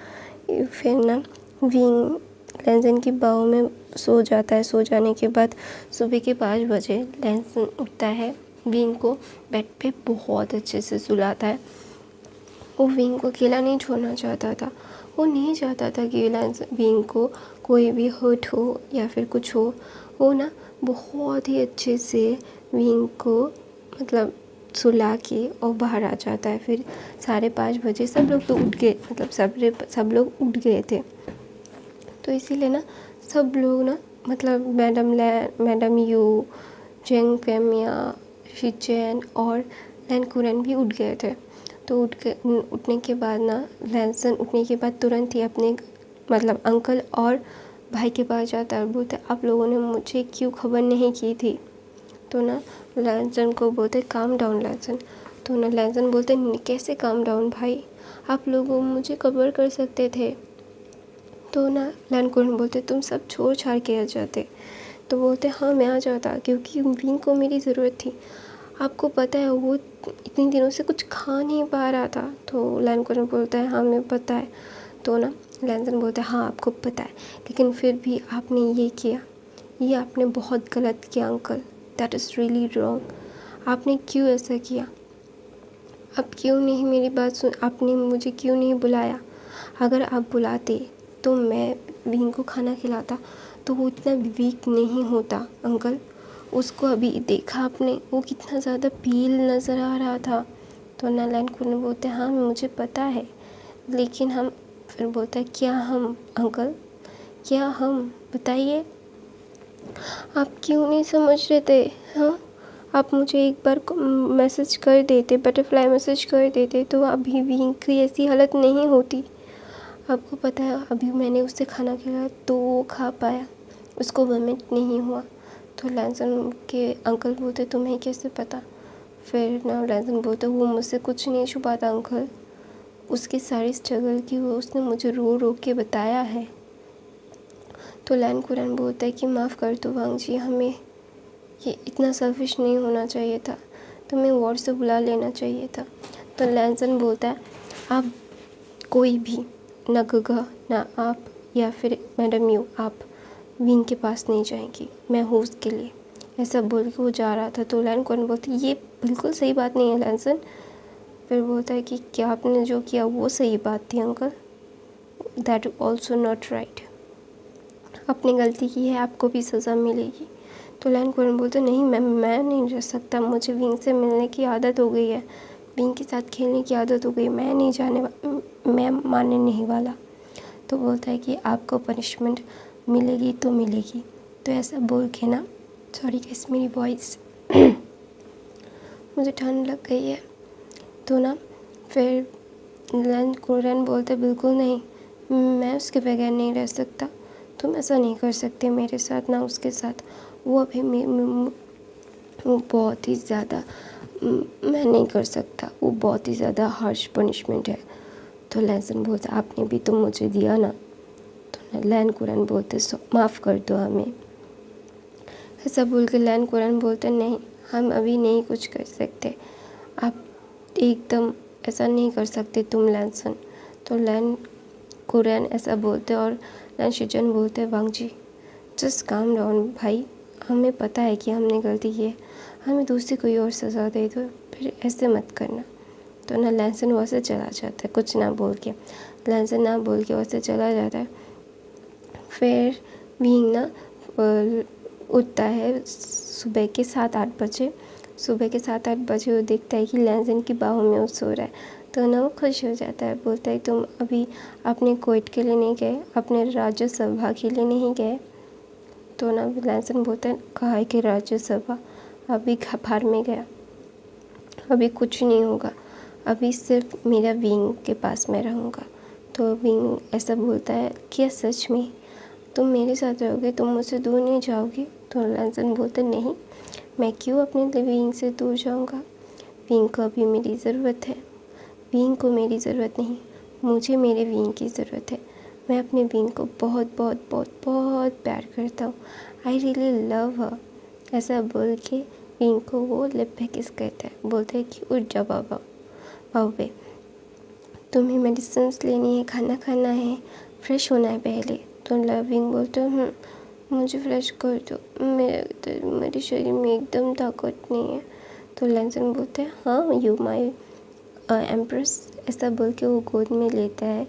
फिर ना विंग लैंसन की बाहों में सो जाता है। सो जाने के बाद सुबह के 5 बजे लैंसन उठता है, विंग को बेड पे बहुत अच्छे से सुलाता है। वो विंग को अकेला नहीं छोड़ना चाहता था। वो नहीं चाहता था कि विंग को कोई भी हर्ट हो या फिर कुछ हो। वो ना बहुत ही अच्छे से विंग को मतलब सुला के और बाहर आ जाता है। फिर 5:30 बजे सब लोग तो उठ गए, मतलब सब लोग उठ गए थे। तो इसीलिए ना सब लोग ना मतलब मैडम यू, जेंग फेमिया, शिचेन और लैनकुरन भी उठ गए थे। तो उठने के बाद ना लैंसन उठने के बाद तुरंत ही अपने मतलब अंकल और भाई के पास जाता है। बोलते आप लोगों ने मुझे क्यों खबर नहीं की थी? तो ना लैंसन को बोलते काम डाउन लैंसन। तो ना लैंसन बोलते कैसे काम डाउन भाई, आप लोग मुझे खबर कर सकते थे। तो ना लैनकुरन बोलते तुम सब छोड़ छाड़ के आ जाते। तो बोलते हाँ मैं आ जाता, क्योंकि विंग को मेरी ज़रूरत थी। आपको पता है वो इतने दिनों से कुछ खा नहीं पा रहा था। तो लैनकुरन बोलता है हाँ मैं पता है। तो ना लैंसन बोलता है हाँ आपको पता है, लेकिन फिर भी आपने ये किया, ये आपने बहुत गलत किया uncle, that is really wrong. आपने क्यों ऐसा किया? आप क्यों नहीं मेरी बात सुन, आपने मुझे क्यों नहीं बुलाया? अगर आप बुलाते तो मैं विंग को खाना खिलाता, तो वो इतना वीक नहीं होता अंकल। उसको अभी देखा आपने, वो कितना ज़्यादा पील नज़र आ रहा था। तो ना लैनकुरन बोलते हाँ मुझे पता है, लेकिन हम, फिर बोलता है क्या हम अंकल, क्या हम, बताइए आप क्यों नहीं समझ रहे थे? हाँ आप मुझे एक बार मैसेज कर देते, बटरफ्लाई मैसेज कर देते, तो अभी विंग की ऐसी हालत नहीं होती। आपको पता है अभी मैंने उससे खाना खिलाया तो वो खा पाया, उसको वॉमिट नहीं हुआ। तो लैंसन के अंकल बोलते तुम्हें कैसे पता? फिर ना लैंसन बोलते वो मुझसे कुछ नहीं छुपाता अंकल, उसकी सारी स्ट्रगल की वो उसने मुझे रो रो के बताया है। तो लैनकुरन बोलता है कि माफ़ कर दो वांग जी, हमें ये इतना सेल्फिश नहीं होना चाहिए था, तुम्हें वार्ड से बुला लेना चाहिए था। तो लैंसन बोलता है आप कोई भी, ना गगा ना आप या फिर मैडम यू, आप विंग के पास नहीं जाएंगी, मैं हूँ उसके लिए। ऐसा बोल के वो जा रहा था। तो लैनकुरन बोलती ये बिल्कुल सही बात नहीं है लैंसन। फिर बोलता है कि क्या आपने जो किया वो सही बात थी uncle, that also not right, आपने गलती की है, आपको भी सज़ा मिलेगी। तो लैनकुरन बोलते नहीं मैं नहीं रह सकता, मुझे विंग से मिलने की आदत हो गई है, विंग के साथ खेलने की आदत हो गई, मैं नहीं मैं मानने नहीं वाला। तो बोलता है कि आपको पनिशमेंट मिलेगी तो मिलेगी। तो ऐसा बोल के ना, सॉरी गाइस मेरी वॉइस मुझे ठंड लग गई है। तो ना फिर लैनकुरन बोलते बिल्कुल नहीं, मैं उसके बगैर नहीं रह सकता, तुम ऐसा नहीं कर सकते मेरे साथ ना उसके साथ, वो अभी वो बहुत ही ज़्यादा, मैं नहीं कर सकता, वो बहुत ही ज़्यादा हार्श पनिशमेंट है। तो लैंसन बोलता आपने भी तो मुझे दिया ना। तो लैनकुरन बोलते माफ़ कर दो हमें। ऐसा बोल के लैनकुरन बोलते नहीं हम अभी नहीं कुछ कर सकते, आप एकदम ऐसा नहीं कर सकते तुम लैंसन। तो कुरैन ऐसा बोलते और लैन शिजन बोलते वांग जी जस्ट काम डाउन भाई, हमें पता है कि हमने गलती की है, हमें दूसरी कोई और सज़ा दे दो, फिर ऐसे मत करना। तो ना लैंसन वहाँ से चला जाता है कुछ ना बोल के, लैंसन ना बोल के वहाँ से चला जाता है। फिर विंग ना उठता है सुबह के 7-8 बजे। सुबह के 7-8 बजे वो देखता है कि लैंसन की बाहों में वो सो रहा है। तो ना वो खुश हो जाता है, बोलता है तुम अभी अपने कोर्ट के लिए नहीं गए, अपने राज्यसभा के लिए नहीं गए। तो ना लैंसन बोलता है कहा कि राज्यसभा अभी बाहर में गया, अभी कुछ नहीं होगा, अभी सिर्फ मेरा विंग के पास मैं रहूँगा। तो विंग ऐसा बोलता है क्या सच में तुम मेरे साथ रहोगे, तुम मुझसे दूर नहीं जाओगे? तो लैंसन बोलता है नहीं, मैं क्यों अपने विंग से दूर जाऊँगा, विंग को अभी मेरी ज़रूरत है, विंग को मेरी ज़रूरत नहीं, मुझे मेरे विंग की ज़रूरत है। मैं अपने विंग को बहुत बहुत बहुत बहुत प्यार करता हूँ, आई रियली लव हर। ऐसा बोल के विंग को वो लिप पे किस करता है, बोलता है कि उठ जा बाबा बाबे, तुम्हें मेडिसिन्स लेनी है, खाना खाना है, फ्रेश होना है पहले। तो विंग बोलता है मुझे फ्रेश कर दो, मेरे शरीर में एकदम ताकत नहीं है। तो लैंसन बोलते हैं हाँ यू माई एम्प्रेस, ऐसा बोल के वो गोद में लेता है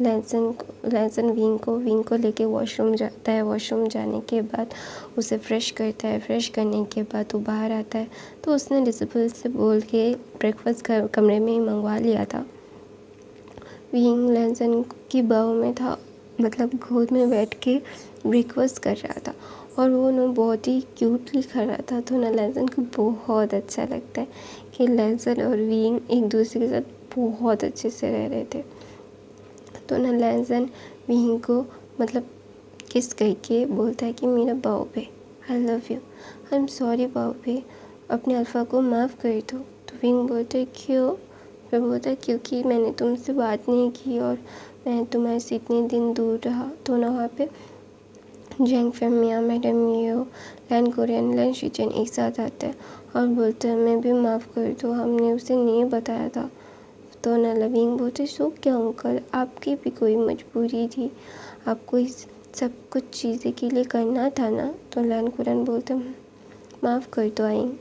लैंसन विंग को लेके वॉशरूम जाता है। वॉशरूम जाने के बाद उसे फ्रेश करता है, फ्रेश करने के बाद वो बाहर आता है। तो उसने डिसिपल से बोल के ब्रेकफास्ट कमरे में ही मंगवा लिया था। विंग लैंसन की बाहों में था, मतलब गोद में बैठ के ब्रेकफास्ट कर रहा था और वो ना बहुत ही क्यूटली कर रहा था। तो ना लैंसन को बहुत अच्छा लगता है कि लैंसन और विंग एक दूसरे के साथ बहुत अच्छे से रह रहे थे। तो ना लैंसन विंग को मतलब किस कह के बोलता है कि मेरा बाबू I love you, I am sorry बाबू, अपने अल्फ़ा को माफ़ कर दो। तो विंग बोलता है क्यों? फिर बोलता है क्योंकि मैंने तुमसे बात नहीं की और मैं तुम्हारे से इतने दिन दूर रहा। तो ना वहाँ पे जैंग फेमिया, मैडम यो, लैन कुरैन, लैन शिजन एक साथ आता है और बोलता है मैं भी माफ़ कर दो, हमने उसे नहीं बताया था। तो ना लविंग बोलते सो क्या अंकल, आपकी भी कोई मजबूरी थी, आपको इस सब कुछ चीज़ें के लिए करना था ना। तो लैन कुरैन बोलते माफ़ कर दो आइन।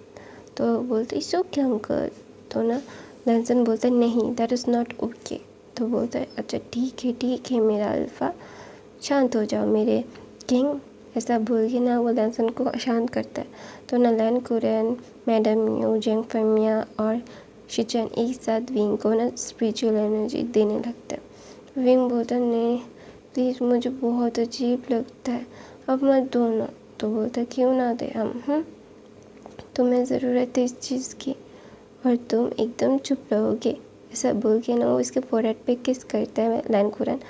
तो बोलते सो क्या अंकल। तो ना लैंसन बोलता नहीं दैट इज़ नॉट ओके। तो बोलता है अच्छा ठीक है मेरा अल्फ़ा, शांत हो जाओ मेरे किंग, ऐसा बोल के ना वो लैंसन को शांत करता है। तो ना लैन कुरैन, मैडम यू, जैंग फेमिया और शिचन एक साथ विंग को ना स्पिरिचुअल एनर्जी देने लगता है। विंग बोलता नहीं प्लीज़, मुझे बहुत अजीब लगता है, अब मत दो ना। तो बोलता क्यों ना दे हम, तुम्हें ज़रूरत है इस चीज़ की और तुम एकदम चुप रहोगे, ऐसा बोल के ना वो इसके फोरहेड पे किस करता है लैन कुरैन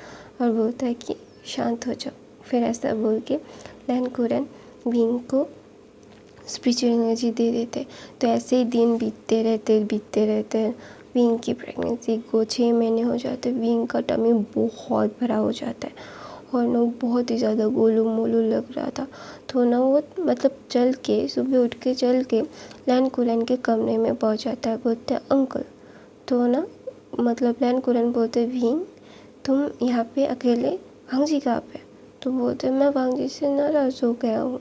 और बोलता है कि शांत हो जाओ। फिर ऐसा बोल के लैन कुरैन विंग को स्पिरिचुअल एनर्जी दे देते। तो ऐसे ही दिन बीतते रहते। विंग की प्रेगनेंसी को 6 महीने हो जाते। विंग का टमी बहुत बड़ा हो जाता है और ना बहुत ही ज़्यादा गोलू मोलू लग रहा था। तो ना वो मतलब चल के सुबह उठ के चल के लैन कुरैन के कमरे में पहुंच जाता है। बोलते हैं अंकल। तो ना मतलब लैन कुरैन बोलते विंग तुम यहाँ पे अकेले, वांग जी कहाँ पे? तो बोलते मैं वांग जी से नाराज़ हो गया हूँ।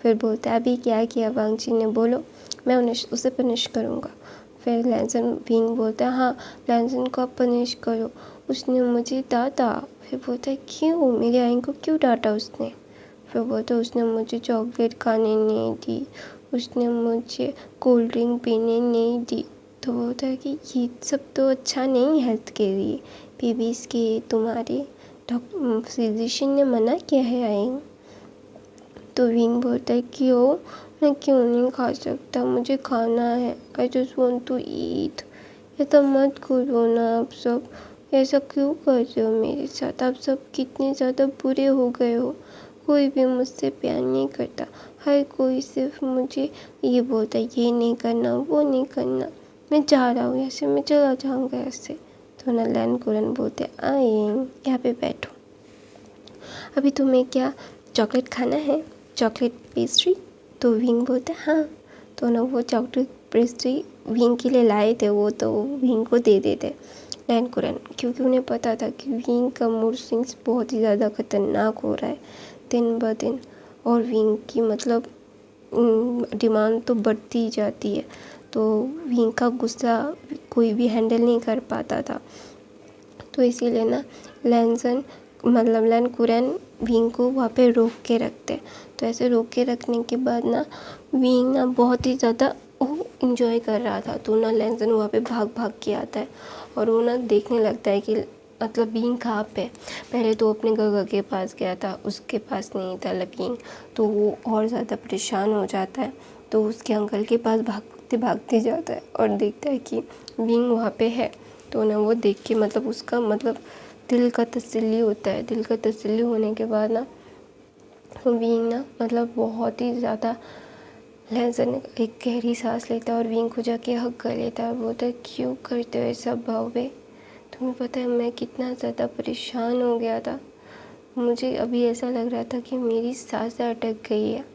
फिर बोलते अभी क्या किया वांग जी ने, बोलो मैं उसे पनिश करूँगा। फिर लैंसन विंग बोलता है हाँ लैंसन को आप पनिश करो, उसने मुझे डांटा। फिर बोलता है क्यों, मेरी आइन को क्यों डांटा उसने? फिर बोलता है उसने मुझे चॉकलेट खाने नहीं दी, उसने मुझे कोल्ड ड्रिंक पीने नहीं दी। तो बोलता है कि ये सब तो अच्छा नहीं हेल्थ के लिए, बेबीज़ के, तुम्हारे डॉक्टर फिजिशियन ने मना किया है आइन। तो विंग बोलता है क्यों, मैं क्यों नहीं खा सकता, मुझे खाना है, I just want to eat. ये तो मत करो ना आप सब, ऐसा क्यों कर रहे हो मेरे साथ, आप सब कितने ज़्यादा बुरे हो गए हो, कोई भी मुझसे प्यार नहीं करता, हर कोई सिर्फ मुझे ये बोलता है ये नहीं करना वो नहीं करना, मैं जा रहा हूँ ऐसे, मैं चला जाऊँगा ऐसे। तो ना लैन कुरैन बोलते आए यहाँ पे बैठो, अभी तुम्हें क्या चॉकलेट खाना है, चॉकलेट पेस्ट्री? तो विंग बोलता हाँ। तो ना वो चॉकलेट पेस्ट्री विंग के लिए लाए थे, वो तो विंग को दे देते। लैनकुरन, क्योंकि उन्हें पता था कि विंग का मूड स्विंग्स बहुत ही ज़्यादा खतरनाक हो रहा है दिन ब दिन, और विंग की मतलब डिमांड तो बढ़ती ही जाती है। तो विंग का गुस्सा कोई भी हैंडल नहीं कर पाता था। तो इसीलिए ना लैनकुरन विंग को वहाँ पे रोक के रखते। तो ऐसे रोक के रखने के बाद ना विंग ना बहुत ही ज़्यादा वो इंजॉय कर रहा था। तो ना लैनसन वहाँ पे भाग भाग के आता है और वो ना देखने लगता है कि मतलब विंग कहाँ पे है। पहले तो अपने गगा के पास गया था, उसके पास नहीं था विंग, तो वो और ज़्यादा परेशान हो जाता है। तो उसके अंकल के पास भागते भागते जाता है और देखता है कि विंग वहाँ पे है। तो ना वो देख के मतलब उसका मतलब दिल का तसल्ली होता है। दिल का तसल्ली होने के बाद ना विंग ना मतलब बहुत ही ज़्यादा लैनसन एक गहरी सांस लेता है और विंग को जाके हग कर लेता है। बोलता है, क्यों करते हो ये सब भावे? तुम्हें पता है मैं कितना ज़्यादा परेशान हो गया था। मुझे अभी ऐसा लग रहा था कि मेरी सांसें अटक गई है।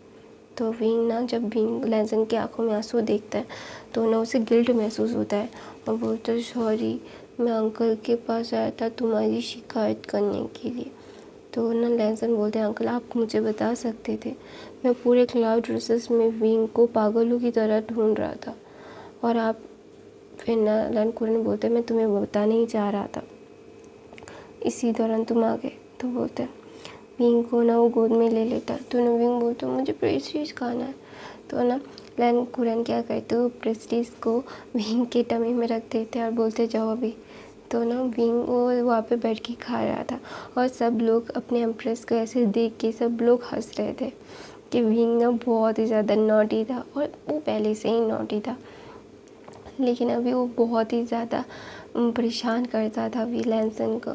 तो विंग ना जब विंग लैनसन की आंखों में आंसू देखता है तो ना उसे गिल्ट महसूस होता है और बोलता है, सॉरी, मैं अंकल के पास आया था तुम्हारी शिकायत करने के लिए। तो ना लैनसन बोलते हैं, अंकल आप मुझे बता सकते थे, मैं पूरे क्लाउड रिसर्च में विंग को पागलों की तरह ढूंढ रहा था और आप फिर ना लैनकुरन बोलते मैं तुम्हें बताने ही चाह रहा था, इसी दौरान तुम आ गए। तो बोलते विंग को ना वो गोद में ले लेता। तो ना विंग बोलते मुझे प्रेस्टीज खाना है। तो ना लैनकुरन क्या करते हो, प्रेस्टीज को विंग के टमी में रख देते और बोलते जाओ अभी। तो ना विंग वो वहाँ पे बैठ के खा रहा था और सब लोग अपने एम्प्रेस को ऐसे देख के सब लोग हंस रहे थे कि विंग ना बहुत ही ज़्यादा नॉटी था और वो पहले से ही नॉटी था, लेकिन अभी वो बहुत ही ज़्यादा परेशान करता था लैनसन को।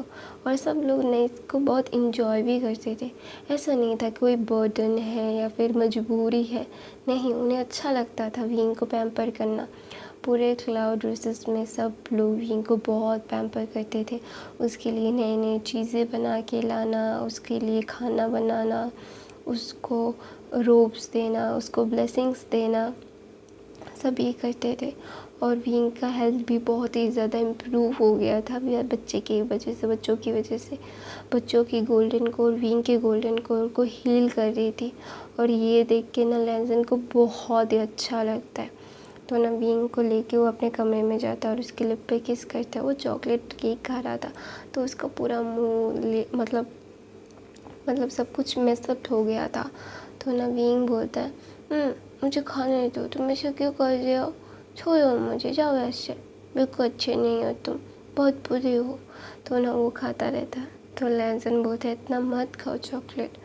और सब लोग ने इसको बहुत इन्जॉय भी करते थे। ऐसा नहीं था कोई बर्डन है या फिर मजबूरी है, नहीं, उन्हें अच्छा लगता था विंग को पैम्पर करना। पूरे क्लाउड रिसर्च में सब लोग विंग को बहुत पैम्पर करते थे। उसके लिए नई नई चीज़ें बना के लाना, उसके लिए खाना बनाना, उसको रोब्स देना, उसको ब्लेसिंग्स देना, सब ये करते थे। और विंग का हेल्थ भी बहुत ही ज़्यादा इम्प्रूव हो गया था बच्चों की वजह से। बच्चों की गोल्डन कोर विंग के गोल्डन कोर को हील कर रही थी और ये देख के ना लैनसन को बहुत ही अच्छा लगता है। तो ना विंग को लेके वो अपने कमरे में जाता है और उसके लिप पे किस करता है। वो चॉकलेट केक खा रहा था तो उसका पूरा मुँह मतलब सब कुछ मेसअप हो गया था। तो ना विंग बोलता है, मुझे खाने दो, तुम ऐसे क्यों कर रहे हो, छोड़ो मुझे, जाओ ऐसे, बिल्कुल अच्छे नहीं हो तुम, बहुत बुरे हो। तो ना वो खाता रहता है। तो लैनसन बोलता है, इतना मत खाओ चॉकलेट,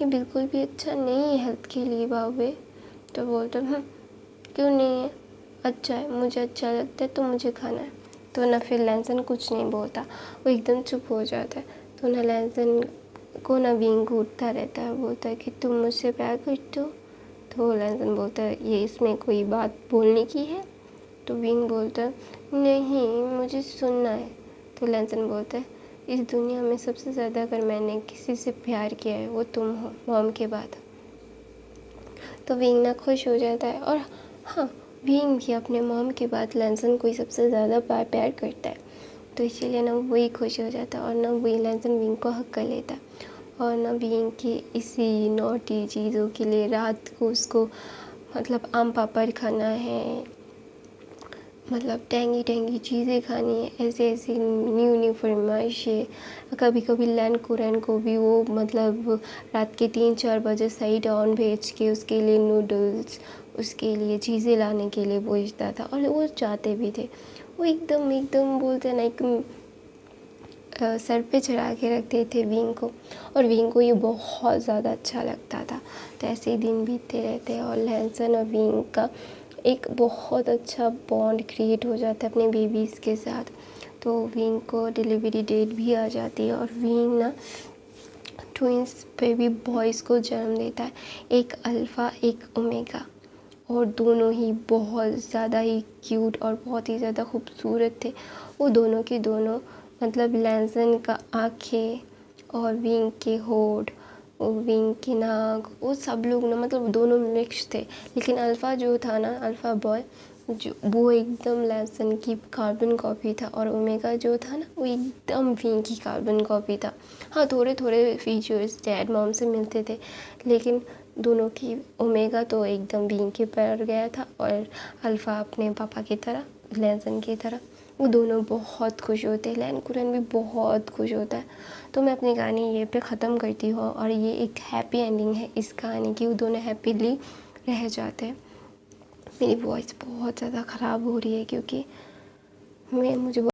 ये बिल्कुल भी अच्छा नहीं है हेल्थ के लिए बाबे। तो बोलता है, क्यों नहीं है, अच्छा है, मुझे अच्छा लगता है तो मुझे खाना है। तो ना फिर लैनसन कुछ नहीं बोलता, वो एकदम चुप हो जाता है। तो ना लैनसन को ना विंग घूरता रहता है, बोलता है कि तुम मुझसे प्यार करते हो। तो लैनसन बोलता है, ये इसमें कोई बात बोलने की है? तो विंग बोलता है, नहीं, मुझे सुनना है। तो लैनसन बोलता है, इस दुनिया में सबसे ज़्यादा अगर मैंने किसी से प्यार किया है वो तुम हो, मॉम के बाद। तो विंग ना खुश हो जाता है। और हाँ, विंग भी अपने मॉम के बाद लैनसन को ही सबसे ज़्यादा प्यार करता है। तो इसीलिए ना वही खुश हो जाता है और ना वही लैनसन विंग को हक कर लेता है। और ना विंग की इसी नॉटी चीज़ों के लिए रात को उसको मतलब आम पापड़ खाना है, मतलब टेंगी टेंगी चीज़ें खानी है, ऐसे ऐसी न्यू न्यू फरमाइश है। कभी कभी लैनकुरन को भी वो मतलब रात के 3-4 बजे सही डाउन भेज के उसके लिए नूडल्स, उसके लिए चीज़ें लाने के लिए भेजता था और वो चाहते भी थे। वो एकदम बोलते ना एक सर पे चढ़ा के रखते थे विंग को, और विंग को ये बहुत ज़्यादा अच्छा लगता था। तो ऐसे ही दिन बीतते रहते हैं और लैनसन और विंग का एक बहुत अच्छा बॉन्ड क्रिएट हो जाता है अपने बेबीज़ के साथ। तो विंग को डिलीवरी डेट भी आ जाती है और विंग ना ट्विंस बेबी बॉयज़ को जन्म देता है, एक अल्फ़ा एक ओमेगा। और दोनों ही बहुत ज़्यादा ही क्यूट और बहुत ही ज़्यादा खूबसूरत थे। वो दोनों के दोनों मतलब लैनसन का आँखें और विंग के होठ, विंग की नाक, वो सब लोग ना मतलब दोनों मिक्स थे। लेकिन अल्फ़ा जो था ना, अल्फ़ा बॉय, जो वो एकदम लैसन की कार्बन कॉपी था और ओमेगा जो था ना वो एकदम वी की कार्बन कॉपी था। हाँ, थोड़े थोड़े फीचर्स डैड मॉम से मिलते थे, लेकिन दोनों की ओमेगा तो एकदम वी के पर गया था और अल्फ़ा अपने पापा की तरह, लैसन की तरह। वो दोनों बहुत खुश होते हैं, लैन कुरन भी बहुत खुश होता है। तो मैं अपनी कहानी ये पे ख़त्म करती हूँ और ये एक हैप्पी एंडिंग है इस कहानी की। वो दोनों हैप्पीली रह जाते हैं। मेरी वॉइस बहुत ज़्यादा ख़राब हो रही है क्योंकि मुझे